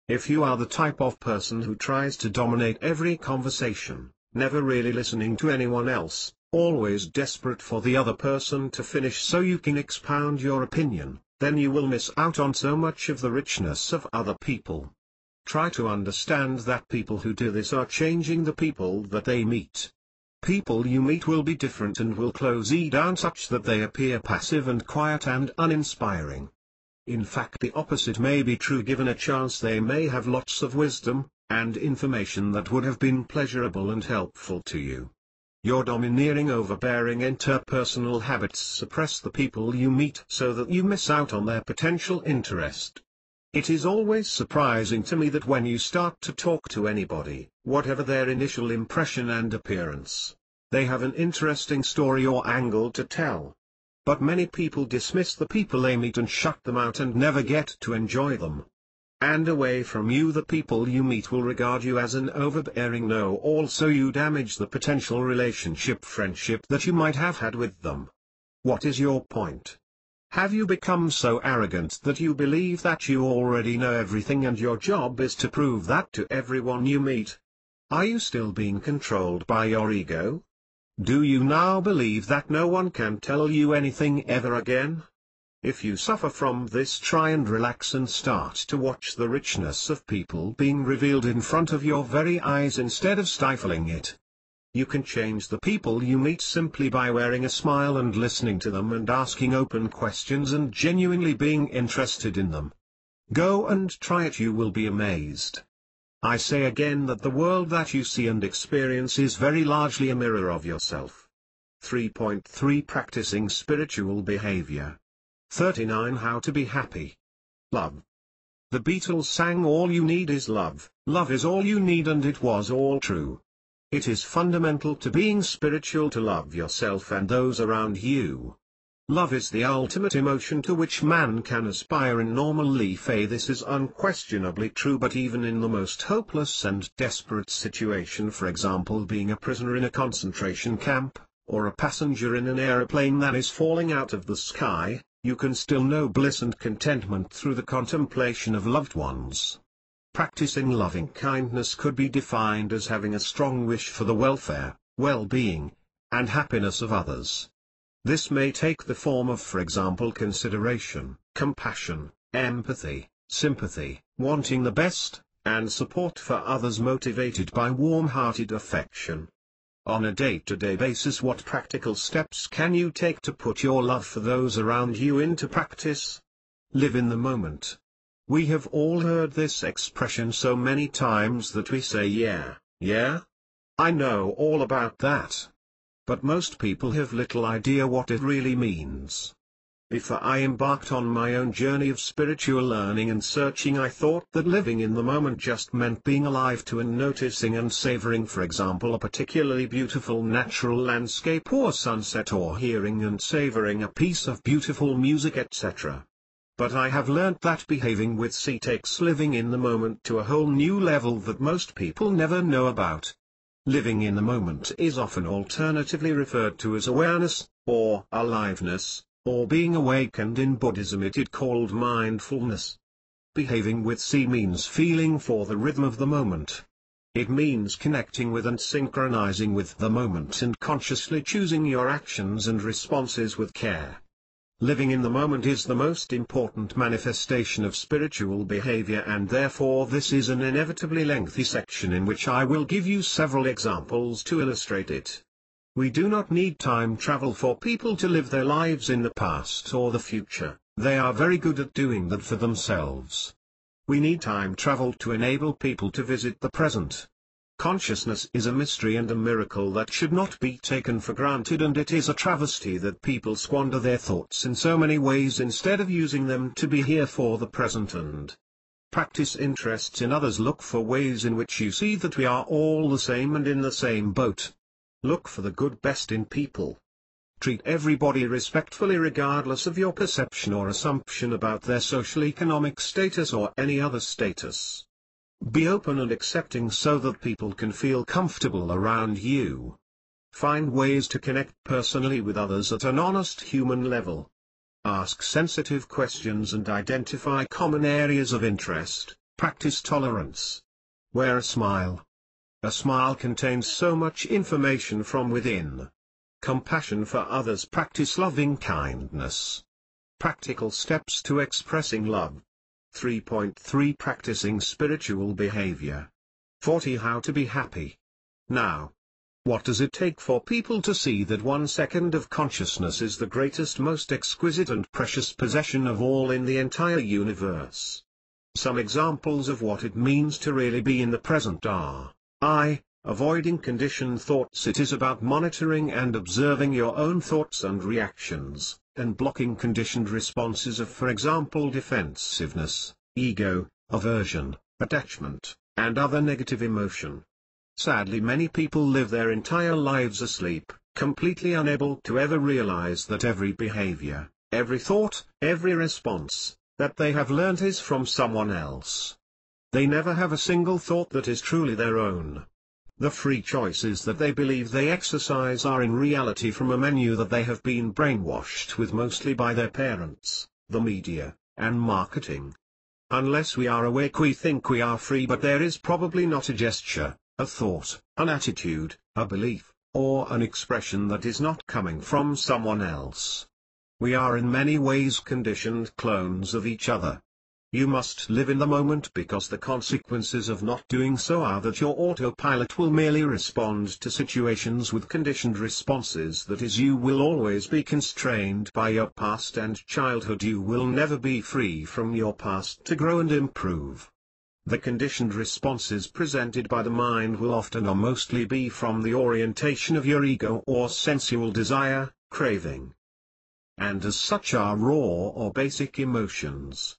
Speaker 1: If you are the type of person who tries to dominate every conversation, never really listening to anyone else, always desperate for the other person to finish so you can expound your opinion, then you will miss out on so much of the richness of other people. Try to understand that people who do this are changing the people that they meet. People you meet will be different and will close you down such that they appear passive and quiet and uninspiring. In fact, the opposite may be true. Given a chance, they may have lots of wisdom and information that would have been pleasurable and helpful to you. Your domineering, overbearing interpersonal habits suppress the people you meet so that you miss out on their potential interest. It is always surprising to me that when you start to talk to anybody, whatever their initial impression and appearance, they have an interesting story or angle to tell. But many people dismiss the people they meet and shut them out and never get to enjoy them. And away from you, the people you meet will regard you as an overbearing know-all, so you damage the potential friendship that you might have had with them. What is your point? Have you become so arrogant that you believe that you already know everything and your job is to prove that to everyone you meet? Are you still being controlled by your ego? Do you now believe that no one can tell you anything ever again? If you suffer from this, try and relax and start to watch the richness of people being revealed in front of your very eyes instead of stifling it. You can change the people you meet simply by wearing a smile and listening to them and asking open questions and genuinely being interested in them. Go and try it, you will be amazed. I say again that the world that you see and experience is very largely a mirror of yourself. 3.3 Practicing Spiritual Behavior. 39 How to be happy. Love. The Beatles sang "All you need is love, love is all you need," and it was all true. It is fundamental to being spiritual to love yourself and those around you. Love is the ultimate emotion to which man can aspire in normal life. This is unquestionably true, but even in the most hopeless and desperate situation, for example being a prisoner in a concentration camp, or a passenger in an aeroplane that is falling out of the sky, you can still know bliss and contentment through the contemplation of loved ones. Practicing loving kindness could be defined as having a strong wish for the welfare, well-being, and happiness of others. This may take the form of, for example, consideration, compassion, empathy, sympathy, wanting the best, and support for others motivated by warm-hearted affection. On a day-to-day basis, what practical steps can you take to put your love for those around you into practice? Live in the moment. We have all heard this expression so many times that we say, yeah, I know all about that. But most people have little idea what it really means. Before I embarked on my own journey of spiritual learning and searching, I thought that living in the moment just meant being alive to and noticing and savoring, for example, a particularly beautiful natural landscape or sunset, or hearing and savoring a piece of beautiful music, etc. But I have learnt that behaving with C takes living in the moment to a whole new level that most people never know about. Living in the moment is often alternatively referred to as awareness, or aliveness, or being awakened. In Buddhism it is called mindfulness. Behaving with C means feeling for the rhythm of the moment. It means connecting with and synchronizing with the moment and consciously choosing your actions and responses with care. Living in the moment is the most important manifestation of spiritual behavior, and therefore this is an inevitably lengthy section in which I will give you several examples to illustrate it. We do not need time travel for people to live their lives in the past or the future. They are very good at doing that for themselves. We need time travel to enable people to visit the present. Consciousness is a mystery and a miracle that should not be taken for granted, and it is a travesty that people squander their thoughts in so many ways instead of using them to be here for the present and practice interests in others. Look for ways in which you see that we are all the same and in the same boat. Look for the good best in people. Treat everybody respectfully regardless of your perception or assumption about their social-economic status or any other status. Be open and accepting so that people can feel comfortable around you. Find ways to connect personally with others at an honest human level. Ask sensitive questions and identify common areas of interest. Practice tolerance. Wear a smile. A smile contains so much information from within. Compassion for others. Practice loving kindness. Practical steps to expressing love. 3.3 Practicing spiritual behavior. 40 How to be happy. Now, what does it take for people to see that 1 second of consciousness is the greatest, most exquisite and precious possession of all in the entire universe? Some examples of what it means to really be in the present are: avoiding conditioned thoughts. It is about monitoring and observing your own thoughts and reactions, and blocking conditioned responses of, for example, defensiveness, ego, aversion, attachment, and other negative emotion. Sadly, many people live their entire lives asleep, completely unable to ever realize that every behavior, every thought, every response that they have learnt is from someone else. They never have a single thought that is truly their own. The free choices that they believe they exercise are in reality from a menu that they have been brainwashed with, mostly by their parents, the media, and marketing. Unless we are awake, we think we are free, but there is probably not a gesture, a thought, an attitude, a belief, or an expression that is not coming from someone else. We are in many ways conditioned clones of each other. You must live in the moment, because the consequences of not doing so are that your autopilot will merely respond to situations with conditioned responses. That is, you will always be constrained by your past and childhood. You will never be free from your past to grow and improve. The conditioned responses presented by the mind will often or mostly be from the orientation of your ego or sensual desire, craving, and as such are raw or basic emotions.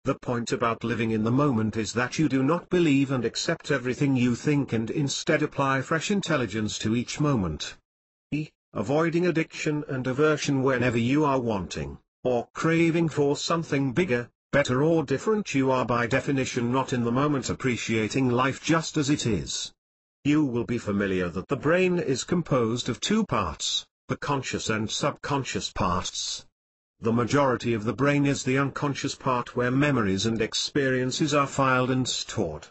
Speaker 1: The point about living in the moment is that you do not believe and accept everything you think, and instead apply fresh intelligence to each moment. Avoiding addiction and aversion. Whenever you are wanting, or craving for something bigger, better or different, you are by definition not in the moment, appreciating life just as it is. You will be familiar that the brain is composed of 2 parts, the conscious and subconscious parts. The majority of the brain is the unconscious part, where memories and experiences are filed and stored.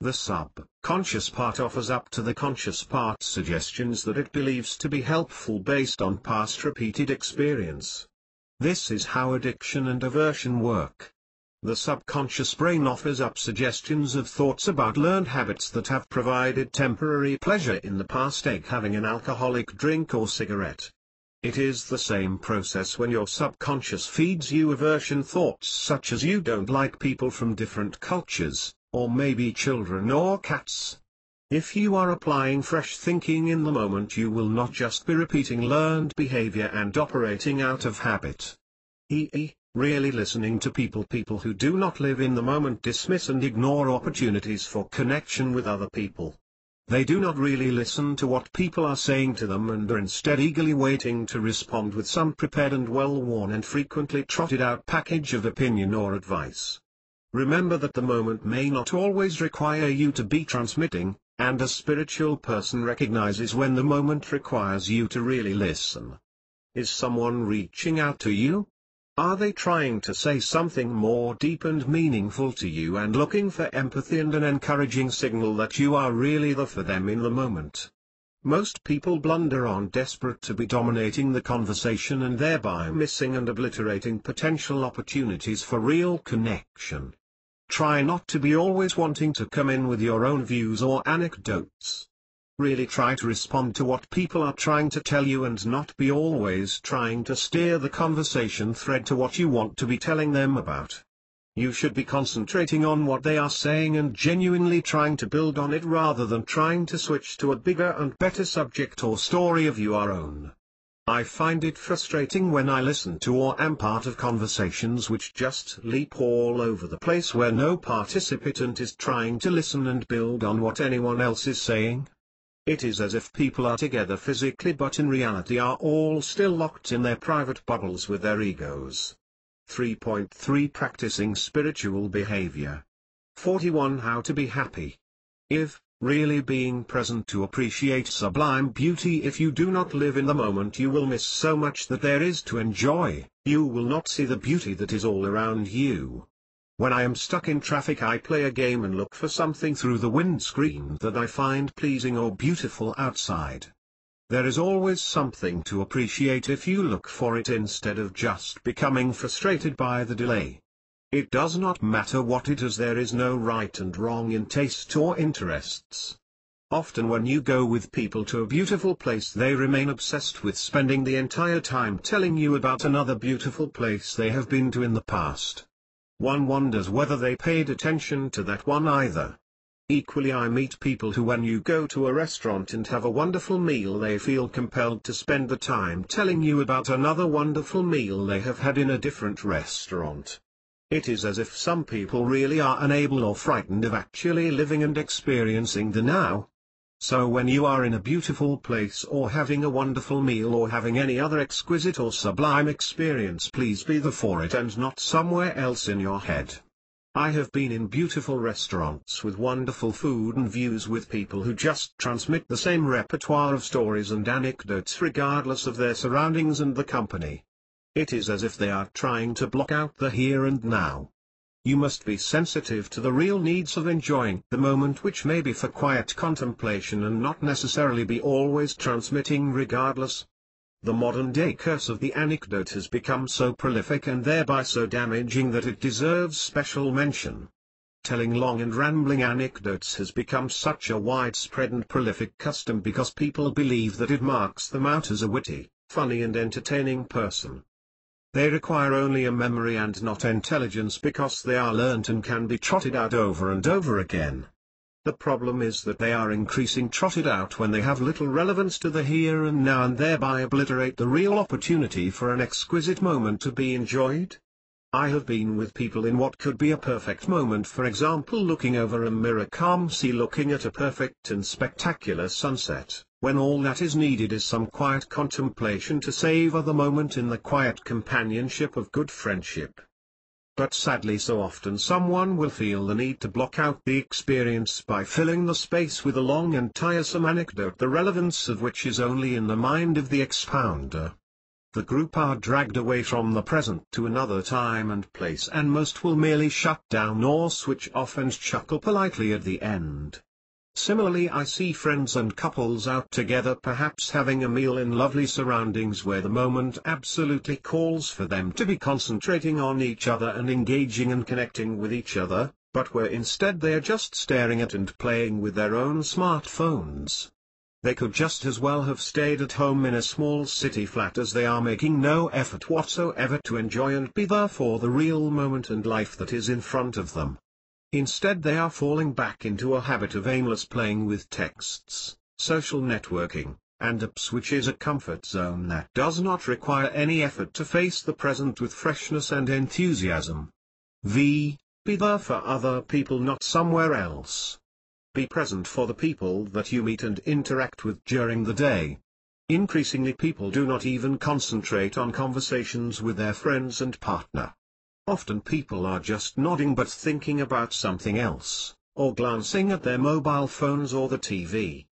Speaker 1: The subconscious part offers up to the conscious part suggestions that it believes to be helpful based on past repeated experience. This is how addiction and aversion work. The subconscious brain offers up suggestions of thoughts about learned habits that have provided temporary pleasure in the past, like having an alcoholic drink or cigarette. It is the same process when your subconscious feeds you aversion thoughts, such as you don't like people from different cultures, or maybe children or cats. If you are applying fresh thinking in the moment, you will not just be repeating learned behavior and operating out of habit. Really listening to people who do not live in the moment dismiss and ignore opportunities for connection with other people. They do not really listen to what people are saying to them and are instead eagerly waiting to respond with some prepared and well-worn and frequently trotted out package of opinion or advice. Remember that the moment may not always require you to be transmitting, and a spiritual person recognizes when the moment requires you to really listen. Is someone reaching out to you? Are they trying to say something more deep and meaningful to you and looking for empathy and an encouraging signal that you are really there for them in the moment? Most people blunder on desperate to be dominating the conversation and thereby missing and obliterating potential opportunities for real connection. Try not to be always wanting to come in with your own views or anecdotes. Really try to respond to what people are trying to tell you and not be always trying to steer the conversation thread to what you want to be telling them about. You should be concentrating on what they are saying and genuinely trying to build on it rather than trying to switch to a bigger and better subject or story of your own. I find it frustrating when I listen to or am part of conversations which just leap all over the place where no participant is trying to listen and build on what anyone else is saying. It is as if people are together physically but in reality are all still locked in their private bubbles with their egos. 3.3 Practicing Spiritual Behavior. 41 How to be happy. If, really being present to appreciate sublime beauty, if you do not live in the moment you will miss so much that there is to enjoy, you will not see the beauty that is all around you. When I am stuck in traffic I play a game and look for something through the windscreen that I find pleasing or beautiful outside. There is always something to appreciate if you look for it instead of just becoming frustrated by the delay. It does not matter what it is, there is no right and wrong in taste or interests. Often when you go with people to a beautiful place they remain obsessed with spending the entire time telling you about another beautiful place they have been to in the past. One wonders whether they paid attention to that one either. Equally I meet people who when you go to a restaurant and have a wonderful meal they feel compelled to spend the time telling you about another wonderful meal they have had in a different restaurant. It is as if some people really are unable or frightened of actually living and experiencing the now. So when you are in a beautiful place or having a wonderful meal or having any other exquisite or sublime experience, please be there for it and not somewhere else in your head. I have been in beautiful restaurants with wonderful food and views with people who just transmit the same repertoire of stories and anecdotes regardless of their surroundings and the company. It is as if they are trying to block out the here and now. You must be sensitive to the real needs of enjoying the moment, which may be for quiet contemplation and not necessarily be always transmitting regardless. The modern-day curse of the anecdote has become so prolific and thereby so damaging that it deserves special mention. Telling long and rambling anecdotes has become such a widespread and prolific custom because people believe that it marks them out as a witty, funny and entertaining person. They require only a memory and not intelligence because they are learnt and can be trotted out over and over again. The problem is that they are increasing trotted out when they have little relevance to the here and now and thereby obliterate the real opportunity for an exquisite moment to be enjoyed. I have been with people in what could be a perfect moment, for example looking over a mirror calmly looking at a perfect and spectacular sunset, when all that is needed is some quiet contemplation to savor the moment in the quiet companionship of good friendship. But sadly so often someone will feel the need to block out the experience by filling the space with a long and tiresome anecdote, the relevance of which is only in the mind of the expounder. The group are dragged away from the present to another time and place, and most will merely shut down or switch off and chuckle politely at the end. Similarly, I see friends and couples out together, perhaps having a meal in lovely surroundings where the moment absolutely calls for them to be concentrating on each other and engaging and connecting with each other, but where instead they are just staring at and playing with their own smartphones. They could just as well have stayed at home in a small city flat, as they are making no effort whatsoever to enjoy and be there for the real moment and life that is in front of them. Instead they are falling back into a habit of aimless playing with texts, social networking, and Ipswich is a comfort zone that does not require any effort to face the present with freshness and enthusiasm. Be there for other people, not somewhere else. Be present for the people that you meet and interact with during the day. Increasingly people do not even concentrate on conversations with their friends and partner. Often people are just nodding but thinking about something else, or glancing at their mobile phones or the TV.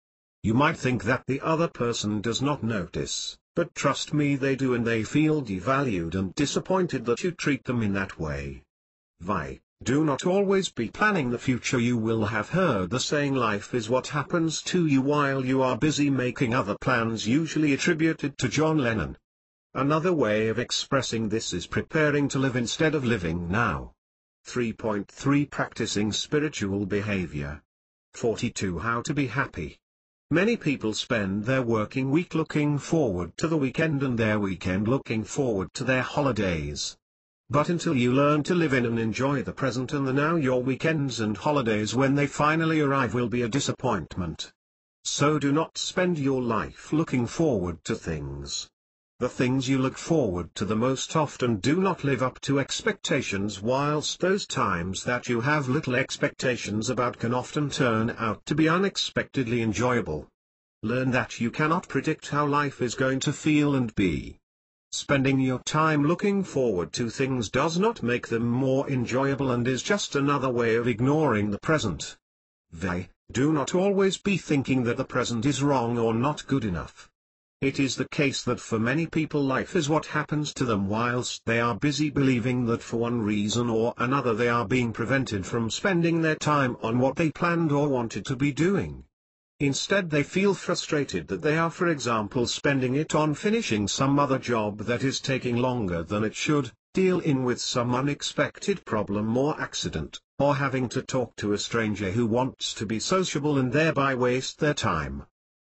Speaker 1: You might think that the other person does not notice, but trust me, they do, and they feel devalued and disappointed that you treat them in that way. Do not always be planning the future. You will have heard the saying, life is what happens to you while you are busy making other plans, usually attributed to John Lennon. Another way of expressing this is preparing to live instead of living now. 3.3 Practicing spiritual behavior. 42 How to be happy. Many people spend their working week looking forward to the weekend and their weekend looking forward to their holidays. But until you learn to live in and enjoy the present and the now, your weekends and holidays, when they finally arrive, will be a disappointment. So do not spend your life looking forward to things. The things you look forward to the most often do not live up to expectations, whilst those times that you have little expectations about can often turn out to be unexpectedly enjoyable. Learn that you cannot predict how life is going to feel and be. Spending your time looking forward to things does not make them more enjoyable and is just another way of ignoring the present. Do not always be thinking that the present is wrong or not good enough. It is the case that for many people life is what happens to them whilst they are busy believing that for one reason or another they are being prevented from spending their time on what they planned or wanted to be doing. Instead, they feel frustrated that they are, for example, spending it on finishing some other job that is taking longer than it should, dealing with some unexpected problem or accident, or having to talk to a stranger who wants to be sociable and thereby waste their time.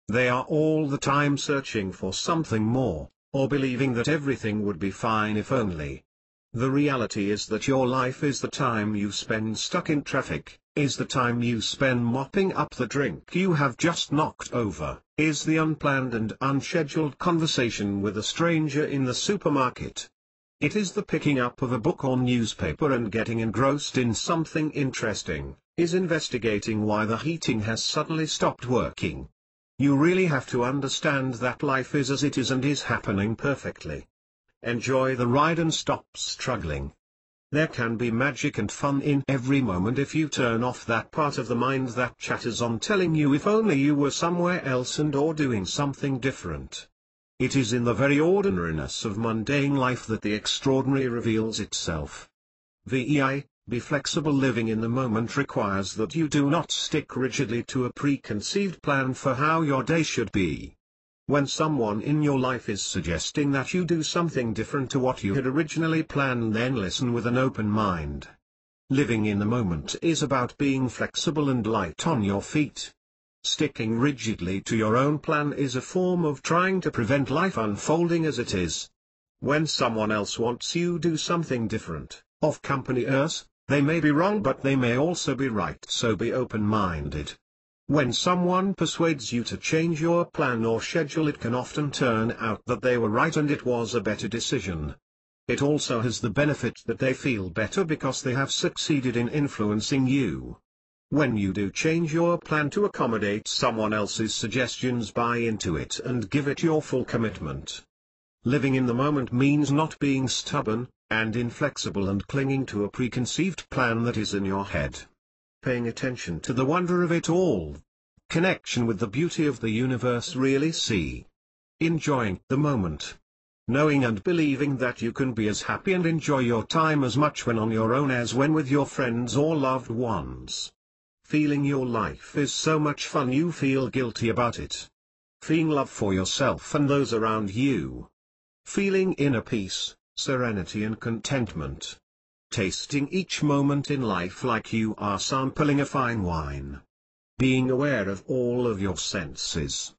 Speaker 1: They are all the time searching for something more, or believing that everything would be fine if only. The reality is that your life is the time you spend stuck in traffic, is the time you spend mopping up the drink you have just knocked over, is the unplanned and unscheduled conversation with a stranger in the supermarket. It is the picking up of a book or newspaper and getting engrossed in something interesting, is investigating why the heating has suddenly stopped working. You really have to understand that life is as it is and is happening perfectly. Enjoy the ride and stop struggling. There can be magic and fun in every moment if you turn off that part of the mind that chatters on, telling you if only you were somewhere else and or doing something different. It is in the very ordinariness of mundane life that the extraordinary reveals itself. Be flexible. Living in the moment requires that you do not stick rigidly to a preconceived plan for how your day should be. When someone in your life is suggesting that you do something different to what you had originally planned, then listen with an open mind. Living in the moment is about being flexible and light on your feet. Sticking rigidly to your own plan is a form of trying to prevent life unfolding as it is. When someone else wants you to do something different, of company earth, they may be wrong but they may also be right, so be open-minded. When someone persuades you to change your plan or schedule, it can often turn out that they were right and it was a better decision. It also has the benefit that they feel better because they have succeeded in influencing you. When you do change your plan to accommodate someone else's suggestions, buy into it and give it your full commitment. Living in the moment means not being stubborn and inflexible and clinging to a preconceived plan that is in your head. Paying attention to the wonder of it all. Connection with the beauty of the universe. Really see. Enjoying the moment. Knowing and believing that you can be as happy and enjoy your time as much when on your own as when with your friends or loved ones. Feeling your life is so much fun you feel guilty about it. Feeling love for yourself and those around you. Feeling inner peace, serenity and contentment. Tasting each moment in life like you are sampling a fine wine. Being aware of all of your senses.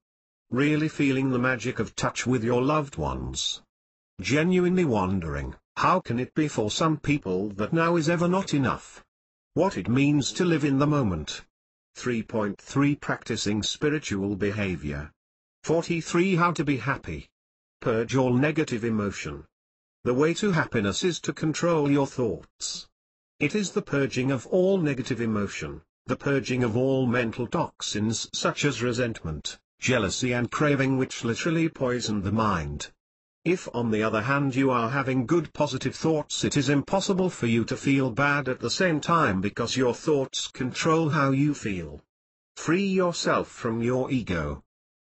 Speaker 1: Really feeling the magic of touch with your loved ones. Genuinely wondering, how can it be for some people that now is ever not enough? What it means to live in the moment. 3.3 Practicing spiritual behavior. 43 How to be happy. Purge all negative emotion. The way to happiness is to control your thoughts. It is the purging of all negative emotion, the purging of all mental toxins such as resentment, jealousy and craving which literally poison the mind. If on the other hand you are having good positive thoughts, it is impossible for you to feel bad at the same time because your thoughts control how you feel. Free yourself from your ego.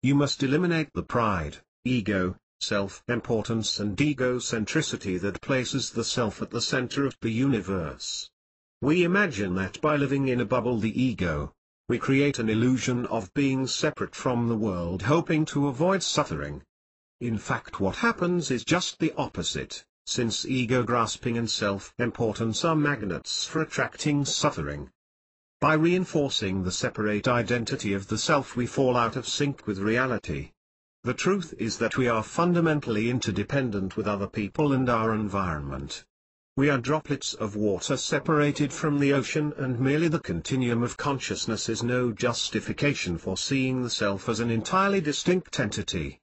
Speaker 1: You must eliminate the pride, ego, self-importance and egocentricity that places the self at the center of the universe. We imagine that by living in a bubble, the ego, we create an illusion of being separate from the world, hoping to avoid suffering. In fact, what happens is just the opposite, since ego grasping and self-importance are magnets for attracting suffering. By reinforcing the separate identity of the self, we fall out of sync with reality. The truth is that we are fundamentally interdependent with other people and our environment. We are droplets of water separated from the ocean, and merely the continuum of consciousness is no justification for seeing the self as an entirely distinct entity.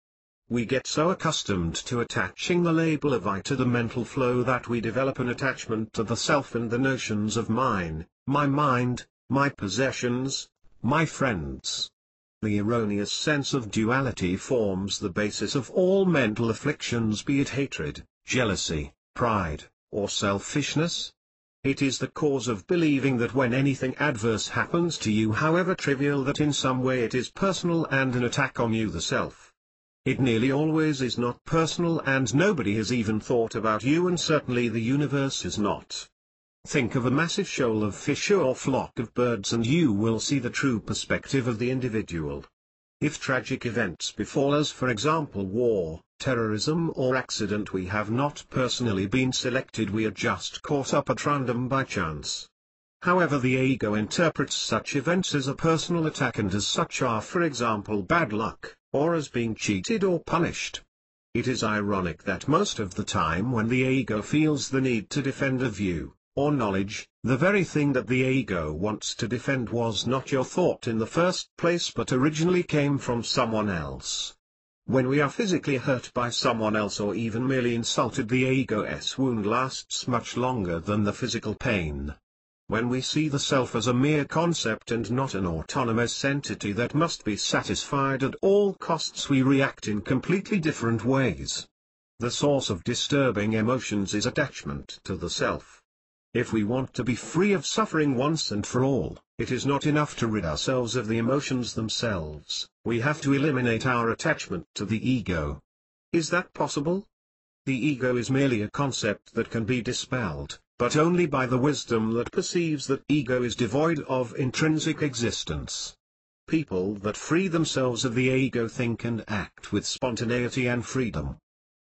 Speaker 1: We get so accustomed to attaching the label of I to the mental flow that we develop an attachment to the self and the notions of mine, my mind, my possessions, my friends. The erroneous sense of duality forms the basis of all mental afflictions, be it hatred, jealousy, pride, or selfishness. It is the cause of believing that when anything adverse happens to you, however trivial, that in some way it is personal and an attack on you, the self. It nearly always is not personal, and nobody has even thought about you, and certainly the universe is not. Think of a massive shoal of fish or flock of birds and you will see the true perspective of the individual. If tragic events befall us, for example war, terrorism or accident, we have not personally been selected, we are just caught up at random by chance. However, the ego interprets such events as a personal attack and as such are, for example, bad luck, or as being cheated or punished. It is ironic that most of the time when the ego feels the need to defend a view, or knowledge, the very thing that the ego wants to defend was not your thought in the first place but originally came from someone else. When we are physically hurt by someone else or even merely insulted, the ego's wound lasts much longer than the physical pain. When we see the self as a mere concept and not an autonomous entity that must be satisfied at all costs, we react in completely different ways. The source of disturbing emotions is attachment to the self. If we want to be free of suffering once and for all, it is not enough to rid ourselves of the emotions themselves, we have to eliminate our attachment to the ego. Is that possible? The ego is merely a concept that can be dispelled, but only by the wisdom that perceives that ego is devoid of intrinsic existence. People that free themselves of the ego think and act with spontaneity and freedom.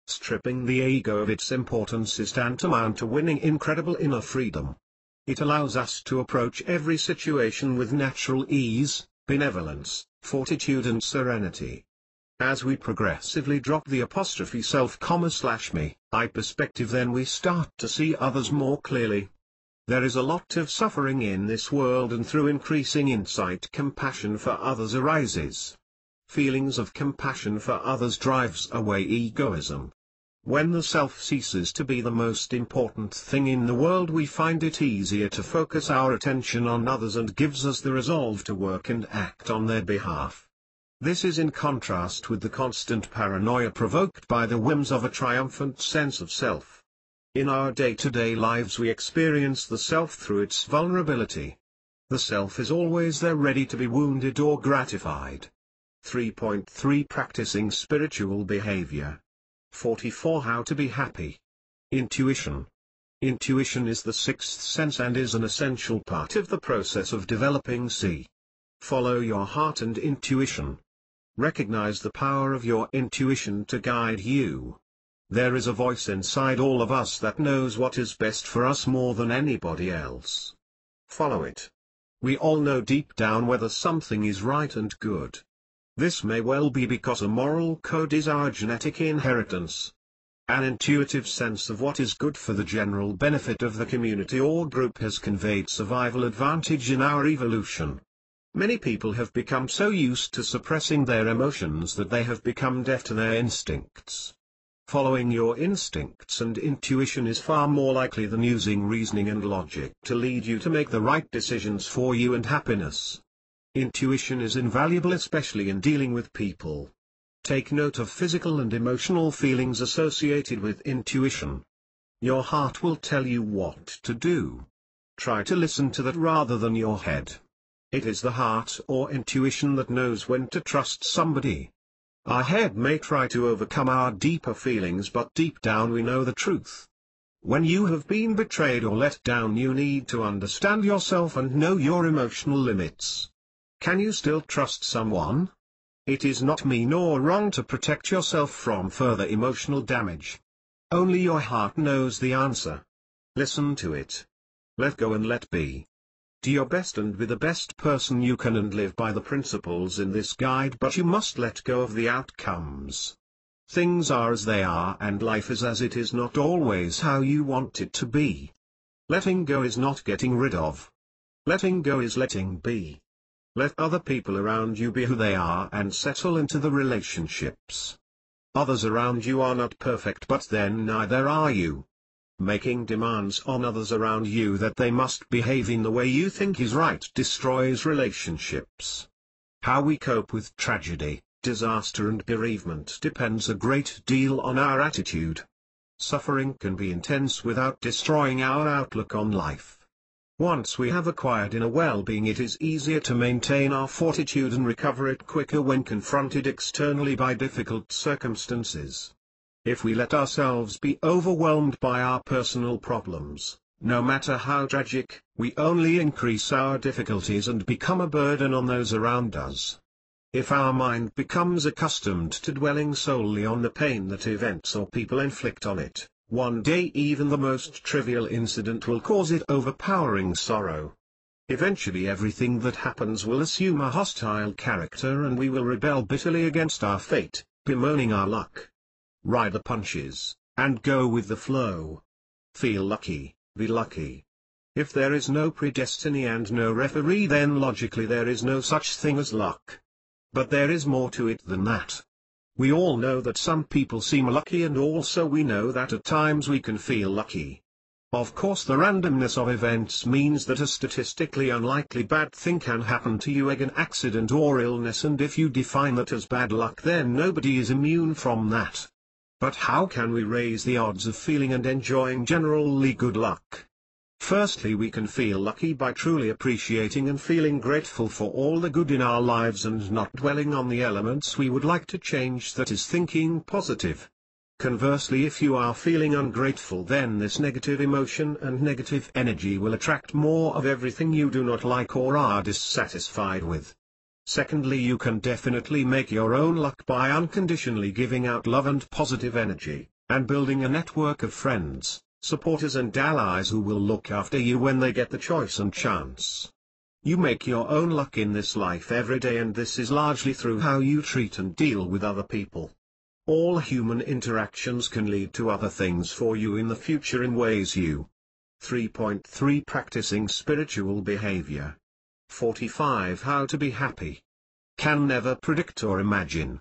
Speaker 1: Stripping the ego of its importance is tantamount to winning incredible inner freedom. It allows us to approach every situation with natural ease, benevolence, fortitude and serenity. As we progressively drop the apostrophe self-me, I perspective, then we start to see others more clearly. There is a lot of suffering in this world, and through increasing insight, compassion for others arises. Feelings of compassion for others drives away egoism. When the self ceases to be the most important thing in the world, we find it easier to focus our attention on others and gives us the resolve to work and act on their behalf. This is in contrast with the constant paranoia provoked by the whims of a triumphant sense of self. In our day-to-day lives we experience the self through its vulnerability. The self is always there, ready to be wounded or gratified. 3.3 Practicing spiritual behavior. 44 How to be happy. Intuition. Intuition is the sixth sense and is an essential part of the process of developing C. Follow your heart and intuition. Recognize the power of your intuition to guide you. There is a voice inside all of us that knows what is best for us more than anybody else. Follow it. We all know deep down whether something is right and good. This may well be because a moral code is our genetic inheritance. An intuitive sense of what is good for the general benefit of the community or group has conveyed survival advantage in our evolution. Many people have become so used to suppressing their emotions that they have become deaf to their instincts. Following your instincts and intuition is far more likely than using reasoning and logic to lead you to make the right decisions for you and happiness. Intuition is invaluable, especially in dealing with people. Take note of physical and emotional feelings associated with intuition. Your heart will tell you what to do. Try to listen to that rather than your head. It is the heart or intuition that knows when to trust somebody. Our head may try to overcome our deeper feelings, but deep down we know the truth. When you have been betrayed or let down, you need to understand yourself and know your emotional limits. Can you still trust someone? It is not mean or wrong to protect yourself from further emotional damage. Only your heart knows the answer. Listen to it. Let go and let be. Do your best and be the best person you can and live by the principles in this guide, but you must let go of the outcomes. Things are as they are and life is as it is, not always how you want it to be. Letting go is not getting rid of. Letting go is letting be. Let other people around you be who they are and settle into the relationships. Others around you are not perfect, but then neither are you. Making demands on others around you that they must behave in the way you think is right destroys relationships. How we cope with tragedy, disaster and bereavement depends a great deal on our attitude. Suffering can be intense without destroying our outlook on life. Once we have acquired inner well-being, it is easier to maintain our fortitude and recover it quicker when confronted externally by difficult circumstances. If we let ourselves be overwhelmed by our personal problems, no matter how tragic, we only increase our difficulties and become a burden on those around us. If our mind becomes accustomed to dwelling solely on the pain that events or people inflict on it, one day even the most trivial incident will cause it overpowering sorrow. Eventually everything that happens will assume a hostile character and we will rebel bitterly against our fate, bemoaning our luck. Ride the punches, and go with the flow. Feel lucky, be lucky. If there is no predestiny and no referee, then logically there is no such thing as luck. But there is more to it than that. We all know that some people seem lucky, and also we know that at times we can feel lucky. Of course, the randomness of events means that a statistically unlikely bad thing can happen to you, like an accident or illness, and if you define that as bad luck, then nobody is immune from that. But how can we raise the odds of feeling and enjoying generally good luck? Firstly, we can feel lucky by truly appreciating and feeling grateful for all the good in our lives and not dwelling on the elements we would like to change, that is, thinking positive. Conversely, if you are feeling ungrateful, then this negative emotion and negative energy will attract more of everything you do not like or are dissatisfied with. Secondly, you can definitely make your own luck by unconditionally giving out love and positive energy, and building a network of friends, supporters and allies who will look after you when they get the choice and chance. You make your own luck in this life every day, and this is largely through how you treat and deal with other people. All human interactions can lead to other things for you in the future in ways you. 3.3 Practicing spiritual behavior. 45 How to be happy. Can never predict or imagine.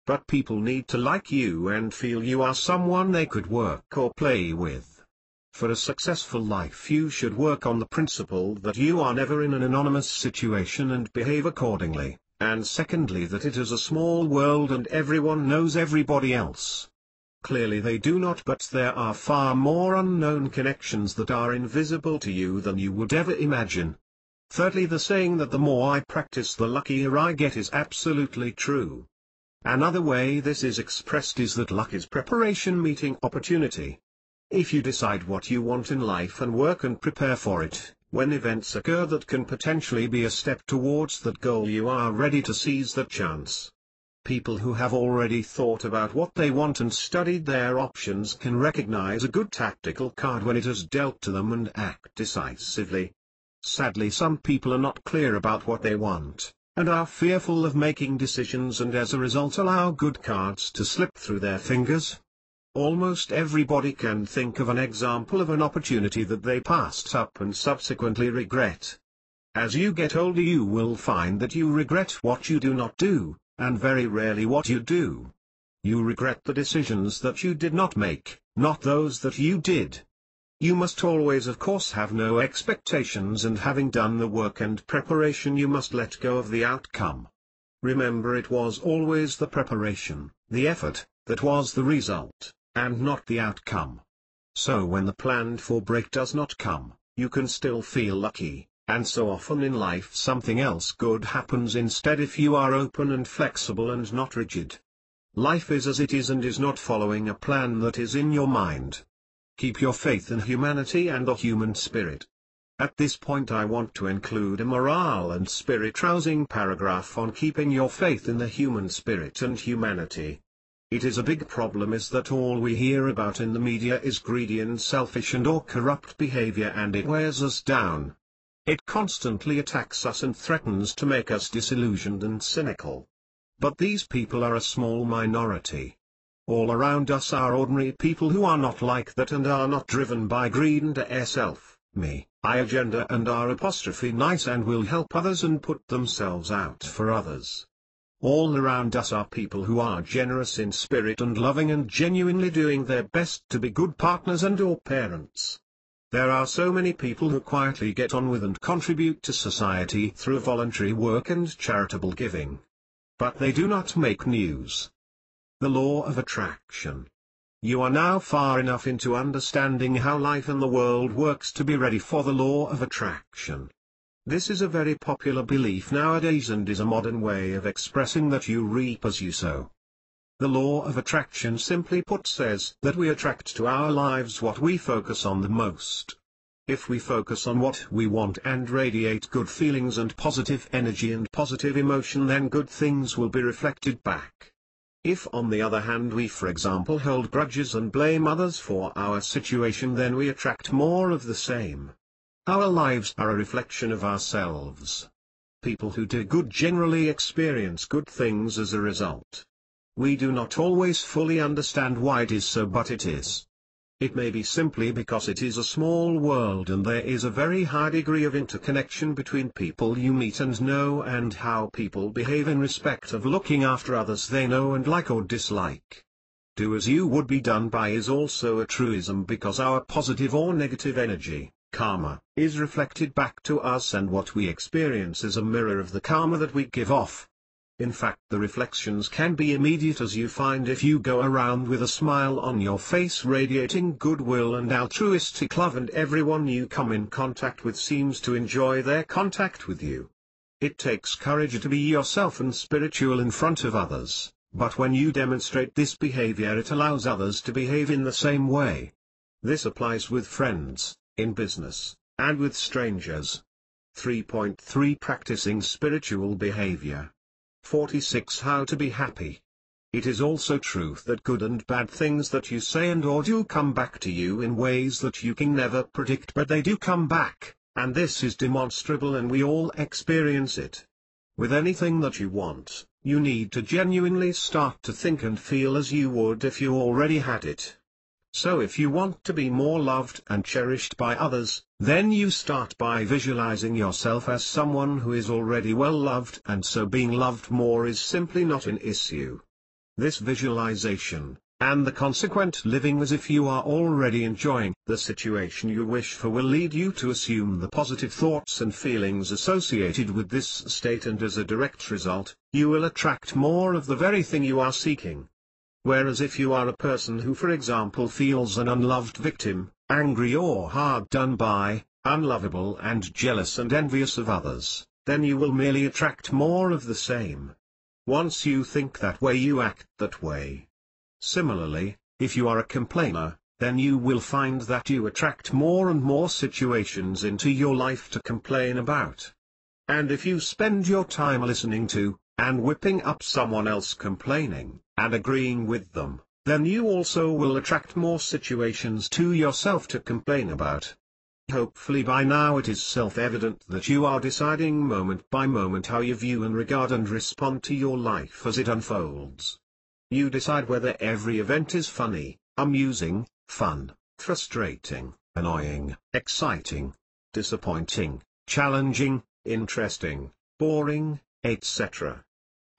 Speaker 1: But people need to like you and feel you are someone they could work or play with. For a successful life, you should work on the principle that you are never in an anonymous situation and behave accordingly, and secondly that it is a small world and everyone knows everybody else. Clearly they do not, but there are far more unknown connections that are invisible to you than you would ever imagine. Thirdly, the saying that the more I practice the luckier I get is absolutely true. Another way this is expressed is that luck is preparation meeting opportunity. If you decide what you want in life and work and prepare for it, when events occur that can potentially be a step towards that goal, you are ready to seize that chance. People who have already thought about what they want and studied their options can recognize a good tactical card when it is dealt to them and act decisively. Sadly, some people are not clear about what they want, and are fearful of making decisions, and as a result allow good cards to slip through their fingers. Almost everybody can think of an example of an opportunity that they passed up and subsequently regret. As you get older you will find that you regret what you do not do, and very rarely what you do. You regret the decisions that you did not make, not those that you did. You must always of course have no expectations, and having done the work and preparation you must let go of the outcome. Remember, it was always the preparation, the effort, that was the result, and not the outcome. So when the planned for break does not come, you can still feel lucky, and so often in life something else good happens instead if you are open and flexible and not rigid. Life is as it is and is not following a plan that is in your mind. Keep your faith in humanity and the human spirit. At this point I want to include a morale and spirit rousing paragraph on keeping your faith in the human spirit and humanity. It is a big problem is that all we hear about in the media is greedy and selfish and or corrupt behavior, and it wears us down. It constantly attacks us and threatens to make us disillusioned and cynical. But these people are a small minority. All around us are ordinary people who are not like that and are not driven by greed and self, me, I agenda and are apostrophe nice and will help others and put themselves out for others. All around us are people who are generous in spirit and loving and genuinely doing their best to be good partners and or parents. There are so many people who quietly get on with and contribute to society through voluntary work and charitable giving. But they do not make news. The law of attraction. You are now far enough into understanding how life and the world works to be ready for the law of attraction. This is a very popular belief nowadays and is a modern way of expressing that you reap as you sow. The law of attraction simply put says that we attract to our lives what we focus on the most. If we focus on what we want and radiate good feelings and positive energy and positive emotion, then good things will be reflected back. If on the other hand we for example hold grudges and blame others for our situation, then we attract more of the same. Our lives are a reflection of ourselves. People who do good generally experience good things as a result. We do not always fully understand why it is so, but it is. It may be simply because it is a small world and there is a very high degree of interconnection between people you meet and know, and how people behave in respect of looking after others they know and like or dislike. Do as you would be done by is also a truism, because our positive or negative energy, karma, is reflected back to us, and what we experience is a mirror of the karma that we give off. In fact, the reflections can be immediate, as you find if you go around with a smile on your face radiating goodwill and altruistic love, and everyone you come in contact with seems to enjoy their contact with you. It takes courage to be yourself and spiritual in front of others, but when you demonstrate this behavior it allows others to behave in the same way. This applies with friends, in business, and with strangers. 3.3 Practicing spiritual behavior. 46 How to be happy. It is also true that good and bad things that you say and or do come back to you in ways that you can never predict, but they do come back, and this is demonstrable and we all experience it. With anything that you want, you need to genuinely start to think and feel as you would if you already had it. So if you want to be more loved and cherished by others, then you start by visualizing yourself as someone who is already well loved, and so being loved more is simply not an issue. This visualization, and the consequent living as if you are already enjoying the situation you wish for, will lead you to assume the positive thoughts and feelings associated with this state, and as a direct result, you will attract more of the very thing you are seeking. Whereas if you are a person who for example feels an unloved victim, angry or hard done by, unlovable and jealous and envious of others, then you will merely attract more of the same. Once you think that way, you act that way. Similarly, if you are a complainer, then you will find that you attract more and more situations into your life to complain about. And if you spend your time listening to, and whipping up someone else complaining, and agreeing with them, then you also will attract more situations to yourself to complain about. Hopefully by now it is self-evident that you are deciding moment by moment how you view and regard and respond to your life as it unfolds. You decide whether every event is funny, amusing, fun, frustrating, annoying, exciting, disappointing, challenging, interesting, boring, etc.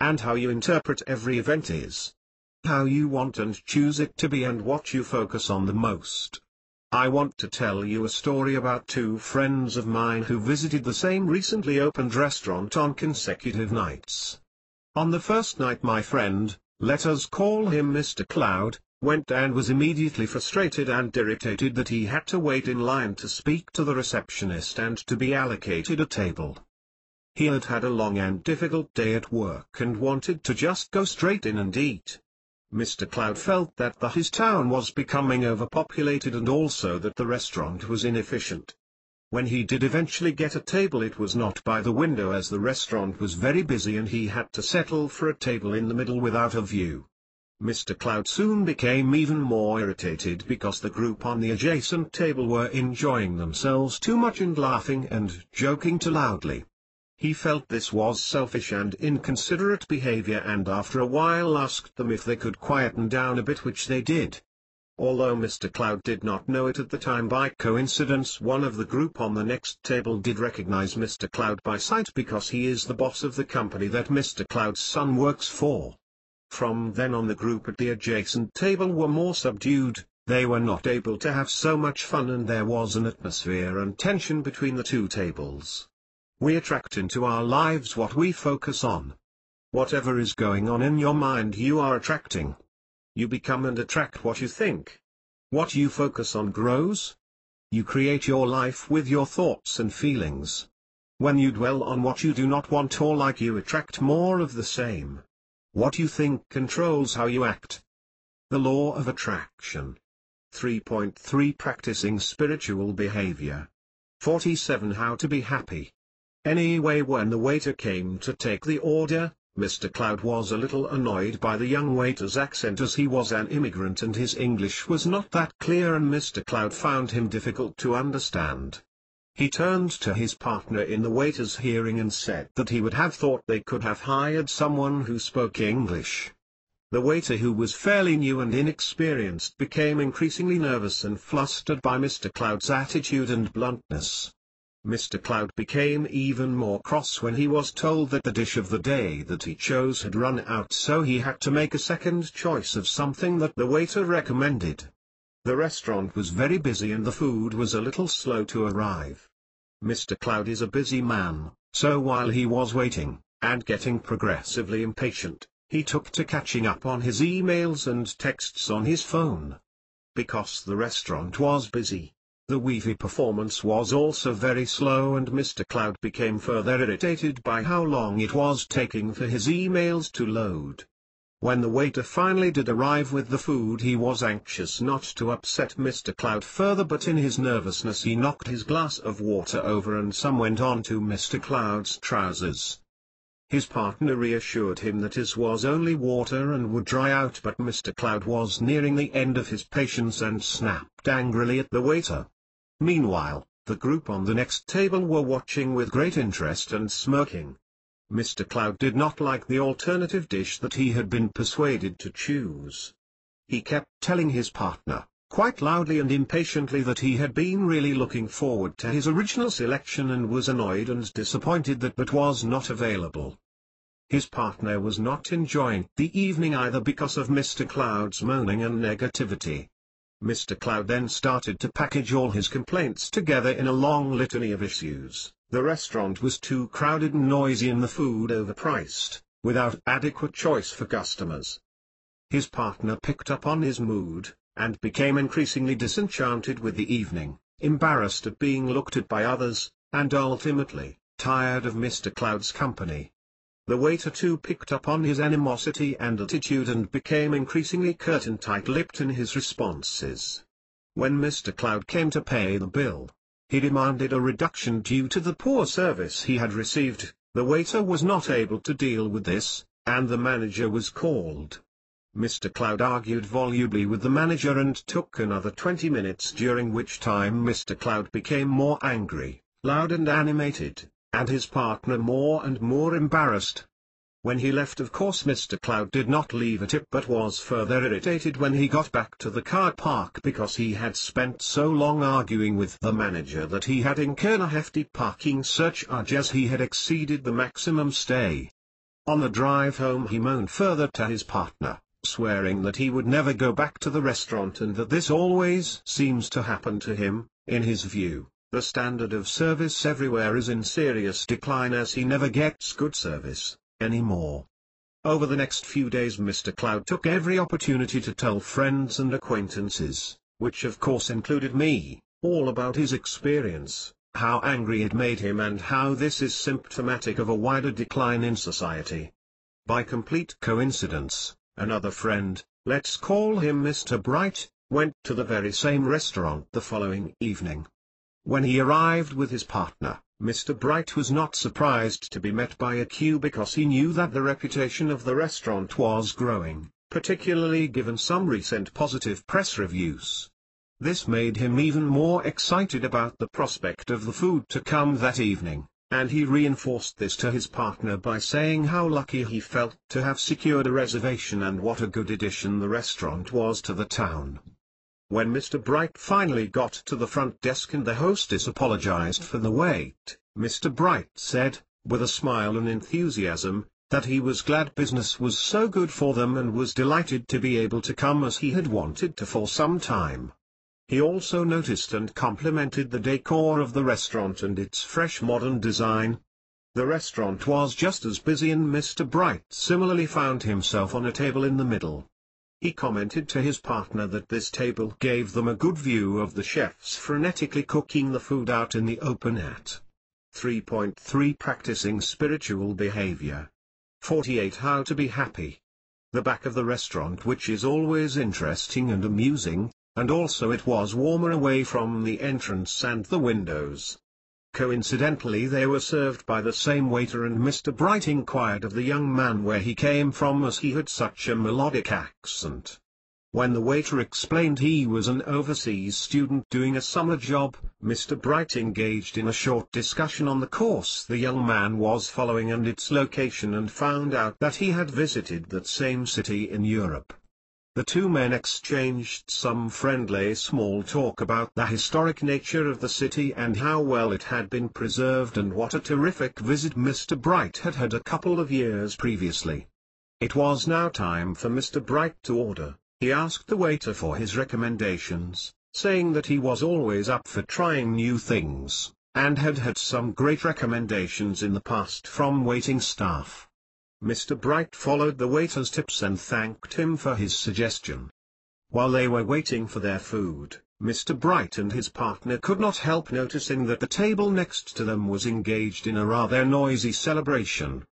Speaker 1: And how you interpret every event is how you want and choose it to be and what you focus on the most. I want to tell you a story about two friends of mine who visited the same recently opened restaurant on consecutive nights. On the first night my friend, let us call him Mr. Cloud, went and was immediately frustrated and irritated that he had to wait in line to speak to the receptionist and to be allocated a table. He had had a long and difficult day at work and wanted to just go straight in and eat. Mr. Cloud felt that his town was becoming overpopulated and also that the restaurant was inefficient. When he did eventually get a table, it was not by the window as the restaurant was very busy and he had to settle for a table in the middle without a view. Mr. Cloud soon became even more irritated because the group on the adjacent table were enjoying themselves too much and laughing and joking too loudly. He felt this was selfish and inconsiderate behavior and after a while asked them if they could quieten down a bit, which they did. Although Mr. Cloud did not know it at the time, by coincidence one of the group on the next table did recognize Mr. Cloud by sight because he is the boss of the company that Mr. Cloud's son works for. From then on the group at the adjacent table were more subdued, they were not able to have so much fun and there was an atmosphere and tension between the two tables. We attract into our lives what we focus on. Whatever is going on in your mind you are attracting. You become and attract what you think. What you focus on grows. You create your life with your thoughts and feelings. When you dwell on what you do not want or like, you attract more of the same. What you think controls how you act. The law of attraction. 3.3 Practicing spiritual behavior. 47 How to be happy. Anyway, when the waiter came to take the order, Mr. Cloud was a little annoyed by the young waiter's accent as he was an immigrant and his English was not that clear and Mr. Cloud found him difficult to understand. He turned to his partner in the waiter's hearing and said that he would have thought they could have hired someone who spoke English. The waiter, who was fairly new and inexperienced, became increasingly nervous and flustered by Mr. Cloud's attitude and bluntness. Mr. Cloud became even more cross when he was told that the dish of the day that he chose had run out, so he had to make a second choice of something that the waiter recommended. The restaurant was very busy and the food was a little slow to arrive. Mr. Cloud is a busy man, so while he was waiting, and getting progressively impatient, he took to catching up on his emails and texts on his phone. Because the restaurant was busy, the Wi-Fi performance was also very slow and Mr. Cloud became further irritated by how long it was taking for his emails to load. When the waiter finally did arrive with the food, he was anxious not to upset Mr. Cloud further, but in his nervousness he knocked his glass of water over and some went on to Mr. Cloud's trousers. His partner reassured him that his was only water and would dry out, but Mr. Cloud was nearing the end of his patience and snapped angrily at the waiter. Meanwhile, the group on the next table were watching with great interest and smirking. Mr. Cloud did not like the alternative dish that he had been persuaded to choose. He kept telling his partner, quite loudly and impatiently, that he had been really looking forward to his original selection and was annoyed and disappointed that was not available. His partner was not enjoying the evening either because of Mr. Cloud's moaning and negativity. Mr. Cloud then started to package all his complaints together in a long litany of issues. The restaurant was too crowded and noisy and the food overpriced, without adequate choice for customers. His partner picked up on his mood, and became increasingly disenchanted with the evening, embarrassed at being looked at by others, and ultimately, tired of Mr. Cloud's company. The waiter too picked up on his animosity and attitude and became increasingly curt and tight-lipped in his responses. When Mr. Cloud came to pay the bill, he demanded a reduction due to the poor service he had received. The waiter was not able to deal with this, and the manager was called. Mr. Cloud argued volubly with the manager and took another 20 minutes, during which time Mr. Cloud became more angry, loud and animated, and his partner more and more embarrassed. When he left, of course, Mr. Cloud did not leave a tip but was further irritated when he got back to the car park because he had spent so long arguing with the manager that he had incurred a hefty parking surcharge as he had exceeded the maximum stay. On the drive home he moaned further to his partner, swearing that he would never go back to the restaurant and that this always seems to happen to him. In his view, the standard of service everywhere is in serious decline as he never gets good service anymore. Over the next few days Mr. Cloud took every opportunity to tell friends and acquaintances, which of course included me, all about his experience, how angry it made him and how this is symptomatic of a wider decline in society. By complete coincidence, another friend, let's call him Mr. Bright, went to the very same restaurant the following evening. When he arrived with his partner, Mr. Bright was not surprised to be met by a queue because he knew that the reputation of the restaurant was growing, particularly given some recent positive press reviews. This made him even more excited about the prospect of the food to come that evening, and he reinforced this to his partner by saying how lucky he felt to have secured a reservation and what a good addition the restaurant was to the town. When Mr. Bright finally got to the front desk and the hostess apologized for the wait, Mr. Bright said, with a smile and enthusiasm, that he was glad business was so good for them and was delighted to be able to come as he had wanted to for some time. He also noticed and complimented the decor of the restaurant and its fresh modern design. The restaurant was just as busy and Mr. Bright similarly found himself on a table in the middle. He commented to his partner that this table gave them a good view of the chefs frenetically cooking the food out in the open at 3.3 Practicing spiritual behavior. 48 How to be happy. The back of the restaurant, which is always interesting and amusing, and also it was warmer away from the entrance and the windows. Coincidentally they were served by the same waiter and Mr. Bright inquired of the young man where he came from as he had such a melodic accent. When the waiter explained he was an overseas student doing a summer job, Mr. Bright engaged in a short discussion on the course the young man was following and its location and found out that he had visited that same city in Europe. The two men exchanged some friendly small talk about the historic nature of the city and how well it had been preserved and what a terrific visit Mr. Bright had had a couple of years previously. It was now time for Mr. Bright to order. He asked the waiter for his recommendations, saying that he was always up for trying new things, and had had some great recommendations in the past from waiting staff. Mr. Bright followed the waiter's tips and thanked him for his suggestion. While they were waiting for their food, Mr. Bright and his partner could not help noticing that the table next to them was engaged in a rather noisy celebration.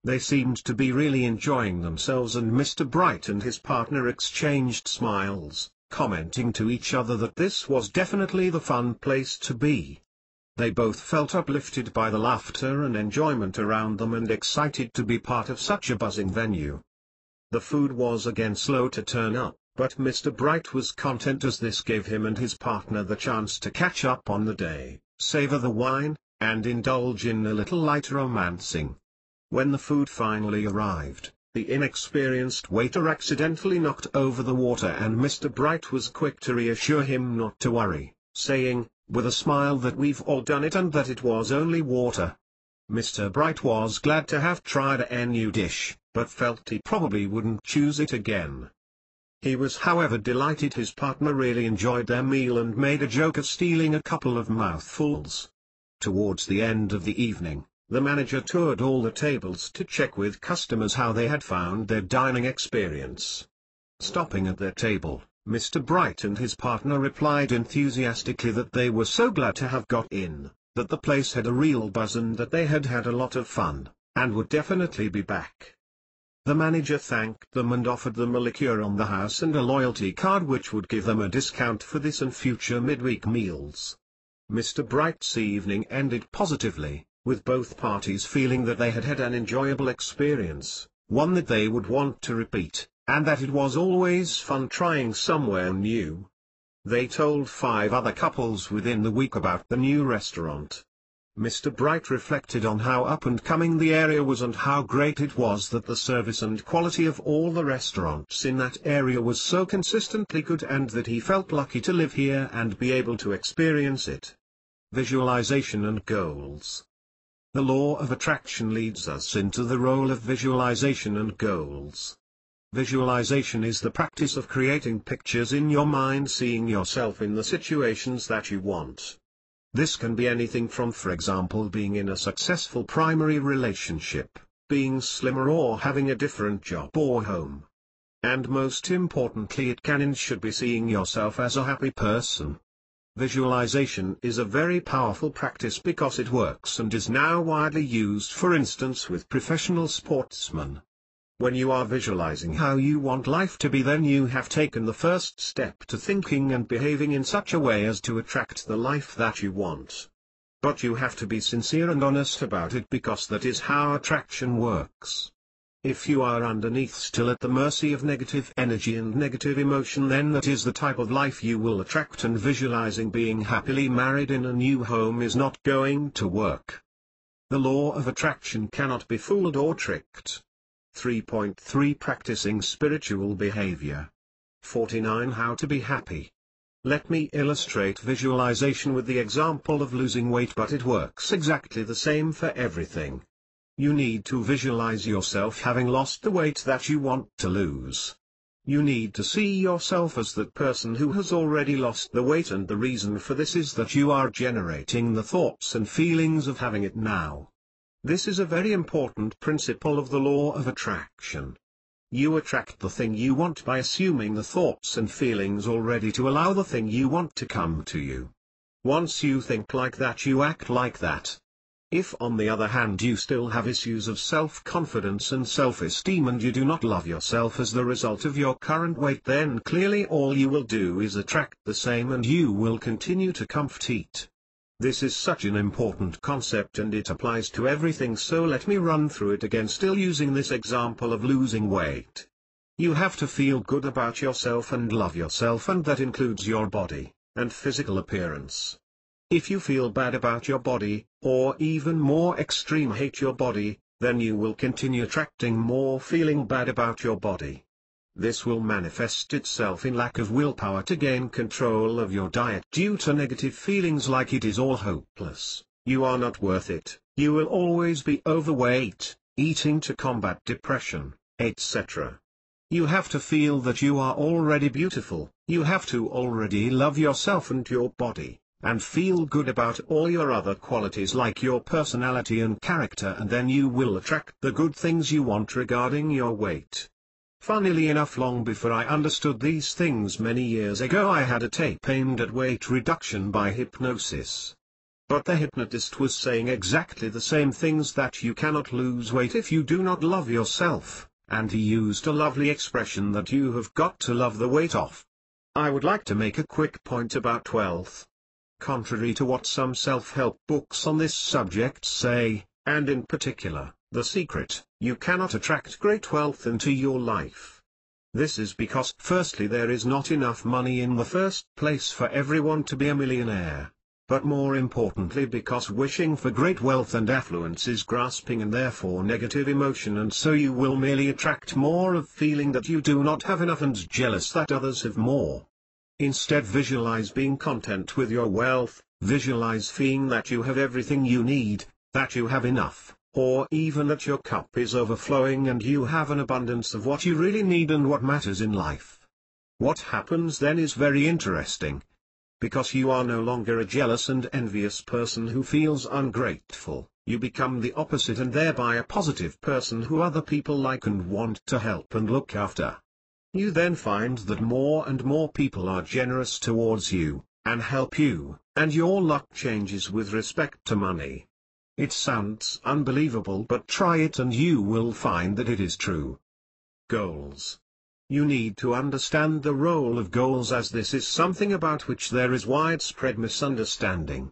Speaker 1: They seemed to be really enjoying themselves and Mr. Bright and his partner exchanged smiles, commenting to each other that this was definitely the fun place to be. They both felt uplifted by the laughter and enjoyment around them and excited to be part of such a buzzing venue. The food was again slow to turn up, but Mr. Bright was content as this gave him and his partner the chance to catch up on the day, savor the wine, and indulge in a little light romancing. When the food finally arrived, the inexperienced waiter accidentally knocked over the water and Mr. Bright was quick to reassure him not to worry, saying, with a smile, that we've all done it and that it was only water. Mr. Bright was glad to have tried a new dish, but felt he probably wouldn't choose it again. He was however delighted his partner really enjoyed their meal and made a joke of stealing a couple of mouthfuls. Towards the end of the evening, the manager toured all the tables to check with customers how they had found their dining experience. Stopping at their table, Mr. Bright and his partner replied enthusiastically that they were so glad to have got in, that the place had a real buzz and that they had had a lot of fun, and would definitely be back. The manager thanked them and offered them a liqueur on the house and a loyalty card which would give them a discount for this and future midweek meals. Mr. Bright's evening ended positively, with both parties feeling that they had had an enjoyable experience, one that they would want to repeat, and that it was always fun trying somewhere new. They told 5 other couples within the week about the new restaurant. Mr. Bright reflected on how up-and-coming the area was and how great it was that the service and quality of all the restaurants in that area was so consistently good, and that he felt lucky to live here and be able to experience it. Visualization and goals. The law of attraction leads us into the role of visualization and goals. Visualization is the practice of creating pictures in your mind, seeing yourself in the situations that you want. This can be anything from, for example, being in a successful primary relationship, being slimmer, or having a different job or home. And most importantly, it can and should be seeing yourself as a happy person. Visualization is a very powerful practice because it works and is now widely used, for instance, with professional sportsmen. When you are visualizing how you want life to be, then you have taken the first step to thinking and behaving in such a way as to attract the life that you want. But you have to be sincere and honest about it, because that is how attraction works. If you are underneath still at the mercy of negative energy and negative emotion, then that is the type of life you will attract, and visualizing being happily married in a new home is not going to work. The law of attraction cannot be fooled or tricked. 3.3 Practicing spiritual behavior. 49 How to be happy. Let me illustrate visualization with the example of losing weight, but it works exactly the same for everything. You need to visualize yourself having lost the weight that you want to lose. You need to see yourself as that person who has already lost the weight, and the reason for this is that you are generating the thoughts and feelings of having it now. This is a very important principle of the law of attraction. You attract the thing you want by assuming the thoughts and feelings already to allow the thing you want to come to you. Once you think like that, you act like that. If on the other hand you still have issues of self-confidence and self-esteem, and you do not love yourself as the result of your current weight, then clearly all you will do is attract the same, and you will continue to comfort eat. This is such an important concept, and it applies to everything, so let me run through it again, still using this example of losing weight. You have to feel good about yourself and love yourself, and that includes your body and physical appearance. If you feel bad about your body, or even more extreme hate your body, then you will continue attracting more feeling bad about your body. This will manifest itself in lack of willpower to gain control of your diet due to negative feelings like it is all hopeless, you are not worth it, you will always be overweight, eating to combat depression, etc. You have to feel that you are already beautiful, you have to already love yourself and your body, and feel good about all your other qualities like your personality and character, and then you will attract the good things you want regarding your weight. Funnily enough, long before I understood these things many years ago, I had a tape aimed at weight reduction by hypnosis. But the hypnotist was saying exactly the same things, that you cannot lose weight if you do not love yourself, and he used a lovely expression that you have got to love the weight off. I would like to make a quick point about wealth. Contrary to what some self-help books on this subject say, and in particular, The Secret, you cannot attract great wealth into your life. This is because, firstly, there is not enough money in the first place for everyone to be a millionaire. But more importantly, because wishing for great wealth and affluence is grasping and therefore negative emotion, and so you will merely attract more of feeling that you do not have enough and jealous that others have more. Instead, visualize being content with your wealth, visualize feeling that you have everything you need, that you have enough, or even that your cup is overflowing and you have an abundance of what you really need and what matters in life. What happens then is very interesting. Because you are no longer a jealous and envious person who feels ungrateful, you become the opposite, and thereby a positive person who other people like and want to help and look after. You then find that more and more people are generous towards you, and help you, and your luck changes with respect to money. It sounds unbelievable, but try it and you will find that it is true. Goals. You need to understand the role of goals, as this is something about which there is widespread misunderstanding.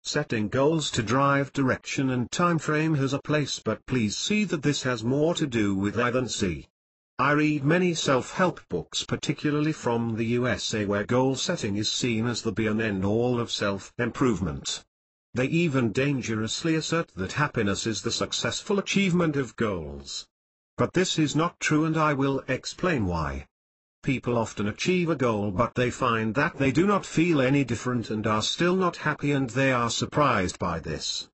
Speaker 1: Setting goals to drive direction and time frame has a place, but please see that this has more to do with I than C. I read many self-help books, particularly from the USA, where goal setting is seen as the be and end all of self-improvement. They even dangerously assert that happiness is the successful achievement of goals. But this is not true, and I will explain why. People often achieve a goal, but they find that they do not feel any different and are still not happy, and they are surprised by this.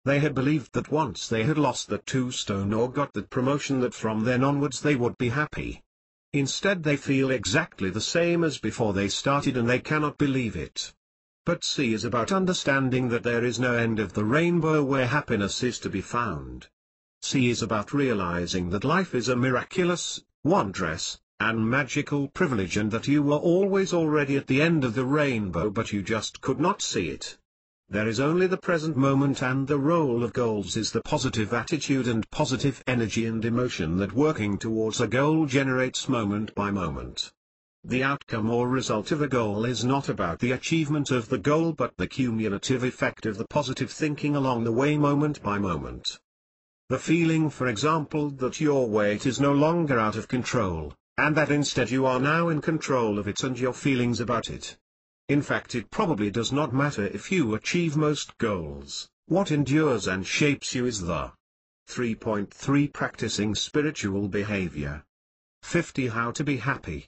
Speaker 1: They had believed that once they had lost that 2 stone or got that promotion, that from then onwards they would be happy. Instead they feel exactly the same as before they started, and they cannot believe it. But C is about understanding that there is no end of the rainbow where happiness is to be found. C is about realizing that life is a miraculous, wondrous, and magical privilege, and that you were always already at the end of the rainbow, but you just could not see it. There is only the present moment, and the role of goals is the positive attitude and positive energy and emotion that working towards a goal generates moment by moment. The outcome or result of a goal is not about the achievement of the goal, but the cumulative effect of the positive thinking along the way, moment by moment. The feeling, for example, that your weight is no longer out of control, and that instead you are now in control of it and your feelings about it. In fact, it probably does not matter if you achieve most goals. What endures and shapes you is the 3.3 Practicing spiritual behavior. 50 How to be happy.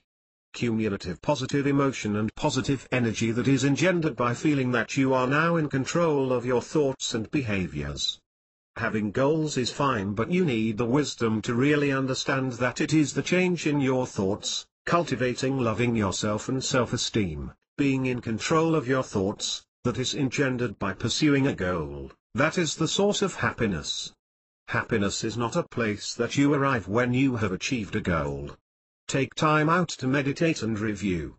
Speaker 1: Cumulative positive emotion and positive energy that is engendered by feeling that you are now in control of your thoughts and behaviors. Having goals is fine, but you need the wisdom to really understand that it is the change in your thoughts, cultivating loving yourself and self-esteem, being in control of your thoughts, that is engendered by pursuing a goal, that is the source of happiness. Happiness is not a place that you arrive when you have achieved a goal. Take time out to meditate and review.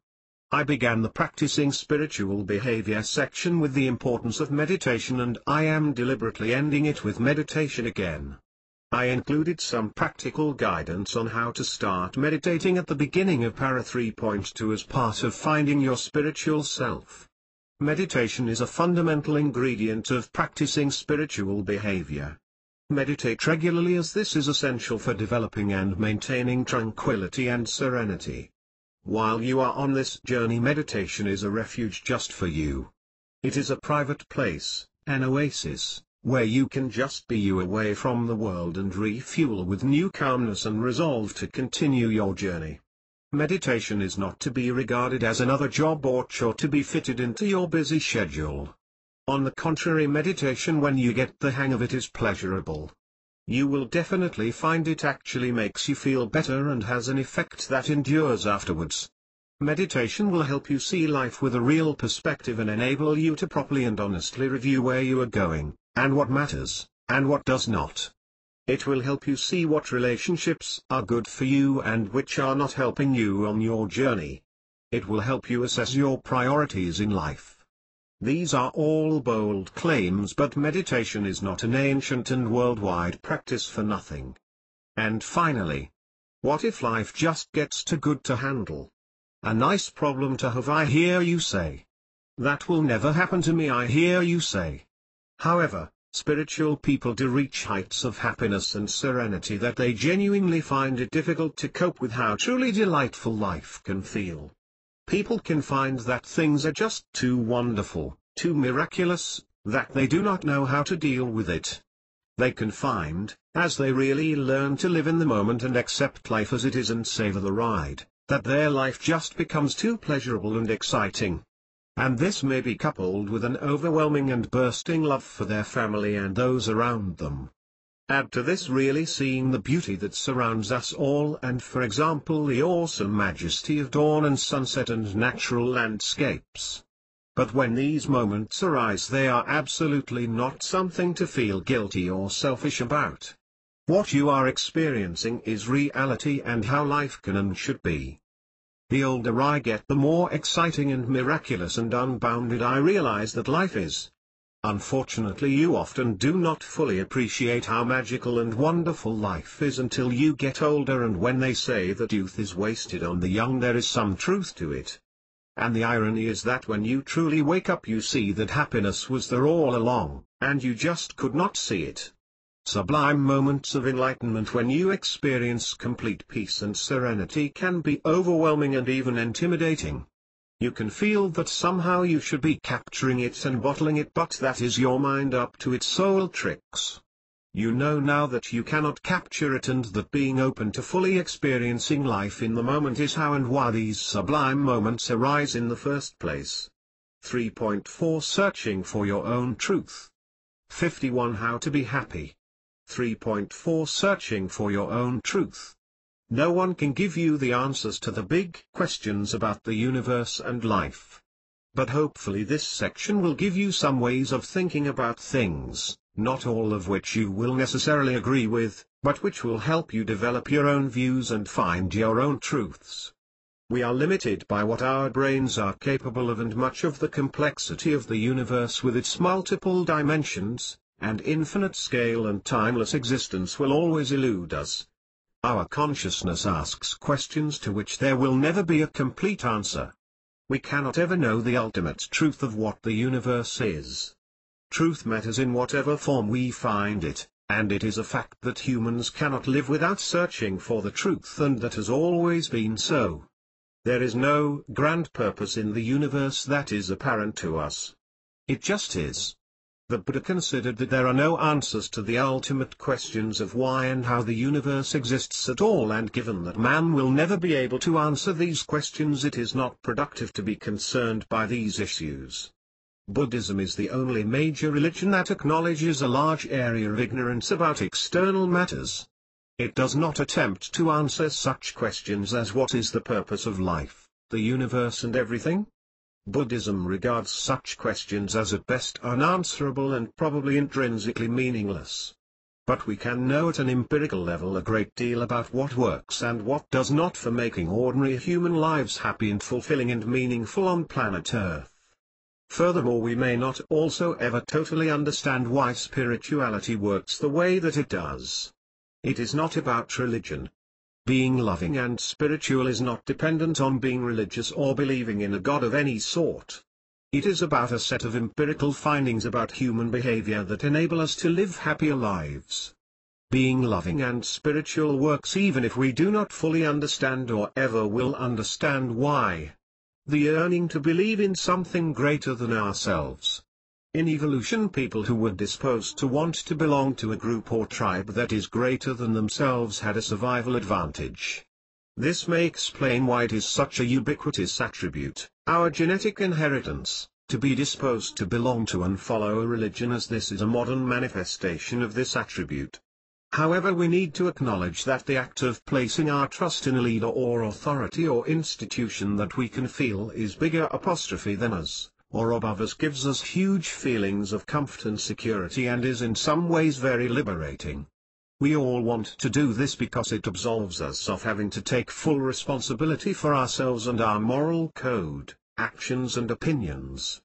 Speaker 1: I began the Practicing Spiritual Behavior section with the importance of meditation, and I am deliberately ending it with meditation again. I included some practical guidance on how to start meditating at the beginning of Para 3.2 as part of finding your spiritual self. Meditation is a fundamental ingredient of practicing spiritual behavior. Meditate regularly, as this is essential for developing and maintaining tranquility and serenity. While you are on this journey, meditation is a refuge just for you. It is a private place, an oasis, where you can just be you away from the world and refuel with new calmness and resolve to continue your journey. Meditation is not to be regarded as another job or chore to be fitted into your busy schedule. On the contrary, meditation, when you get the hang of it, is pleasurable. You will definitely find it actually makes you feel better and has an effect that endures afterwards. Meditation will help you see life with a real perspective and enable you to properly and honestly review where you are going, and what matters, and what does not. It will help you see what relationships are good for you and which are not helping you on your journey. It will help you assess your priorities in life. These are all bold claims, but meditation is not an ancient and worldwide practice for nothing. And finally, what if life just gets too good to handle? A nice problem to have, I hear you say. That will never happen to me, I hear you say. However, spiritual people do reach heights of happiness and serenity that they genuinely find it difficult to cope with how truly delightful life can feel. People can find that things are just too wonderful, too miraculous, that they do not know how to deal with it. They can find, as they really learn to live in the moment and accept life as it is and savor the ride, that their life just becomes too pleasurable and exciting. And this may be coupled with an overwhelming and bursting love for their family and those around them. Add to this really seeing the beauty that surrounds us all, and for example the awesome majesty of dawn and sunset and natural landscapes. But when these moments arise, they are absolutely not something to feel guilty or selfish about. What you are experiencing is reality and how life can and should be. The older I get, the more exciting and miraculous and unbounded I realize that life is. Unfortunately, you often do not fully appreciate how magical and wonderful life is until you get older, and when they say that youth is wasted on the young, there is some truth to it. And the irony is that when you truly wake up, you see that happiness was there all along, and you just could not see it. Sublime moments of enlightenment when you experience complete peace and serenity can be overwhelming and even intimidating. You can feel that somehow you should be capturing it and bottling it, but that is your mind up to its soul tricks. You know now that you cannot capture it, and that being open to fully experiencing life in the moment is how and why these sublime moments arise in the first place. 3.4 Searching for your own truth. 51 How to be happy. 3.4 Searching for your own truth. No one can give you the answers to the big questions about the universe and life. But hopefully this section will give you some ways of thinking about things, not all of which you will necessarily agree with, but which will help you develop your own views and find your own truths. We are limited by what our brains are capable of, and much of the complexity of the universe with its multiple dimensions, and infinite scale and timeless existence will always elude us. Our consciousness asks questions to which there will never be a complete answer. We cannot ever know the ultimate truth of what the universe is. Truth matters in whatever form we find it, and it is a fact that humans cannot live without searching for the truth, and that has always been so. There is no grand purpose in the universe that is apparent to us. It just is. The Buddha considered that there are no answers to the ultimate questions of why and how the universe exists at all, and given that man will never be able to answer these questions, it is not productive to be concerned by these issues. Buddhism is the only major religion that acknowledges a large area of ignorance about external matters. It does not attempt to answer such questions as what is the purpose of life, the universe and everything. Buddhism regards such questions as at best unanswerable and probably intrinsically meaningless. But we can know at an empirical level a great deal about what works and what does not for making ordinary human lives happy and fulfilling and meaningful on planet Earth. Furthermore, we may not also ever totally understand why spirituality works the way that it does. It is not about religion. Being loving and spiritual is not dependent on being religious or believing in a god of any sort. It is about a set of empirical findings about human behavior that enable us to live happier lives. Being loving and spiritual works even if we do not fully understand or ever will understand why. The yearning to believe in something greater than ourselves. In evolution, people who were disposed to want to belong to a group or tribe that is greater than themselves had a survival advantage. This may explain why it is such a ubiquitous attribute, our genetic inheritance, to be disposed to belong to and follow a religion, as this is a modern manifestation of this attribute. However, we need to acknowledge that the act of placing our trust in a leader or authority or institution that we can feel is bigger apostrophe than us, or above us, gives us huge feelings of comfort and security and is in some ways very liberating. We all want to do this because it absolves us of having to take full responsibility for ourselves and our moral code, actions and opinions.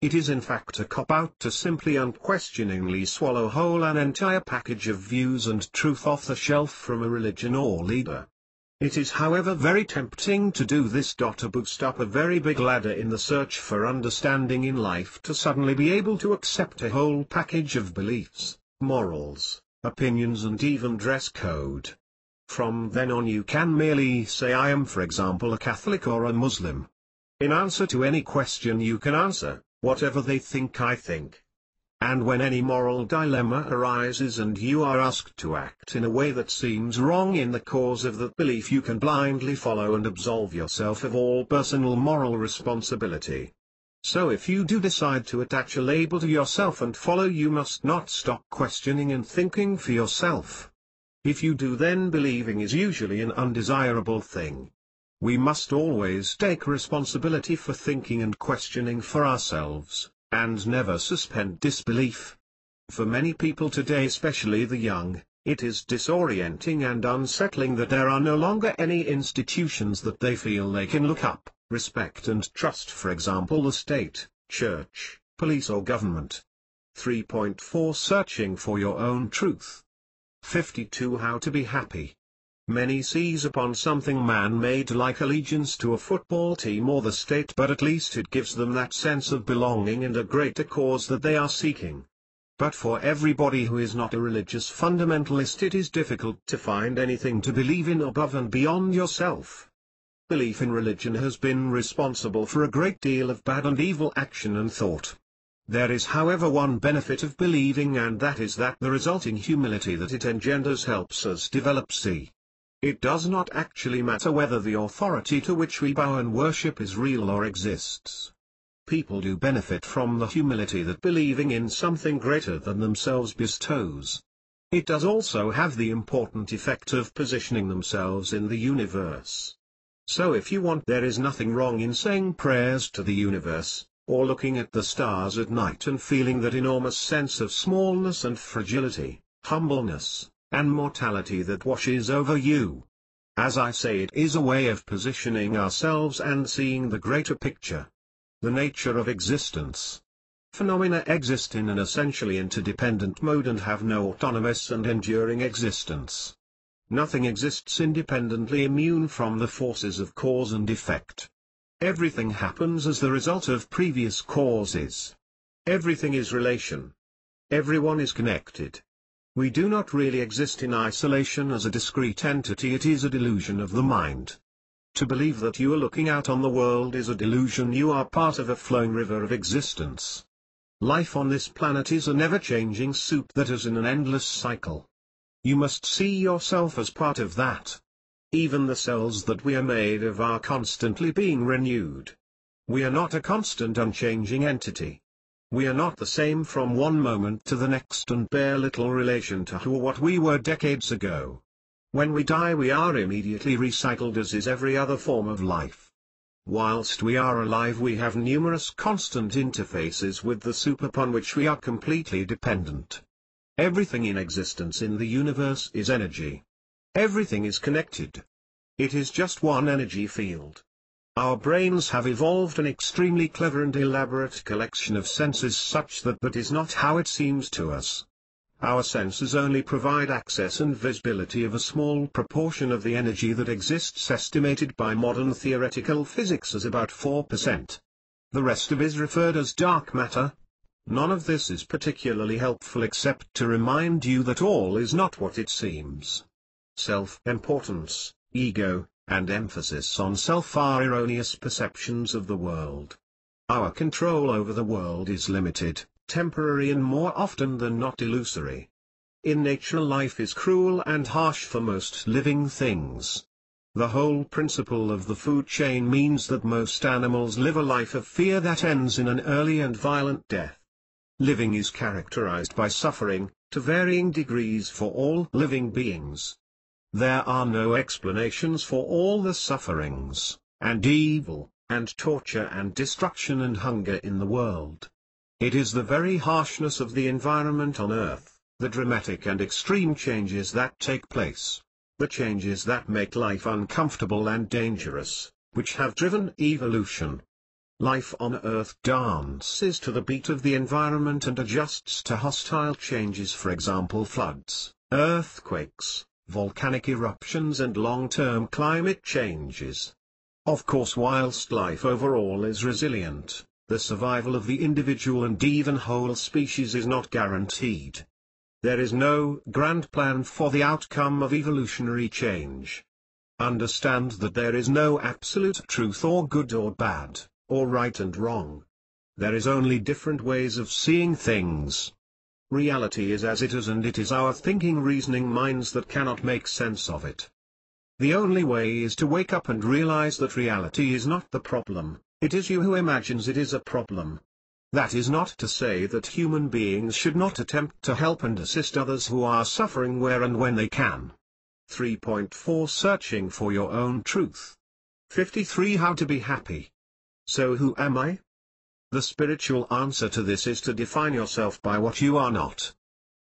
Speaker 1: It is in fact a cop-out to simply unquestioningly swallow whole an entire package of views and truth off the shelf from a religion or leader. It is however very tempting to do this to boost up a very big ladder in the search for understanding in life, to suddenly be able to accept a whole package of beliefs, morals, opinions and even dress code. From then on you can merely say I am, for example, a Catholic or a Muslim. In answer to any question you can answer, whatever they think I think. And when any moral dilemma arises and you are asked to act in a way that seems wrong in the cause of that belief, you can blindly follow and absolve yourself of all personal moral responsibility. So if you do decide to attach a label to yourself and follow, you must not stop questioning and thinking for yourself. If you do, then believing is usually an undesirable thing. We must always take responsibility for thinking and questioning for ourselves, and never suspend disbelief. For many people today, especially the young, it is disorienting and unsettling that there are no longer any institutions that they feel they can look up, respect and trust, for example the state, church, police or government. 3.4 Searching for your own truth. 52 How to be happy. Many seize upon something man-made like allegiance to a football team or the state, but at least it gives them that sense of belonging and a greater cause that they are seeking. But for everybody who is not a religious fundamentalist, it is difficult to find anything to believe in above and beyond yourself. belief in religion has been responsible for a great deal of bad and evil action and thought. There is however one benefit of believing, and that is that the resulting humility that it engenders helps us develop see. It does not actually matter whether the authority to which we bow and worship is real or exists. People do benefit from the humility that believing in something greater than themselves bestows. It does also have the important effect of positioning themselves in the universe. So if you want, there is nothing wrong in saying prayers to the universe, or looking at the stars at night and feeling that enormous sense of smallness and fragility, humbleness, and mortality that washes over you. As I say, it is a way of positioning ourselves and seeing the greater picture. The nature of existence. Phenomena exist in an essentially interdependent mode and have no autonomous and enduring existence. Nothing exists independently immune from the forces of cause and effect. Everything happens as the result of previous causes. Everything is relation. Everyone is connected. We do not really exist in isolation as a discrete entity. It is a delusion of the mind. To believe that you are looking out on the world is a delusion. You are part of a flowing river of existence. Life on this planet is a never-changing soup that is in an endless cycle. You must see yourself as part of that. Even the cells that we are made of are constantly being renewed. We are not a constant unchanging entity. We are not the same from one moment to the next and bear little relation to who or what we were decades ago. When we die, we are immediately recycled, as is every other form of life. Whilst we are alive, we have numerous constant interfaces with the soup upon which we are completely dependent. Everything in existence in the universe is energy. Everything is connected. It is just one energy field. Our brains have evolved an extremely clever and elaborate collection of senses such that that is not how it seems to us. Our senses only provide access and visibility of a small proportion of the energy that exists, estimated by modern theoretical physics as about 4%. The rest of it is referred as dark matter. None of this is particularly helpful except to remind you that all is not what it seems. Self-importance, ego, and emphasis on self are erroneous perceptions of the world. Our control over the world is limited, temporary, and more often than not illusory. In nature, life is cruel and harsh for most living things. The whole principle of the food chain means that most animals live a life of fear that ends in an early and violent death. Living is characterized by suffering, to varying degrees for all living beings. There are no explanations for all the sufferings, and evil, and torture and destruction and hunger in the world. It is the very harshness of the environment on Earth, the dramatic and extreme changes that take place, the changes that make life uncomfortable and dangerous, which have driven evolution. Life on Earth dances to the beat of the environment and adjusts to hostile changes, for example floods, earthquakes, volcanic eruptions and long-term climate changes. Of course, whilst life overall is resilient, the survival of the individual and even whole species is not guaranteed. There is no grand plan for the outcome of evolutionary change. Understand that there is no absolute truth or good or bad, or right and wrong. There is only different ways of seeing things. Reality is as it is, and it is our thinking, reasoning minds that cannot make sense of it. The only way is to wake up and realize that reality is not the problem, it is you who imagines it is a problem. That is not to say that human beings should not attempt to help and assist others who are suffering where and when they can. 3.4 Searching for your own truth. 53 How to be happy. So who am I? The spiritual answer to this is to define yourself by what you are not.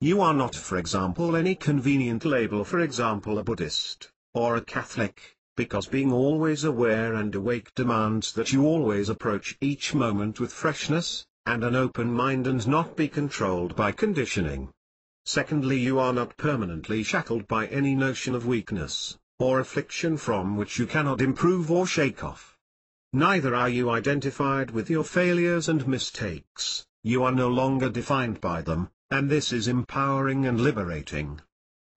Speaker 1: You are not, for example, any convenient label, for example a Buddhist, or a Catholic, because being always aware and awake demands that you always approach each moment with freshness, and an open mind, and not be controlled by conditioning. Secondly, you are not permanently shackled by any notion of weakness, or affliction from which you cannot improve or shake off. Neither are you identified with your failures and mistakes, you are no longer defined by them, and this is empowering and liberating.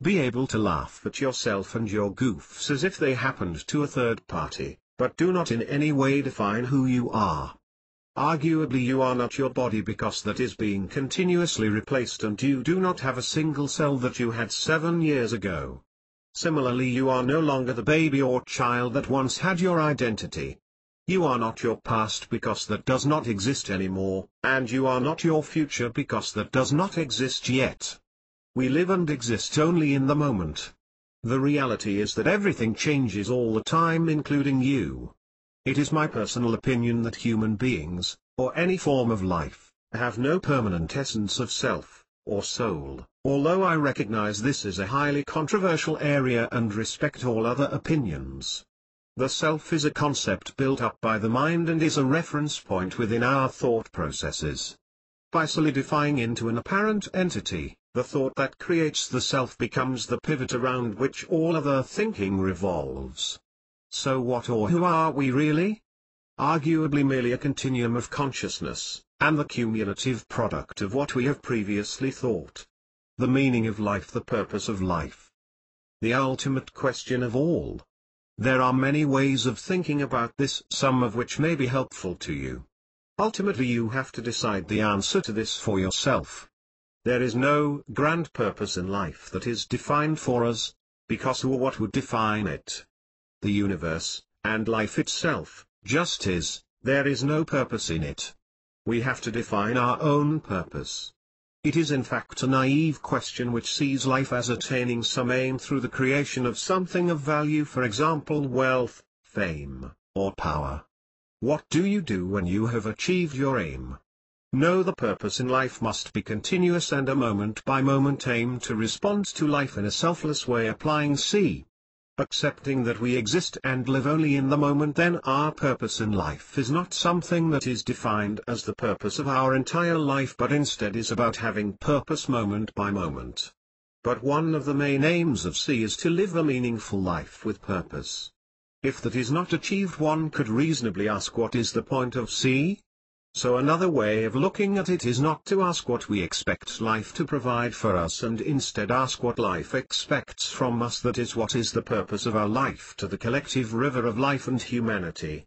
Speaker 1: Be able to laugh at yourself and your goofs as if they happened to a third party, but do not in any way define who you are. Arguably you are not your body because that is being continuously replaced and you do not have a single cell that you had 7 years ago. Similarly, you are no longer the baby or child that once had your identity. You are not your past because that does not exist anymore, and you are not your future because that does not exist yet. We live and exist only in the moment. The reality is that everything changes all the time, including you. It is my personal opinion that human beings, or any form of life, have no permanent essence of self, or soul, although I recognize this is a highly controversial area and respect all other opinions. The self is a concept built up by the mind and is a reference point within our thought processes. By solidifying into an apparent entity, the thought that creates the self becomes the pivot around which all other thinking revolves. So what or who are we really? Arguably merely a continuum of consciousness, and the cumulative product of what we have previously thought. The meaning of life, the purpose of life. The ultimate question of all. There are many ways of thinking about this, some of which may be helpful to you. Ultimately you have to decide the answer to this for yourself. There is no grand purpose in life that is defined for us, because who or what would define it? The universe, and life itself, just is, there is no purpose in it. We have to define our own purpose. It is in fact a naive question which sees life as attaining some aim through the creation of something of value, for example wealth, fame, or power. What do you do when you have achieved your aim? No, the purpose in life must be continuous and a moment-by-moment aim to respond to life in a selfless way, applying C. Accepting that we exist and live only in the moment, then our purpose in life is not something that is defined as the purpose of our entire life, but instead is about having purpose moment by moment. But one of the main aims of C is to live a meaningful life with purpose. If that is not achieved, one could reasonably ask, what is the point of C? So another way of looking at it is not to ask what we expect life to provide for us, and instead ask what life expects from us. That is, what is the purpose of our life to the collective river of life and humanity.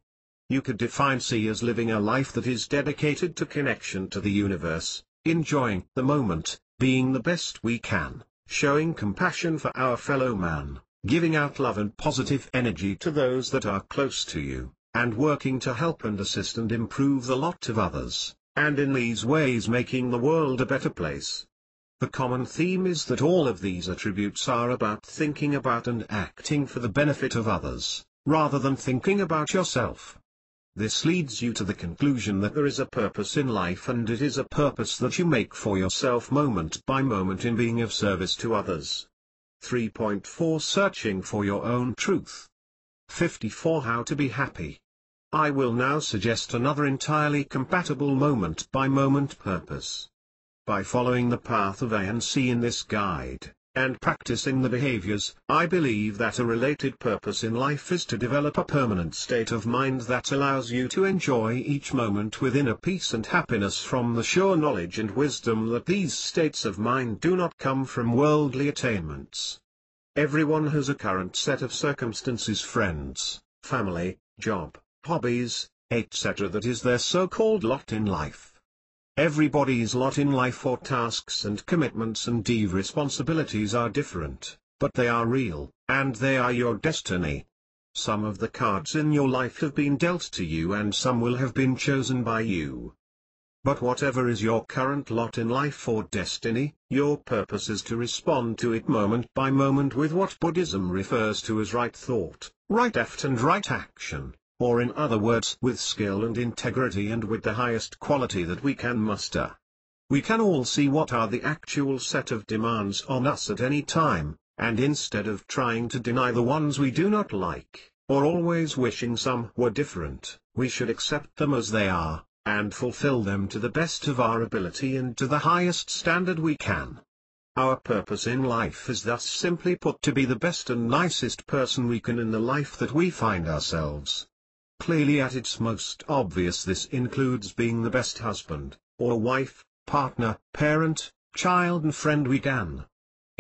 Speaker 1: You could define C as living a life that is dedicated to connection to the universe, enjoying the moment, being the best we can, showing compassion for our fellow man, giving out love and positive energy to those that are close to you, and working to help and assist and improve the lot of others, and in these ways making the world a better place. The common theme is that all of these attributes are about thinking about and acting for the benefit of others, rather than thinking about yourself. This leads you to the conclusion that there is a purpose in life, and it is a purpose that you make for yourself moment by moment in being of service to others. 3.4 Searching for your own truth. 54 How to be happy. I will now suggest another entirely compatible moment-by-moment purpose. By following the path of A and C in this guide, and practicing the behaviors, I believe that a related purpose in life is to develop a permanent state of mind that allows you to enjoy each moment with inner peace and happiness from the sure knowledge and wisdom that these states of mind do not come from worldly attainments. Everyone has a current set of circumstances, friends, family, job, hobbies, etc. that is their so-called lot in life. Everybody's lot in life, or tasks and commitments and responsibilities, are different, but they are real, and they are your destiny. Some of the cards in your life have been dealt to you and some will have been chosen by you. But whatever is your current lot in life or destiny, your purpose is to respond to it moment by moment with what Buddhism refers to as right thought, right effort and right action, or in other words, with skill and integrity and with the highest quality that we can muster. We can all see what are the actual set of demands on us at any time, and instead of trying to deny the ones we do not like, or always wishing some were different, we should accept them as they are, and fulfill them to the best of our ability and to the highest standard we can. Our purpose in life is thus simply put to be the best and nicest person we can in the life that we find ourselves. Clearly at its most obvious, this includes being the best husband, or wife, partner, parent, child and friend we can.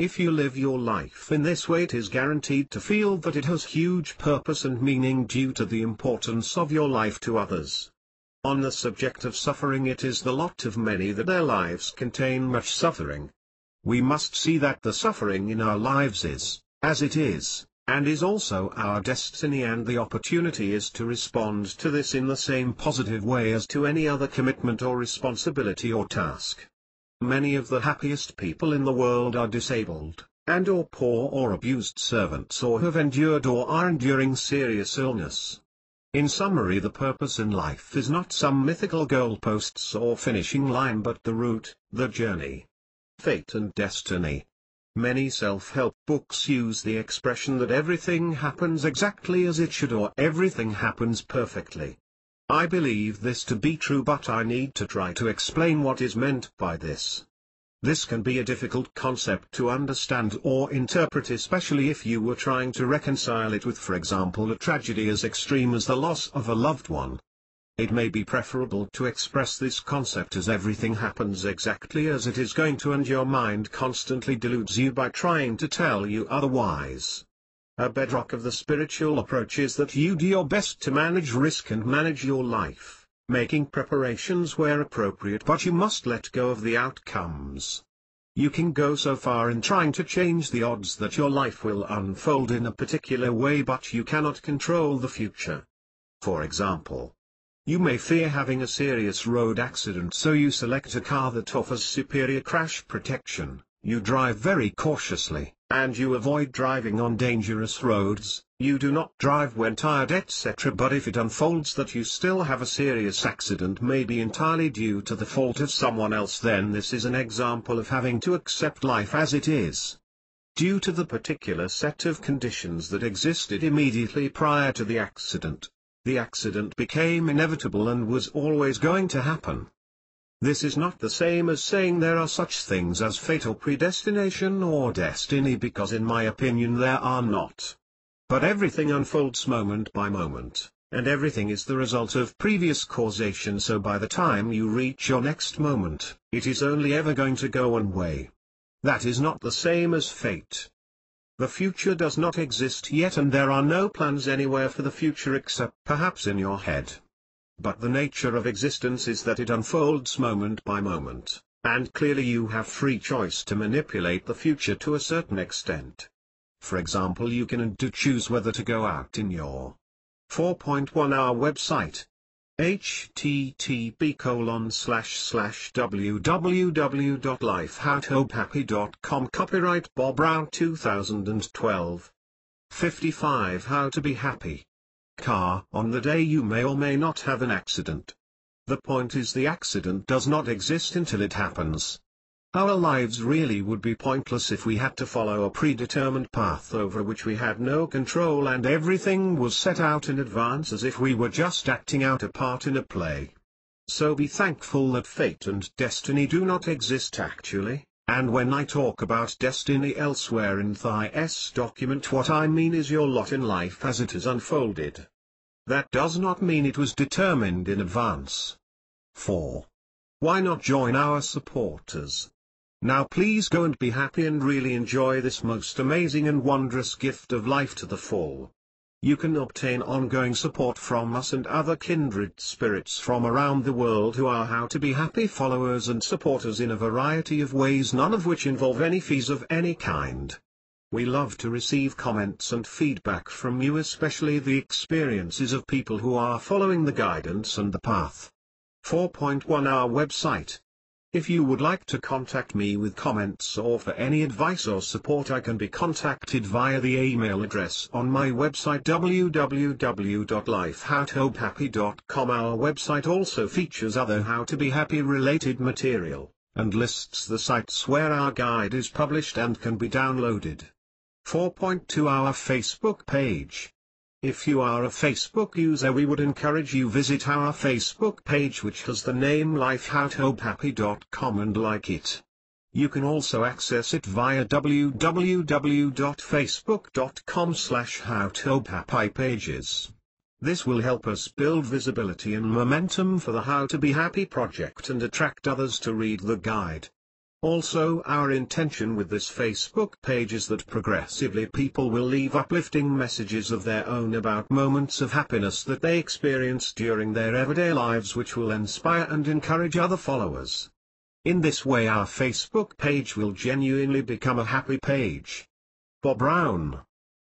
Speaker 1: If you live your life in this way, it is guaranteed to feel that it has huge purpose and meaning due to the importance of your life to others. On the subject of suffering, it is the lot of many that their lives contain much suffering. We must see that the suffering in our lives is, as it is, and is also our destiny, and the opportunity is to respond to this in the same positive way as to any other commitment or responsibility or task. Many of the happiest people in the world are disabled, and or poor or abused servants, or have endured or are enduring serious illness. In summary, the purpose in life is not some mythical goalposts or finishing line, but the route, the journey. Fate and destiny. Many self-help books use the expression that everything happens exactly as it should, or everything happens perfectly. I believe this to be true, but I need to try to explain what is meant by this. This can be a difficult concept to understand or interpret, especially if you were trying to reconcile it with, for example, a tragedy as extreme as the loss of a loved one. It may be preferable to express this concept as everything happens exactly as it is going to, and your mind constantly deludes you by trying to tell you otherwise. A bedrock of the spiritual approach is that you do your best to manage risk and manage your life, making preparations where appropriate, but you must let go of the outcomes. You can go so far in trying to change the odds that your life will unfold in a particular way, but you cannot control the future. For example, you may fear having a serious road accident, so you select a car that offers superior crash protection, you drive very cautiously, and you avoid driving on dangerous roads, you do not drive when tired, etc. But if it unfolds that you still have a serious accident, maybe entirely due to the fault of someone else, then this is an example of having to accept life as it is. Due to the particular set of conditions that existed immediately prior to the accident became inevitable and was always going to happen. This is not the same as saying there are such things as fate or predestination or destiny, because in my opinion there are not. But everything unfolds moment by moment, and everything is the result of previous causation, so by the time you reach your next moment, it is only ever going to go one way. That is not the same as fate. The future does not exist yet, and there are no plans anywhere for the future except perhaps in your head. But the nature of existence is that it unfolds moment by moment, and clearly you have free choice to manipulate the future to a certain extent. For example, you can and do choose whether to go out in your 4.1 hour website. http://www.lifehowtobehappy.com. Copyright Bob Brown 2012. 55 How to be happy. Car. On the day you may or may not have an accident. The point is, the accident does not exist until it happens. Our lives really would be pointless if we had to follow a predetermined path over which we had no control, and everything was set out in advance as if we were just acting out a part in a play. So be thankful that fate and destiny do not exist actually, and when I talk about destiny elsewhere in this document, what I mean is your lot in life as it has unfolded. That does not mean it was determined in advance. 4. Why not join our supporters? Now please go and be happy and really enjoy this most amazing and wondrous gift of life to the full. You can obtain ongoing support from us and other kindred spirits from around the world who are How to Be Happy followers and supporters in a variety of ways, none of which involve any fees of any kind. We love to receive comments and feedback from you, especially the experiences of people who are following the guidance and the path. 4.1 Our website. If you would like to contact me with comments or for any advice or support, I can be contacted via the email address on my website www.lifehowtobehappy.com. Our website also features other How to Be Happy related material, and lists the sites where our guide is published and can be downloaded. 4.2 Our Facebook page. If you are a Facebook user, we would encourage you visit our Facebook page, which has the name lifehowtobehappy.com, and like it. You can also access it via www.facebook.com/howtobehappy-pages. This will help us build visibility and momentum for the How to Be Happy project and attract others to read the guide. Also, our intention with this Facebook page is that progressively people will leave uplifting messages of their own about moments of happiness that they experience during their everyday lives, which will inspire and encourage other followers. In this way our Facebook page will genuinely become a happy page. Bob Brown.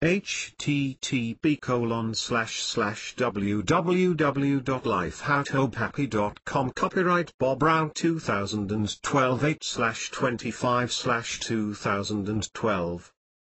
Speaker 1: http://www.lifeouthopehappy.com Copyright Bob Brown 2012 8/25/2012